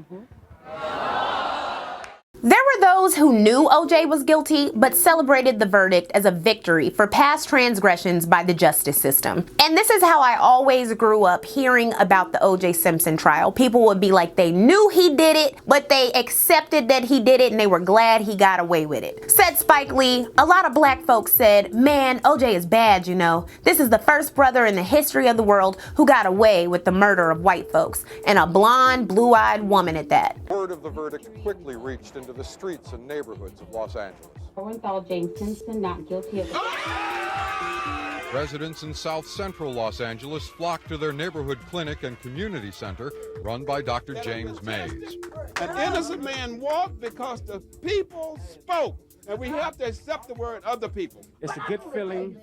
There were those who knew OJ was guilty, but celebrated the verdict as a victory for past transgressions by the justice system. And this is how I always grew up hearing about the OJ Simpson trial. People would be like, they knew he did it, but they accepted that he did it and they were glad he got away with it. Said Spike Lee, a lot of black folks said, man, OJ is bad, you know. This is the first brother in the history of the world who got away with the murder of white folks, and a blonde, blue-eyed woman at that. Word of the verdict quickly reached into the streets and neighborhoods of Los Angeles. Orenthal James Simpson not guilty of Residents in South Central Los Angeles flocked to their neighborhood clinic and community center run by Dr. James Mays. An innocent man walked because the people spoke, and we have to accept the word of the people. It's a good feeling.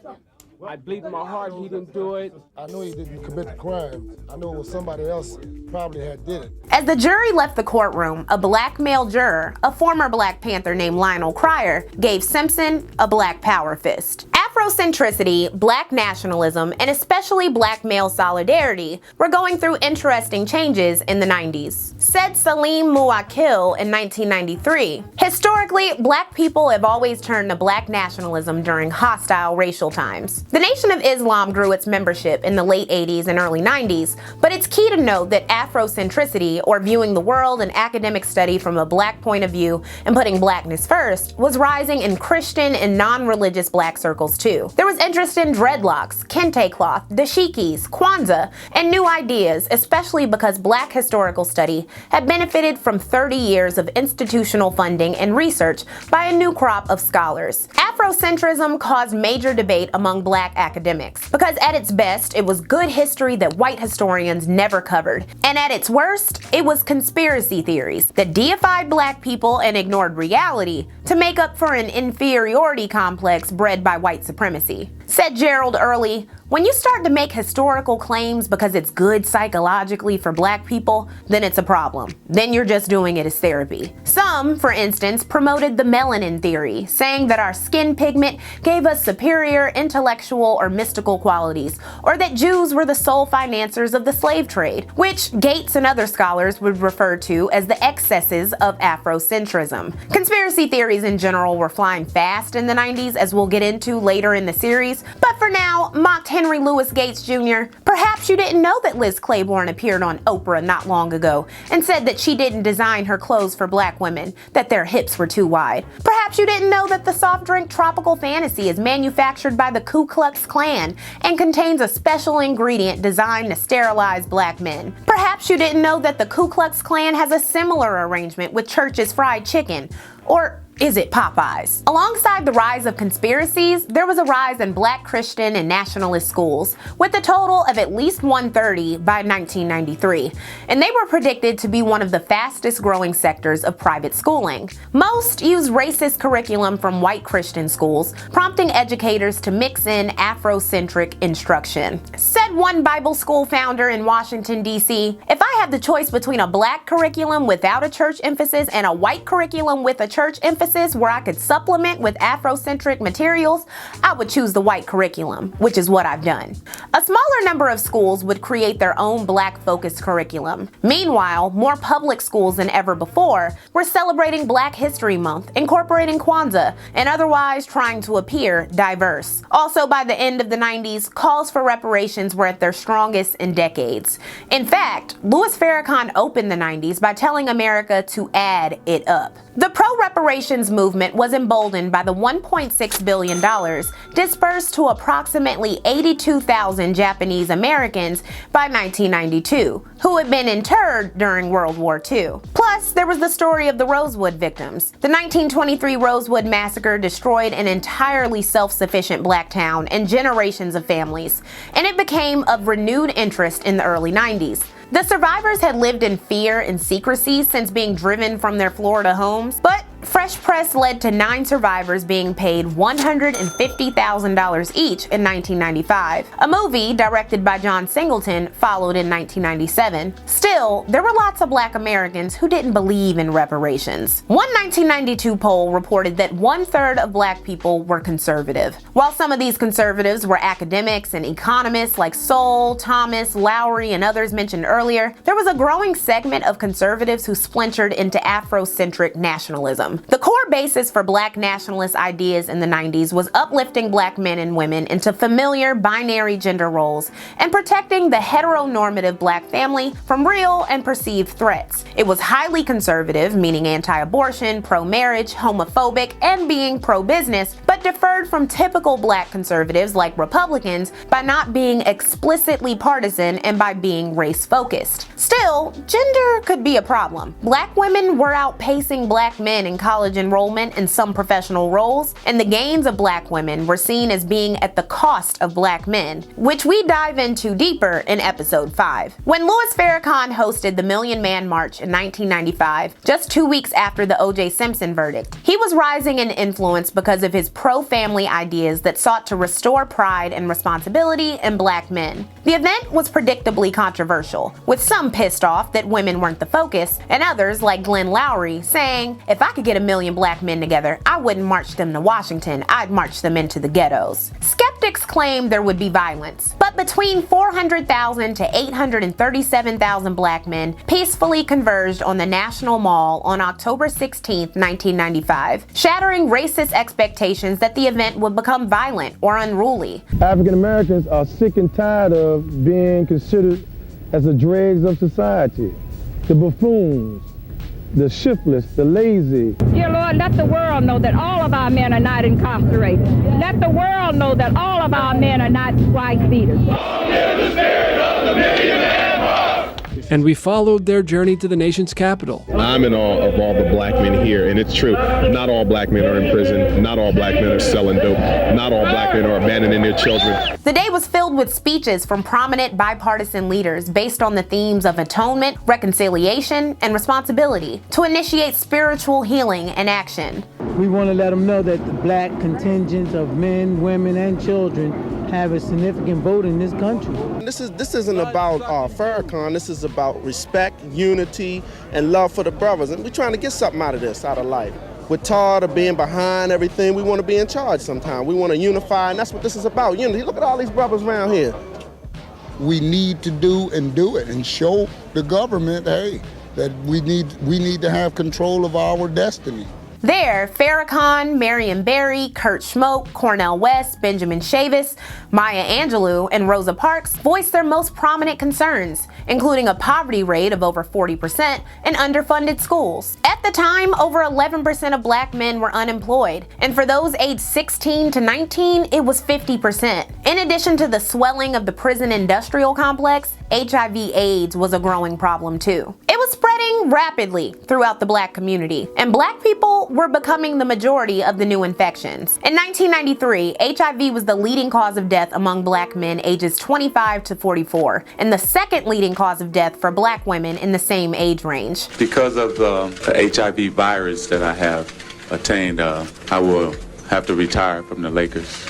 I bleed in my heart he didn't do it. I know he didn't commit the crime. I know it was somebody else probably had did it. As the jury left the courtroom, a black male juror, a former Black Panther named Lionel Cryer, gave Simpson a black power fist. Afrocentricity, black nationalism, and especially black male solidarity were going through interesting changes in the 90s. Said Salim Muakil in 1993, historically, black people have always turned to black nationalism during hostile racial times. The Nation of Islam grew its membership in the late 80s and early 90s, but it's key to note that Afrocentricity, or viewing the world and academic study from a black point of view and putting blackness first, was rising in Christian and non-religious black circles too. There was interest in dreadlocks, kente cloth, dashikis, Kwanzaa, and new ideas, especially because black historical study had benefited from 30 years of institutional funding and research by a new crop of scholars. Afrocentrism caused major debate among black academics, because at its best, it was good history that white historians never covered, and at its worst, it was conspiracy theories that deified black people and ignored reality to make up for an inferiority complex bred by white supremacy. Said Gerald Early, "When you start to make historical claims because it's good psychologically for black people, then it's a problem. Then you're just doing it as therapy." Some, for instance, promoted the melanin theory, saying that our skin pigment gave us superior intellectual or mystical qualities, or that Jews were the sole financiers of the slave trade, which Gates and other scholars would refer to as the excesses of Afrocentrism. Conspiracy theories in general were flying fast in the 90s, as we'll get into later in the series, but for now, mocked Henry Louis Gates Jr. Perhaps you didn't know that Liz Claiborne appeared on Oprah not long ago and said that she didn't design her clothes for black women, that their hips were too wide. Perhaps you didn't know that the soft drink Tropical Fantasy is manufactured by the Ku Klux Klan and contains a special ingredient designed to sterilize black men. Perhaps you didn't know that the Ku Klux Klan has a similar arrangement with Church's Fried Chicken. Or is it Popeyes? Alongside the rise of conspiracies, there was a rise in black Christian and nationalist schools, with a total of at least 130 by 1993, and they were predicted to be one of the fastest growing sectors of private schooling. Most used racist curriculum from white Christian schools, prompting educators to mix in Afrocentric instruction. Said one Bible school founder in Washington, D.C., "If I had the choice between a black curriculum without a church emphasis and a white curriculum with a church emphasis where I could supplement with Afrocentric materials, I would choose the white curriculum," which is what I've done. A smaller number of schools would create their own black-focused curriculum. Meanwhile, more public schools than ever before were celebrating Black History Month, incorporating Kwanzaa, and otherwise trying to appear diverse. Also, by the end of the 90s, calls for reparations were at their strongest in decades. In fact, Louis Farrakhan opened the 90s by telling America to add it up. The pro-reparations movement was emboldened by the $1.6 billion dispersed to approximately 82,000 Japanese Americans by 1992, who had been interred during World War II. Plus, there was the story of the Rosewood victims. The 1923 Rosewood Massacre destroyed an entirely self-sufficient black town and generations of families, and it became of renewed interest in the early 90s. The survivors had lived in fear and secrecy since being driven from their Florida homes, but fresh press led to 9 survivors being paid $150,000 each in 1995. A movie, directed by John Singleton, followed in 1997. Still, there were lots of black Americans who didn't believe in reparations. One 1992 poll reported that 1/3 of black people were conservative. While some of these conservatives were academics and economists like Sol, Thomas, Lowry, and others mentioned earlier, there was a growing segment of conservatives who splintered into Afrocentric nationalism. The core basis for black nationalist ideas in the 90s was uplifting black men and women into familiar binary gender roles and protecting the heteronormative black family from real and perceived threats. It was highly conservative, meaning anti-abortion, pro-marriage, homophobic, and being pro-business, but differed from typical black conservatives like Republicans by not being explicitly partisan and by being race-focused. Still, gender could be a problem. Black women were outpacing black men in college enrollment in some professional roles, and the gains of black women were seen as being at the cost of black men, which we dive into deeper in episode 5. When Louis Farrakhan hosted the Million Man March in 1995, just 2 weeks after the OJ Simpson verdict, he was rising in influence because of his pro-family ideas that sought to restore pride and responsibility in black men. The event was predictably controversial, with some pissed off that women weren't the focus, and others, like Glenn Lowry, saying, "If I could get 1 million black men together, I wouldn't march them to Washington, I'd march them into the ghettos. Skeptics claim there would be violence, but between 400,000 to 837,000 black men peacefully converged on the National Mall on October 16, 1995, shattering racist expectations that the event would become violent or unruly. African Americans are sick and tired of being considered as the dregs of society, the buffoons, the shiftless, the lazy. Dear Lord, let the world know that all of our men are not incarcerated. Let the world know that all of our men are not wife beaters. And we followed their journey to the nation's capital. I'm in awe of all the black men here, and it's true. Not all black men are in prison. Not all black men are selling dope. Not all black men are abandoning their children. The day was filled with speeches from prominent bipartisan leaders based on the themes of atonement, reconciliation, and responsibility to initiate spiritual healing and action. We want to let them know that the black contingent of men, women, and children have a significant vote in this country. This isn't about Farrakhan. This is about respect, unity, and love for the brothers. And we're trying to get something out of this, out of life. We're tired of being behind everything. We want to be in charge sometime. We want to unify, and that's what this is about, unity. Look at all these brothers around here. We need to do it and show the government, hey, that we need to have control of our destiny. There, Farrakhan, Marion Barry, Kurt Schmoke, Cornel West, Benjamin Chavis, Maya Angelou, and Rosa Parks voiced their most prominent concerns, including a poverty rate of over 40% and underfunded schools. At the time, over 11% of black men were unemployed, and for those aged 16 to 19, it was 50%. In addition to the swelling of the prison industrial complex, HIV/AIDS was a growing problem too. It was spreading rapidly throughout the black community, and black people were becoming the majority of the new infections. In 1993, HIV was the leading cause of death among black men ages 25 to 44, and the second leading cause of death for black women in the same age range. Because of the HIV virus that I have attained, I will have to retire from the Lakers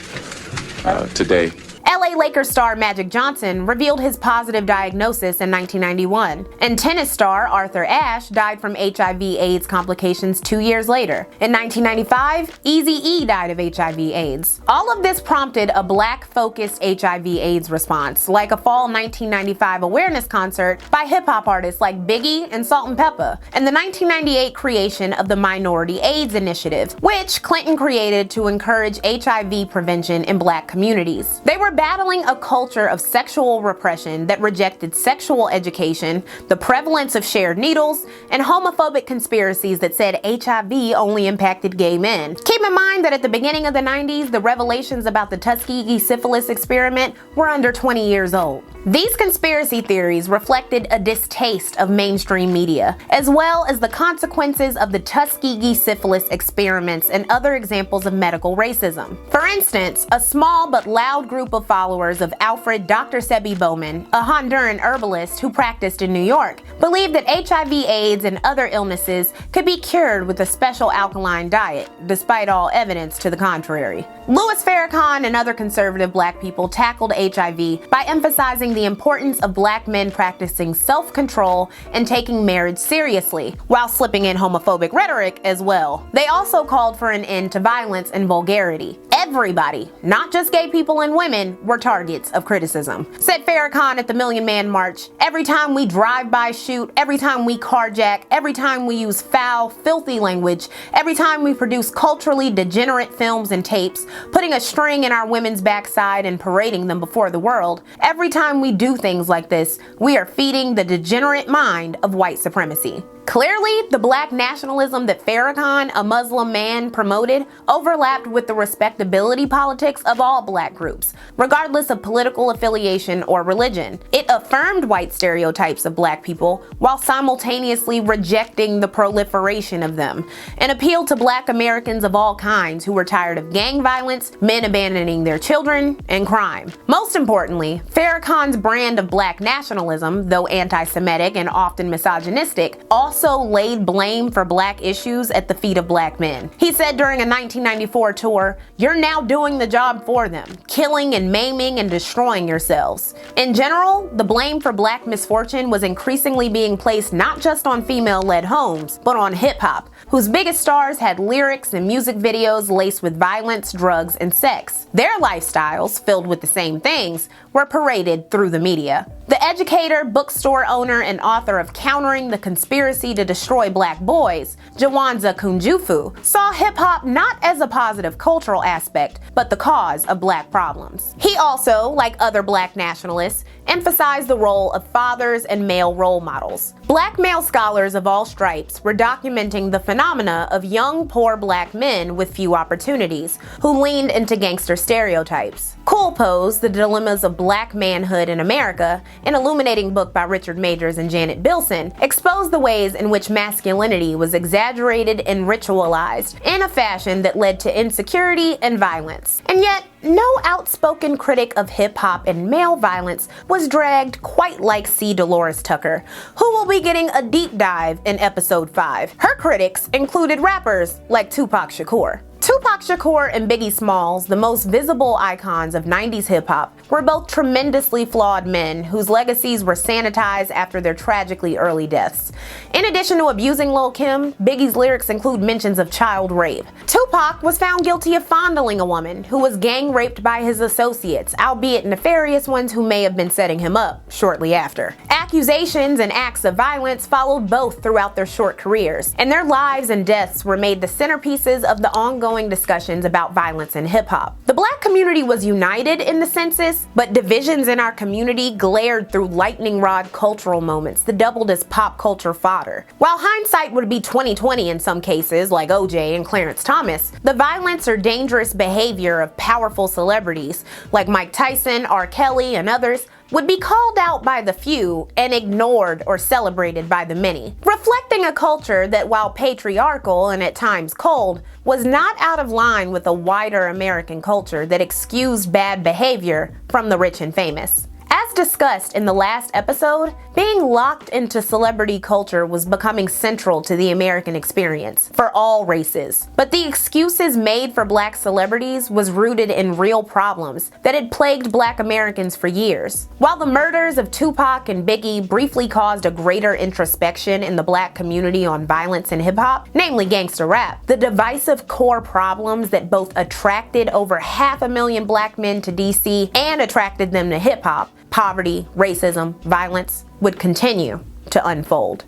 today. LA Lakers star Magic Johnson revealed his positive diagnosis in 1991, and tennis star Arthur Ashe died from HIV/AIDS complications 2 years later. In 1995, Eazy-E died of HIV/AIDS. All of this prompted a black-focused HIV/AIDS response, like a fall 1995 awareness concert by hip-hop artists like Biggie and Salt and Peppa, and the 1998 creation of the Minority AIDS Initiative, which Clinton created to encourage HIV prevention in black communities. They were battling a culture of sexual repression that rejected sexual education, the prevalence of shared needles, and homophobic conspiracies that said HIV only impacted gay men. Keep in mind that at the beginning of the 90s, the revelations about the Tuskegee syphilis experiment were under 20 years old. These conspiracy theories reflected a distaste of mainstream media, as well as the consequences of the Tuskegee syphilis experiments and other examples of medical racism. For instance, a small but loud group of followers of Alfred Dr. Sebi Bowman, a Honduran herbalist who practiced in New York, believed that HIV/AIDS and other illnesses could be cured with a special alkaline diet, despite all evidence to the contrary. Louis Farrakhan and other conservative black people tackled HIV by emphasizing the importance of black men practicing self-control and taking marriage seriously, while slipping in homophobic rhetoric as well. They also called for an end to violence and vulgarity. Everybody, not just gay people and women, were targets of criticism. Said Farrakhan at the Million Man March, "Every time we drive-by shoot, every time we carjack, every time we use foul, filthy language, every time we produce culturally degenerate films and tapes, putting a string in our women's backside and parading them before the world, every time we do things like this, we are feeding the degenerate mind of white supremacy." Clearly, the black nationalism that Farrakhan, a Muslim man, promoted overlapped with the respectability politics of all black groups, regardless of political affiliation or religion. It affirmed white stereotypes of black people while simultaneously rejecting the proliferation of them, and appealed to black Americans of all kinds who were tired of gang violence, men abandoning their children, and crime. Most importantly, Farrakhan's brand of black nationalism, though anti-Semitic and often misogynistic, also also laid blame for black issues at the feet of black men. He said during a 1994 tour, "You're now doing the job for them, killing and maiming and destroying yourselves." In general, the blame for black misfortune was increasingly being placed not just on female-led homes, but on hip-hop, whose biggest stars had lyrics and music videos laced with violence, drugs, and sex. Their lifestyles, filled with the same things, were paraded through the media. The educator, bookstore owner, and author of Countering the Conspiracy to Destroy Black Boys, Jawanza Kunjufu, saw hip-hop not as a positive cultural aspect, but the cause of black problems. He also, like other black nationalists, emphasized the role of fathers and male role models. Black male scholars of all stripes were documenting the phenomena of young, poor black men with few opportunities, who leaned into gangster stereotypes. Cool Pose, The Dilemmas of Black Manhood in America, an illuminating book by Richard Majors and Janet Bilson, exposed the ways in which masculinity was exaggerated and ritualized in a fashion that led to insecurity and violence. And yet, no outspoken critic of hip-hop and male violence was dragged quite like C. Dolores Tucker, who will be getting a deep dive in episode 5. Her critics included rappers like Tupac Shakur. Tupac Shakur and Biggie Smalls, the most visible icons of 90s hip-hop, were both tremendously flawed men whose legacies were sanitized after their tragically early deaths. In addition to abusing Lil' Kim, Biggie's lyrics include mentions of child rape. Tupac was found guilty of fondling a woman who was gang raped by his associates, albeit nefarious ones who may have been setting him up shortly after. Accusations and acts of violence followed both throughout their short careers, and their lives and deaths were made the centerpieces of the ongoing discussions about violence in hip-hop. The black community was united in the census, but divisions in our community glared through lightning rod cultural moments that doubled as pop culture fodder. While hindsight would be 20/20 in some cases, like OJ and Clarence Thomas, the violence or dangerous behavior of powerful celebrities like Mike Tyson, R. Kelly, and others would be called out by the few and ignored or celebrated by the many, reflecting a culture that, while patriarchal and at times cold, was not out of line with a wider American culture that excused bad behavior from the rich and famous. As discussed in the last episode, being locked into celebrity culture was becoming central to the American experience for all races. But the excuses made for black celebrities was rooted in real problems that had plagued black Americans for years. While the murders of Tupac and Biggie briefly caused a greater introspection in the black community on violence in hip-hop, namely gangster rap, the divisive core problems that both attracted over 500,000 black men to DC and attracted them to hip-hop, poverty, racism, violence, would continue to unfold.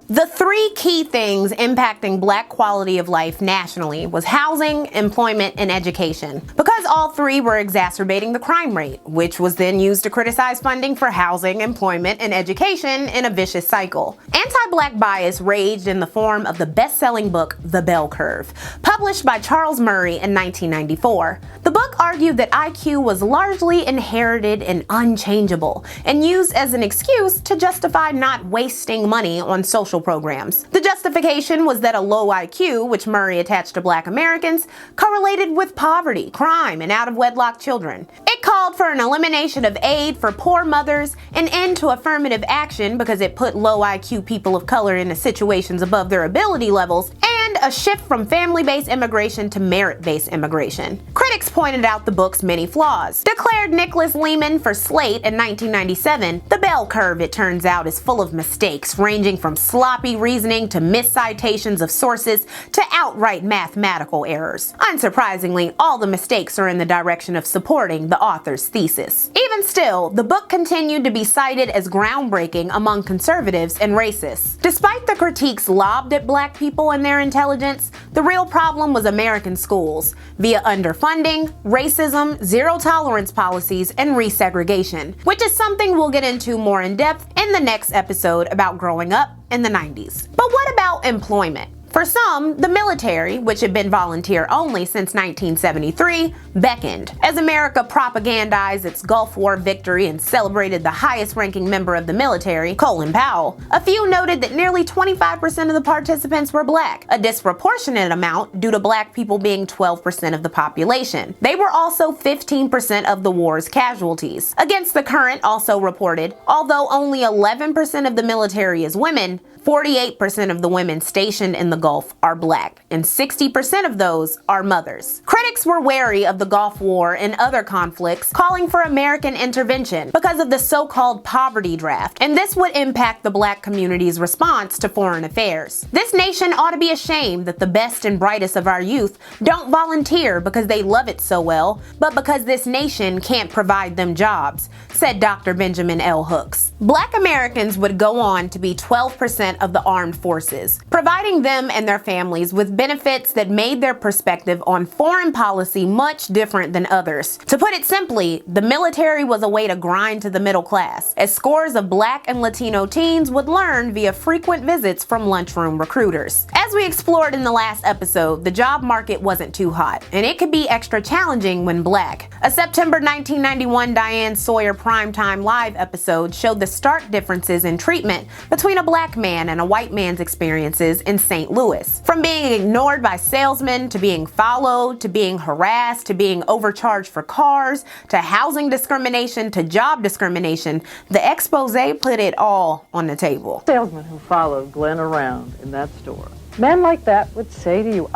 The three key things impacting black quality of life nationally was housing, employment, and education, because all three were exacerbating the crime rate, which was then used to criticize funding for housing, employment, and education in a vicious cycle. Anti-black bias raged in the form of the best-selling book, The Bell Curve, published by Charles Murray in 1994. The book argued that IQ was largely inherited and unchangeable, and used as an excuse to justify not wasting money on social programs. The justification was that a low IQ, which Murray attached to black Americans, correlated with poverty, crime, and out-of-wedlock children. It called for an elimination of aid for poor mothers, an end to affirmative action because it put low IQ people of color into situations above their ability levels, and a shift from family-based immigration to merit-based immigration. Critics pointed out the book's many flaws. Declared Nicholas Lehman for Slate in 1997, The Bell Curve, it turns out, is full of mistakes, ranging from sloppy reasoning to miscitations of sources to outright mathematical errors. Unsurprisingly, all the mistakes are in the direction of supporting the author's thesis. Even still, the book continued to be cited as groundbreaking among conservatives and racists. Despite the critiques lobbed at black people and their intelligence, the real problem was American schools, via underfunding, racism, zero-tolerance policies, and resegregation, which is something we'll get into more in depth in the next episode about growing up in the 90s. But what about employment? For some, the military, which had been volunteer only since 1973, beckoned. As America propagandized its Gulf War victory and celebrated the highest-ranking member of the military, Colin Powell, a few noted that nearly 25% of the participants were black, a disproportionate amount due to black people being 12% of the population. They were also 15% of the war's casualties. Against the Current also reported, although only 11% of the military is women, 48% of the women stationed in the Gulf are black, and 60% of those are mothers. Critics were wary of the Gulf War and other conflicts, calling for American intervention because of the so-called poverty draft, and this would impact the black community's response to foreign affairs. This nation ought to be ashamed that the best and brightest of our youth don't volunteer because they love it so well, but because this nation can't provide them jobs, said Dr. Benjamin L. Hooks. Black Americans would go on to be 12% of the armed forces, providing them and their families with benefits that made their perspective on foreign policy much different than others. To put it simply, the military was a way to grind to the middle class, as scores of black and Latino teens would learn via frequent visits from lunchroom recruiters. As we explored in the last episode, the job market wasn't too hot, and it could be extra challenging when black. A September 1991 Diane Sawyer Primetime Live episode showed the stark differences in treatment between a black man and a white man's experiences in St. Louis. From being ignored by salesmen, to being followed, to being harassed, to being overcharged for cars, to housing discrimination, to job discrimination, the expose put it all on the table. Salesman who followed Glenn around in that store. Men like that would say to you,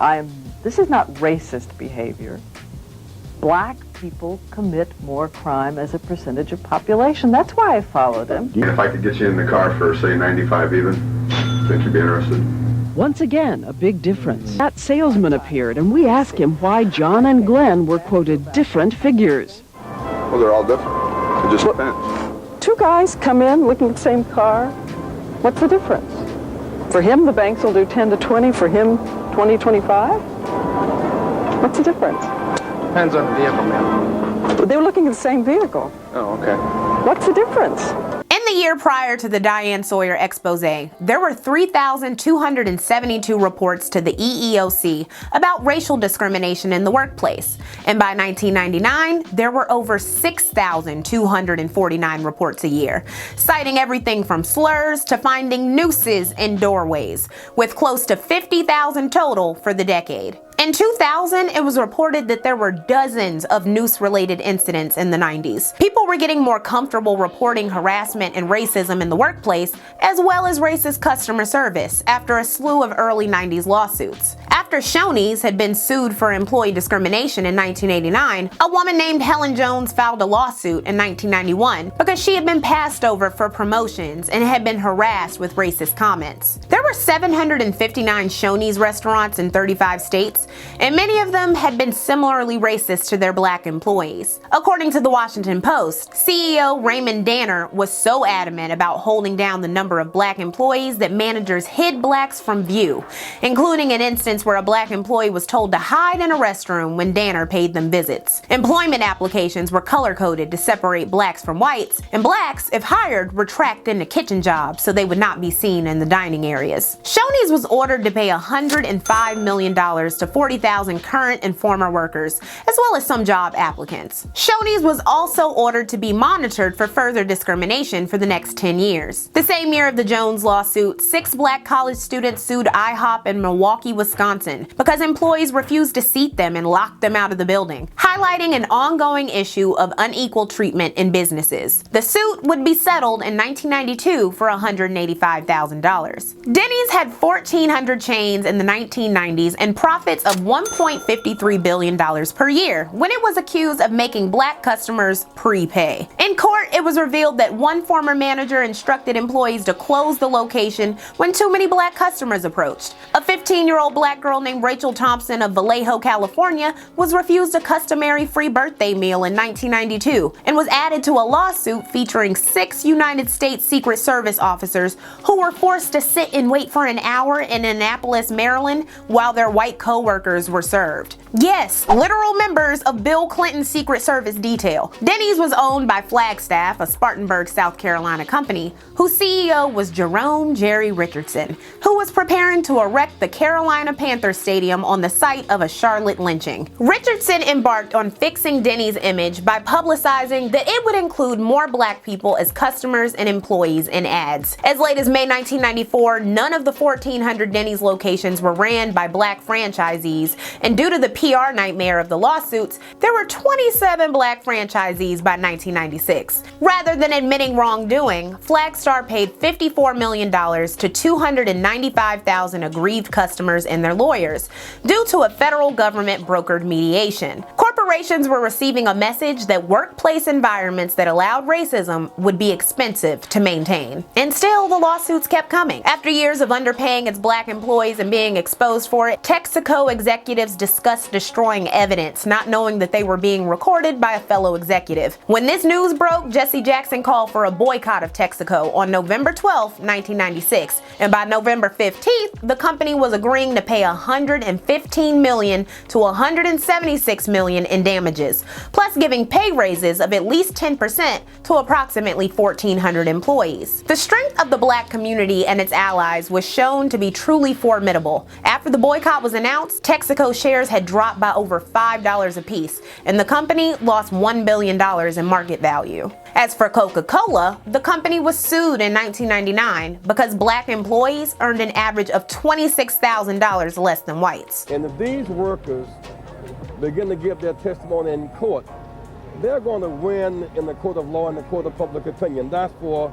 this is not racist behavior. Black people commit more crime as a percentage of population. That's why I followed him. If I could get you in the car for, say, 95 even, think you'd be interested? Once again, a big difference. That salesman appeared, and we asked him why John and Glenn were quoted different figures. Well, they're all different. It just depends. Two guys come in looking at the same car. What's the difference? For him, the banks will do 10 to 20. For him, 20, 25? What's the difference? Depends on the vehicle, ma'am. They were looking at the same vehicle. Oh, okay. What's the difference? In the year prior to the Diane Sawyer expose, there were 3,272 reports to the EEOC about racial discrimination in the workplace. And by 1999, there were over 6,249 reports a year, citing everything from slurs to finding nooses in doorways, with close to 50,000 total for the decade. In 2000, it was reported that there were dozens of noose-related incidents in the 90s. People were getting more comfortable reporting harassment and racism in the workplace, as well as racist customer service, after a slew of early 90s lawsuits. After Shoney's had been sued for employee discrimination in 1989, a woman named Helen Jones filed a lawsuit in 1991 because she had been passed over for promotions and had been harassed with racist comments. There were 759 Shoney's restaurants in 35 states, and many of them had been similarly racist to their black employees. According to the Washington Post, CEO Raymond Danner was so adamant about holding down the number of black employees that managers hid blacks from view, including an instance where a black employee was told to hide in a restroom when Danner paid them visits. Employment applications were color-coded to separate blacks from whites, and blacks, if hired, were tracked into kitchen jobs so they would not be seen in the dining areas. Shoney's was ordered to pay $105 million to 40,000 current and former workers, as well as some job applicants. Shoney's was also ordered to be monitored for further discrimination for the next 10 years. The same year of the Jones lawsuit, 6 black college students sued IHOP in Milwaukee, Wisconsin, because employees refused to seat them and locked them out of the building, highlighting an ongoing issue of unequal treatment in businesses. The suit would be settled in 1992 for $185,000. Denny's had 1,400 chains in the 1990s and profits of $1.53 billion per year when it was accused of making black customers prepay. In court, it was revealed that one former manager instructed employees to close the location when too many black customers approached. A 15-year-old black girl named Rachel Thompson of Vallejo, California, was refused a customary free birthday meal in 1992 and was added to a lawsuit featuring 6 United States Secret Service officers who were forced to sit and wait for an hour in Annapolis, Maryland, while their white co-workers were served. Yes, literal members of Bill Clinton's Secret Service detail. Denny's was owned by Flagstaff, a Spartanburg, South Carolina company, whose CEO was Jerome Jerry Richardson, who was preparing to erect the Carolina Panthers Stadium on the site of a Charlotte lynching. Richardson embarked on fixing Denny's image by publicizing that it would include more black people as customers and employees in ads. As late as May 1994, none of the 1,400 Denny's locations were ran by black franchisees, and due to the PR nightmare of the lawsuits, there were 27 black franchisees by 1996. Rather than admitting wrongdoing, Flagstar paid $54 million to 295,000 aggrieved customers and their lawyers, due to a federal government brokered mediation. Corporations were receiving a message that workplace environments that allowed racism would be expensive to maintain. And still, the lawsuits kept coming. After years of underpaying its black employees and being exposed for it, Texaco executives discussed destroying evidence, not knowing that they were being recorded by a fellow executive. When this news broke, Jesse Jackson called for a boycott of Texaco on November 12, 1996, and by November 15th, the company was agreeing to pay $115 million to $176 million in damages, plus giving pay raises of at least 10% to approximately 1,400 employees. The strength of the black community and its allies was shown to be truly formidable. After the boycott was announced, Texaco shares had dropped by over $5 apiece, and the company lost $1 billion in market value. As for Coca-Cola, the company was sued in 1999 because black employees earned an average of $26,000 less than whites. And if these workers begin to give their testimony in court, they're going to win in the court of law and the court of public opinion. That's for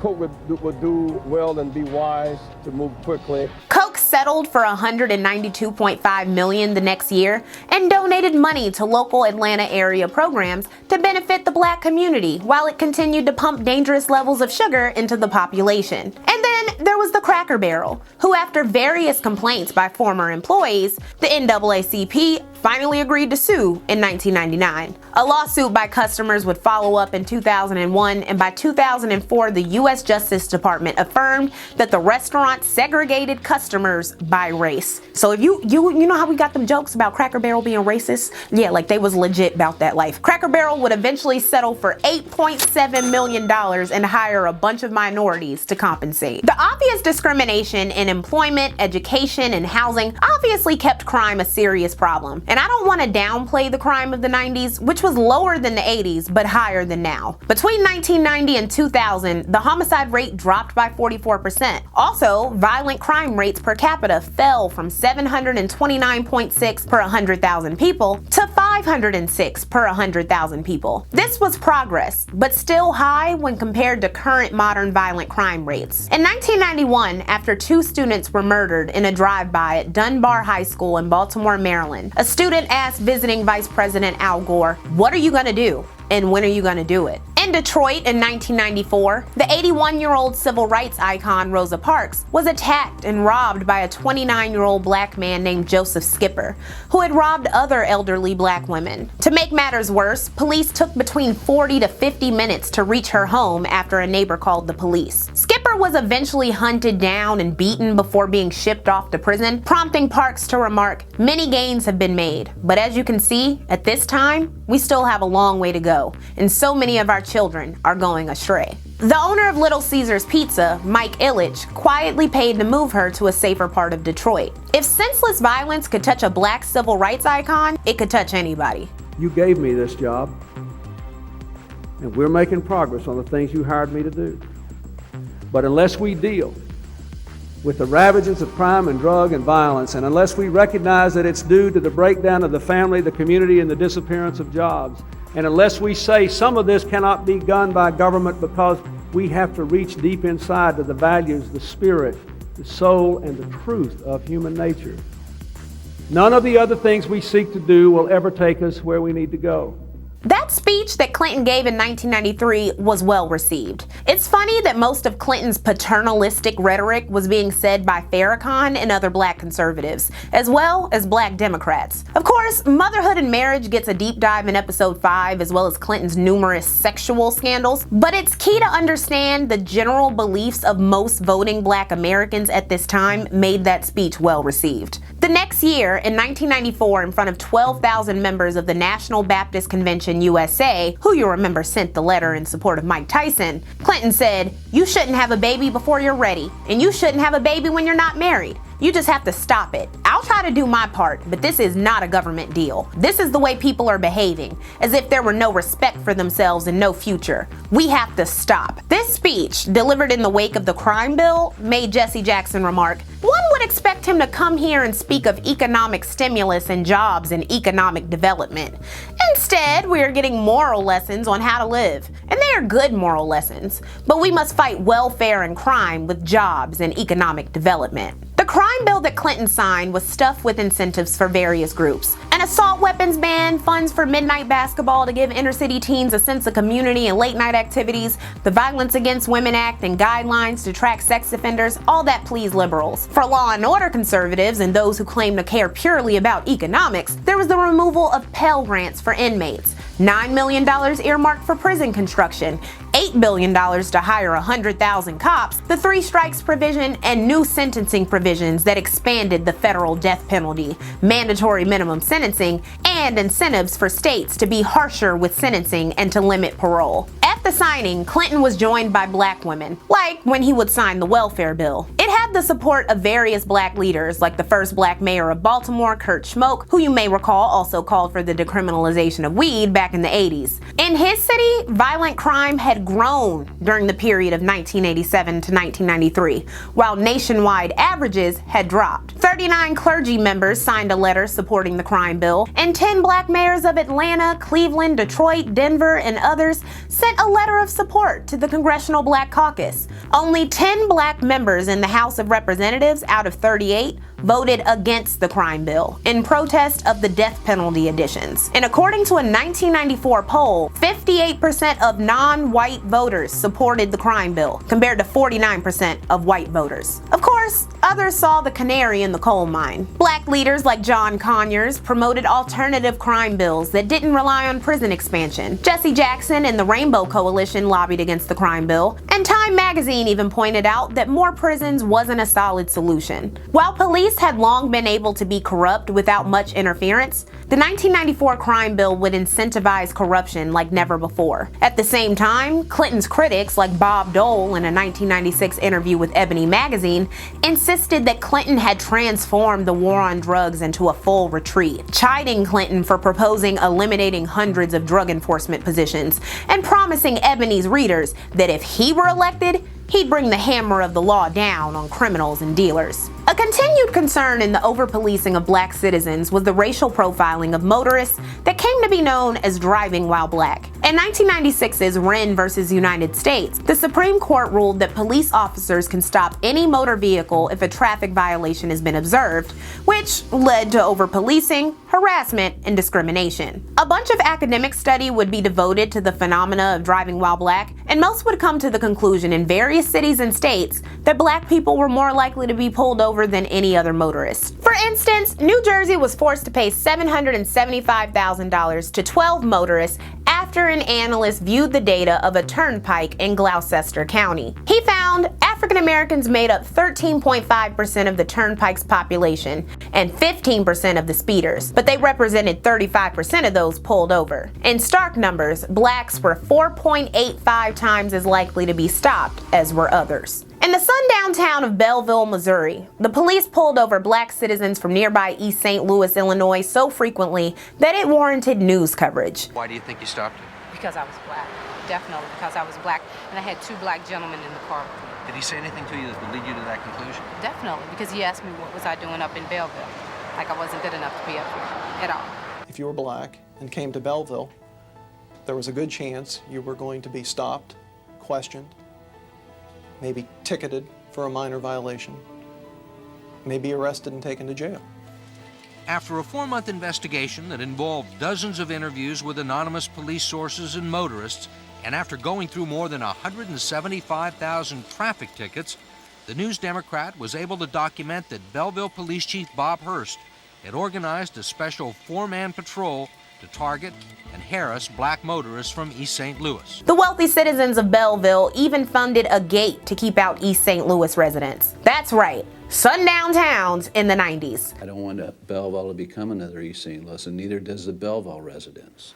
Coke would do well and be wise to move quickly. Coke settled for $192.5 million the next year and donated money to local Atlanta area programs to benefit the black community while it continued to pump dangerous levels of sugar into the population. And then there was the Cracker Barrel, who after various complaints by former employees, the NAACP finally agreed to sue in 1999. A lawsuit by customers would follow up in 2001, and by 2004, the U.S. Justice Department affirmed that the restaurant segregated customers by race. So if you know how we got them jokes about Cracker Barrel being racist? Yeah, like they was legit about that life. Cracker Barrel would eventually settle for $8.7 million and hire a bunch of minorities to compensate. The obvious discrimination in employment, education, and housing obviously kept crime a serious problem. And I don't want to downplay the crime of the 90s, which was lower than the 80s, but higher than now. Between 1990 and 2000, the homicide rate dropped by 44%. Also, violent crime rates per capita fell from 729.6 per 100,000 people to 506 per 100,000 people. This was progress, but still high when compared to current modern violent crime rates. In 1991, after 2 students were murdered in a drive-by at Dunbar High School in Baltimore, Maryland, a student asked visiting Vice President Al Gore, "What are you gonna do? And when are you gonna do it?" In Detroit in 1994, the 81-year-old civil rights icon Rosa Parks was attacked and robbed by a 29-year-old black man named Joseph Skipper, who had robbed other elderly black women. To make matters worse, police took between 40 to 50 minutes to reach her home after a neighbor called the police. Skipper was eventually hunted down and beaten before being shipped off to prison, prompting Parks to remark, "Many gains have been made, but as you can see, at this time, we still have a long way to go, and so many of our children are going astray." The owner of Little Caesars Pizza, Mike Ilitch, quietly paid to move her to a safer part of Detroit. If senseless violence could touch a black civil rights icon, it could touch anybody. You gave me this job, and we're making progress on the things you hired me to do. But unless we deal with the ravages of crime and drug and violence, and unless we recognize that it's due to the breakdown of the family, the community, and the disappearance of jobs, and unless we say some of this cannot be done by government because we have to reach deep inside to the values, the spirit, the soul, and the truth of human nature, none of the other things we seek to do will ever take us where we need to go. That speech that Clinton gave in 1993 was well received. It's funny that most of Clinton's paternalistic rhetoric was being said by Farrakhan and other black conservatives, as well as black Democrats. Of course, motherhood and marriage gets a deep dive in episode 5, as well as Clinton's numerous sexual scandals, but it's key to understand the general beliefs of most voting black Americans at this time made that speech well received. The next year, in 1994, in front of 12,000 members of the National Baptist Convention USA, who you remember sent the letter in support of Mike Tyson, Clinton said, "You shouldn't have a baby before you're ready, and you shouldn't have a baby when you're not married. You just have to stop it. I'll try to do my part, but this is not a government deal. This is the way people are behaving, as if there were no respect for themselves and no future. We have to stop." This speech, delivered in the wake of the crime bill, made Jesse Jackson remark, "One would expect him to come here and speak of economic stimulus and jobs and economic development. Instead, we are getting moral lessons on how to live. And they are good moral lessons. But we must fight welfare and crime with jobs and economic development." The crime bill that Clinton signed was stuffed with incentives for various groups. An assault weapons ban, funds for midnight basketball to give inner city teens a sense of community and late night activities, the Violence Against Women Act and guidelines to track sex offenders, all that pleased liberals. For law and order conservatives and those who claim to care purely about economics, there was the removal of Pell Grants for inmates, $9 million earmarked for prison construction, $8 billion to hire 100,000 cops, the three strikes provision, and new sentencing provisions that expanded the federal death penalty, mandatory minimum sentencing, and incentives for states to be harsher with sentencing and to limit parole. At the signing, Clinton was joined by black women, like when he would sign the welfare bill. It had the support of various black leaders, like the first black mayor of Baltimore, Kurt Schmoke, who you may recall also called for the decriminalization of weed back in the 80s. In his city, violent crime had grown during the period of 1987 to 1993, while nationwide averages had dropped. 39 clergy members signed a letter supporting the crime bill, and 10 black mayors of Atlanta, Cleveland, Detroit, Denver, and others sent a letter of support to the Congressional Black Caucus. Only 10 black members in the House of Representatives out of 38 voted against the crime bill in protest of the death penalty additions. And according to a 1994 poll, 58% of non-white voters supported the crime bill, compared to 49% of white voters. Of course, others saw the canary in the coal mine. Black leaders like John Conyers promoted alternative crime bills that didn't rely on prison expansion. Jesse Jackson and the Rainbow Coalition lobbied against the crime bill, and Time magazine even pointed out that more prisons wasn't a solid solution. While police had long been able to be corrupt without much interference, the 1994 crime bill would incentivize corruption like never before. At the same time, Clinton's critics, like Bob Dole in a 1996 interview with Ebony magazine, insisted that Clinton had transformed the war on drugs into a full retreat, chiding Clinton for proposing eliminating hundreds of drug enforcement positions and promising Ebony's readers that if he were elected, he'd bring the hammer of the law down on criminals and dealers. A continued concern in the over-policing of black citizens was the racial profiling of motorists that came to be known as driving while black. In 1996's Wren versus United States, the Supreme Court ruled that police officers can stop any motor vehicle if a traffic violation has been observed, which led to over-policing, harassment, and discrimination. A bunch of academic study would be devoted to the phenomena of driving while black, and most would come to the conclusion in various cities and states that black people were more likely to be pulled over than any other motorist. For instance, New Jersey was forced to pay $775,000 to 12 motorists after an analyst viewed the data of a turnpike in Gloucester County. He found African Americans made up 13.5% of the turnpike's population and 15% of the speeders, but they represented 35% of those pulled over. In stark numbers, blacks were 4.85 times as likely to be stopped as were others. In the sundown town of Belleville, Missouri, the police pulled over black citizens from nearby East St. Louis, Illinois so frequently that it warranted news coverage. Why do you think you stopped him? Because I was black. Definitely because I was black, and I had two black gentlemen in the car with me. Did he say anything to you that would lead you to that conclusion? Definitely, because he asked me what was I doing up in Belleville. Like I wasn't good enough to be up here at all. If you were black and came to Belleville, there was a good chance you were going to be stopped, questioned, maybe ticketed for a minor violation, maybe arrested and taken to jail. After a 4-month investigation that involved dozens of interviews with anonymous police sources and motorists, and after going through more than 175,000 traffic tickets, the News Democrat was able to document that Belleville Police Chief Bob Hurst had organized a special 4-man patrol to target and harass black motorists from East St. Louis. The wealthy citizens of Belleville even funded a gate to keep out East St. Louis residents. That's right. sundown towns in the 90s. I don't want Belleville to become another East St. Louis, and neither does the Belleville residents.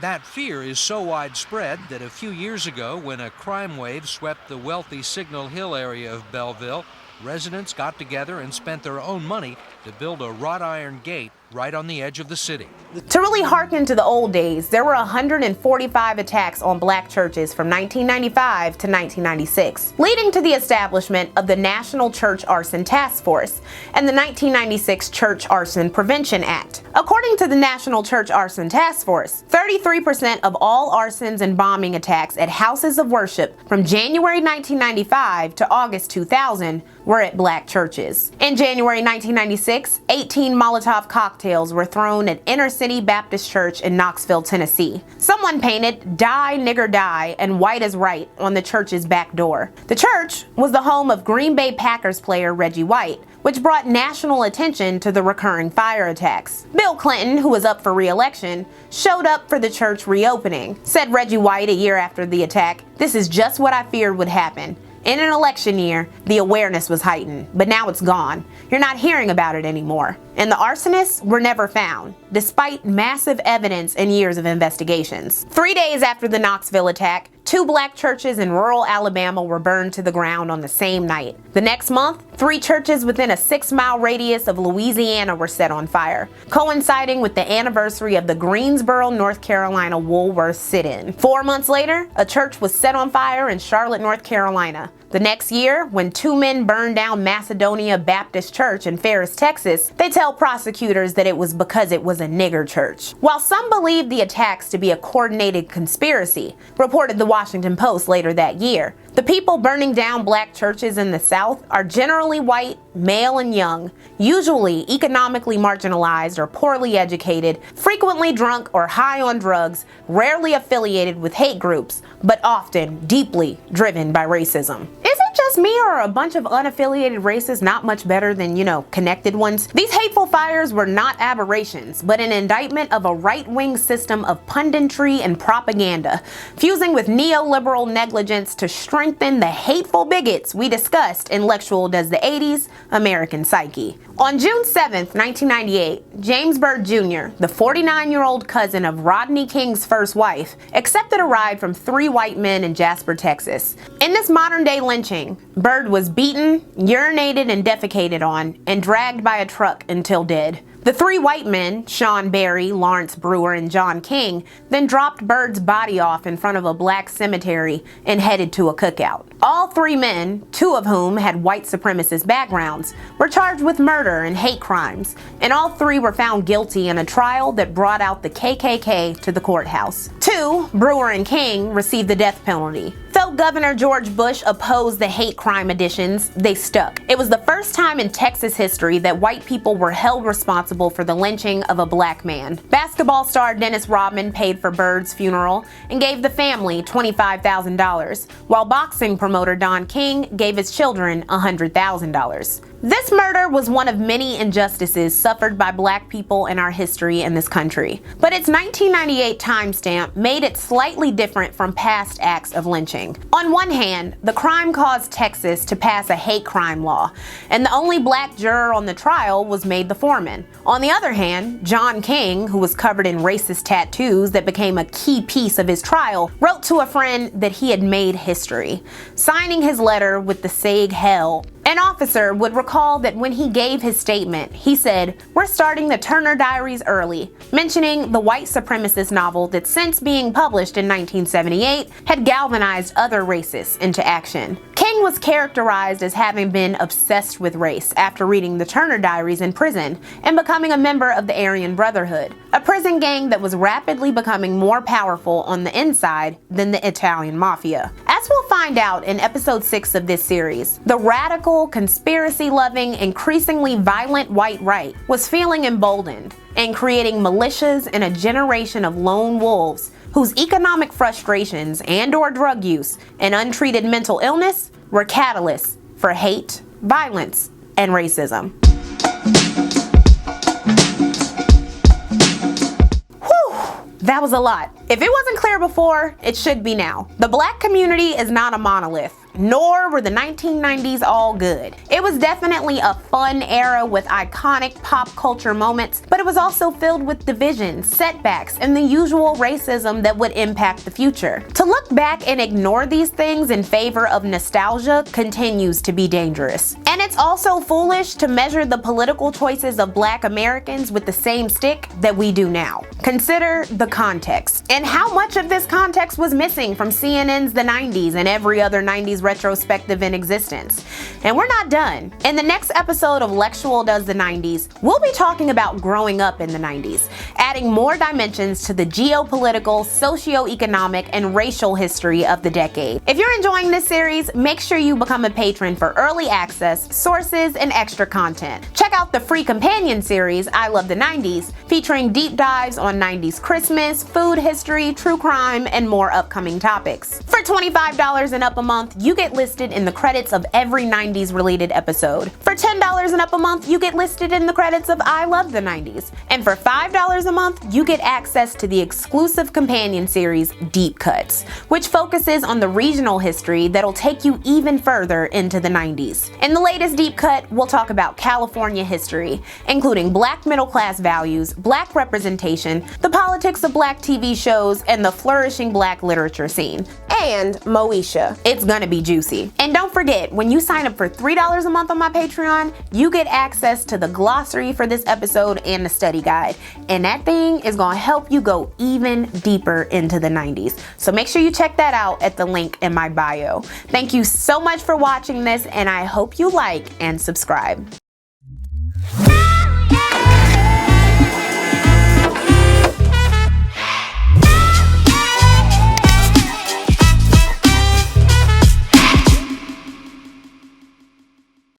That fear is so widespread that a few years ago, when a crime wave swept the wealthy Signal Hill area of Belleville, residents got together and spent their own money to build a wrought iron gate right on the edge of the city. To really hearken to the old days, there were 145 attacks on black churches from 1995 to 1996, leading to the establishment of the National Church Arson Task Force and the 1996 Church Arson Prevention Act. According to the National Church Arson Task Force, 33% of all arsons and bombing attacks at houses of worship from January 1995 to August 2000 were at black churches. In January 1996, 18 Molotov cocktails were thrown at Inner City Baptist Church in Knoxville, Tennessee. Someone painted "Die Nigger Die" and "White is Right" on the church's back door. The church was the home of Green Bay Packers player Reggie White, which brought national attention to the recurring fire attacks. Bill Clinton, who was up for re-election, showed up for the church reopening. Said Reggie White a year after the attack, "This is just what I feared would happen. In an election year, the awareness was heightened, but now it's gone. You're not hearing about it anymore." And the arsonists were never found, despite massive evidence and years of investigations. 3 days after the Knoxville attack, 2 black churches in rural Alabama were burned to the ground on the same night. The next month, 3 churches within a 6-mile radius of Louisiana were set on fire, coinciding with the anniversary of the Greensboro, North Carolina Woolworth sit-in. 4 months later, a church was set on fire in Charlotte, North Carolina. The next year, when 2 men burned down Macedonia Baptist Church in Ferris, Texas, they tell prosecutors that it was because it was a nigger church. While some believed the attacks to be a coordinated conspiracy, reported the Washington Post later that year, the people burning down black churches in the South are generally white, male, and young, usually economically marginalized or poorly educated, frequently drunk or high on drugs, rarely affiliated with hate groups, but often deeply driven by racism. Is it just me, or are a bunch of unaffiliated racists not much better than, connected ones? These hateful fires were not aberrations, but an indictment of a right-wing system of punditry and propaganda, fusing with neoliberal negligence to strengthen the hateful bigots we discussed in Lexual Does the 80s American Psyche. On June 7th, 1998, James Byrd Jr., the 49-year-old cousin of Rodney King's first wife, accepted a ride from 3 white men in Jasper, Texas. In this modern-day lynching, Byrd was beaten, urinated and defecated on, and dragged by a truck until dead. The 3 white men, Sean Berry, Lawrence Brewer, and John King, then dropped Byrd's body off in front of a black cemetery and headed to a cookout. All 3 men, 2 of whom had white supremacist backgrounds, were charged with murder and hate crimes, and all 3 were found guilty in a trial that brought out the KKK to the courthouse. 2, Brewer and King, received the death penalty. Though Governor George Bush opposed the hate crime additions, they stuck. It was the first time in Texas history that white people were held responsible for the lynching of a black man. Basketball star Dennis Rodman paid for Byrd's funeral and gave the family $25,000, while boxing promoter Don King gave his children $100,000. This murder was one of many injustices suffered by black people in our history in this country, but its 1998 timestamp made it slightly different from past acts of lynching. On one hand, the crime caused Texas to pass a hate crime law, and the only black juror on the trial was made the foreman. On the other hand, John King, who was covered in racist tattoos that became a key piece of his trial, wrote to a friend that he had made history, signing his letter with the Sag Hell. An officer would recall that when he gave his statement, he said, "We're starting the Turner Diaries early," mentioning the white supremacist novel that, since being published in 1978, had galvanized other racists into action. King was characterized as having been obsessed with race after reading the Turner Diaries in prison and becoming a member of the Aryan Brotherhood, a prison gang that was rapidly becoming more powerful on the inside than the Italian mafia. As we'll find out in episode 6 of this series, the radical, conspiracy-loving, increasingly violent white right was feeling emboldened and creating militias and a generation of lone wolves whose economic frustrations and/or drug use and untreated mental illness were catalysts for hate, violence, and racism. That was a lot. If it wasn't clear before, it should be now. The black community is not a monolith. nor were the 1990s all good. It was definitely a fun era with iconic pop culture moments, but it was also filled with divisions, setbacks, and the usual racism that would impact the future. To look back and ignore these things in favor of nostalgia continues to be dangerous. And it's also foolish to measure the political choices of Black Americans with the same stick that we do now. Consider the context, and how much of this context was missing from CNN's The 90s and every other 90s retrospective in existence. And we're not done. In the next episode of Lexual Does the 90s, we'll be talking about growing up in the 90s, adding more dimensions to the geopolitical, socio-economic, and racial history of the decade. If you're enjoying this series, make sure you become a patron for early access, sources, and extra content. Check out the free companion series, I Love the 90s, featuring deep dives on 90s Christmas, food history, true crime, and more upcoming topics. For $25 and up a month, you get listed in the credits of every 90s related episode. For $10 and up a month, you get listed in the credits of I Love the 90s. And for $5 a month, you get access to the exclusive companion series, Deep Cuts, which focuses on the regional history that'll take you even further into the 90s. In the latest Deep Cut, we'll talk about California history, including Black middle class values, Black representation, the politics of Black TV shows, and the flourishing Black literature scene. And Moesha. It's gonna be juicy. And don't forget, when you sign up for $3 a month on my Patreon, you get access to the glossary for this episode and the study guide. And that thing is gonna help you go even deeper into the 90s. So make sure you check that out at the link in my bio. Thank you so much for watching this, and I hope you like and subscribe.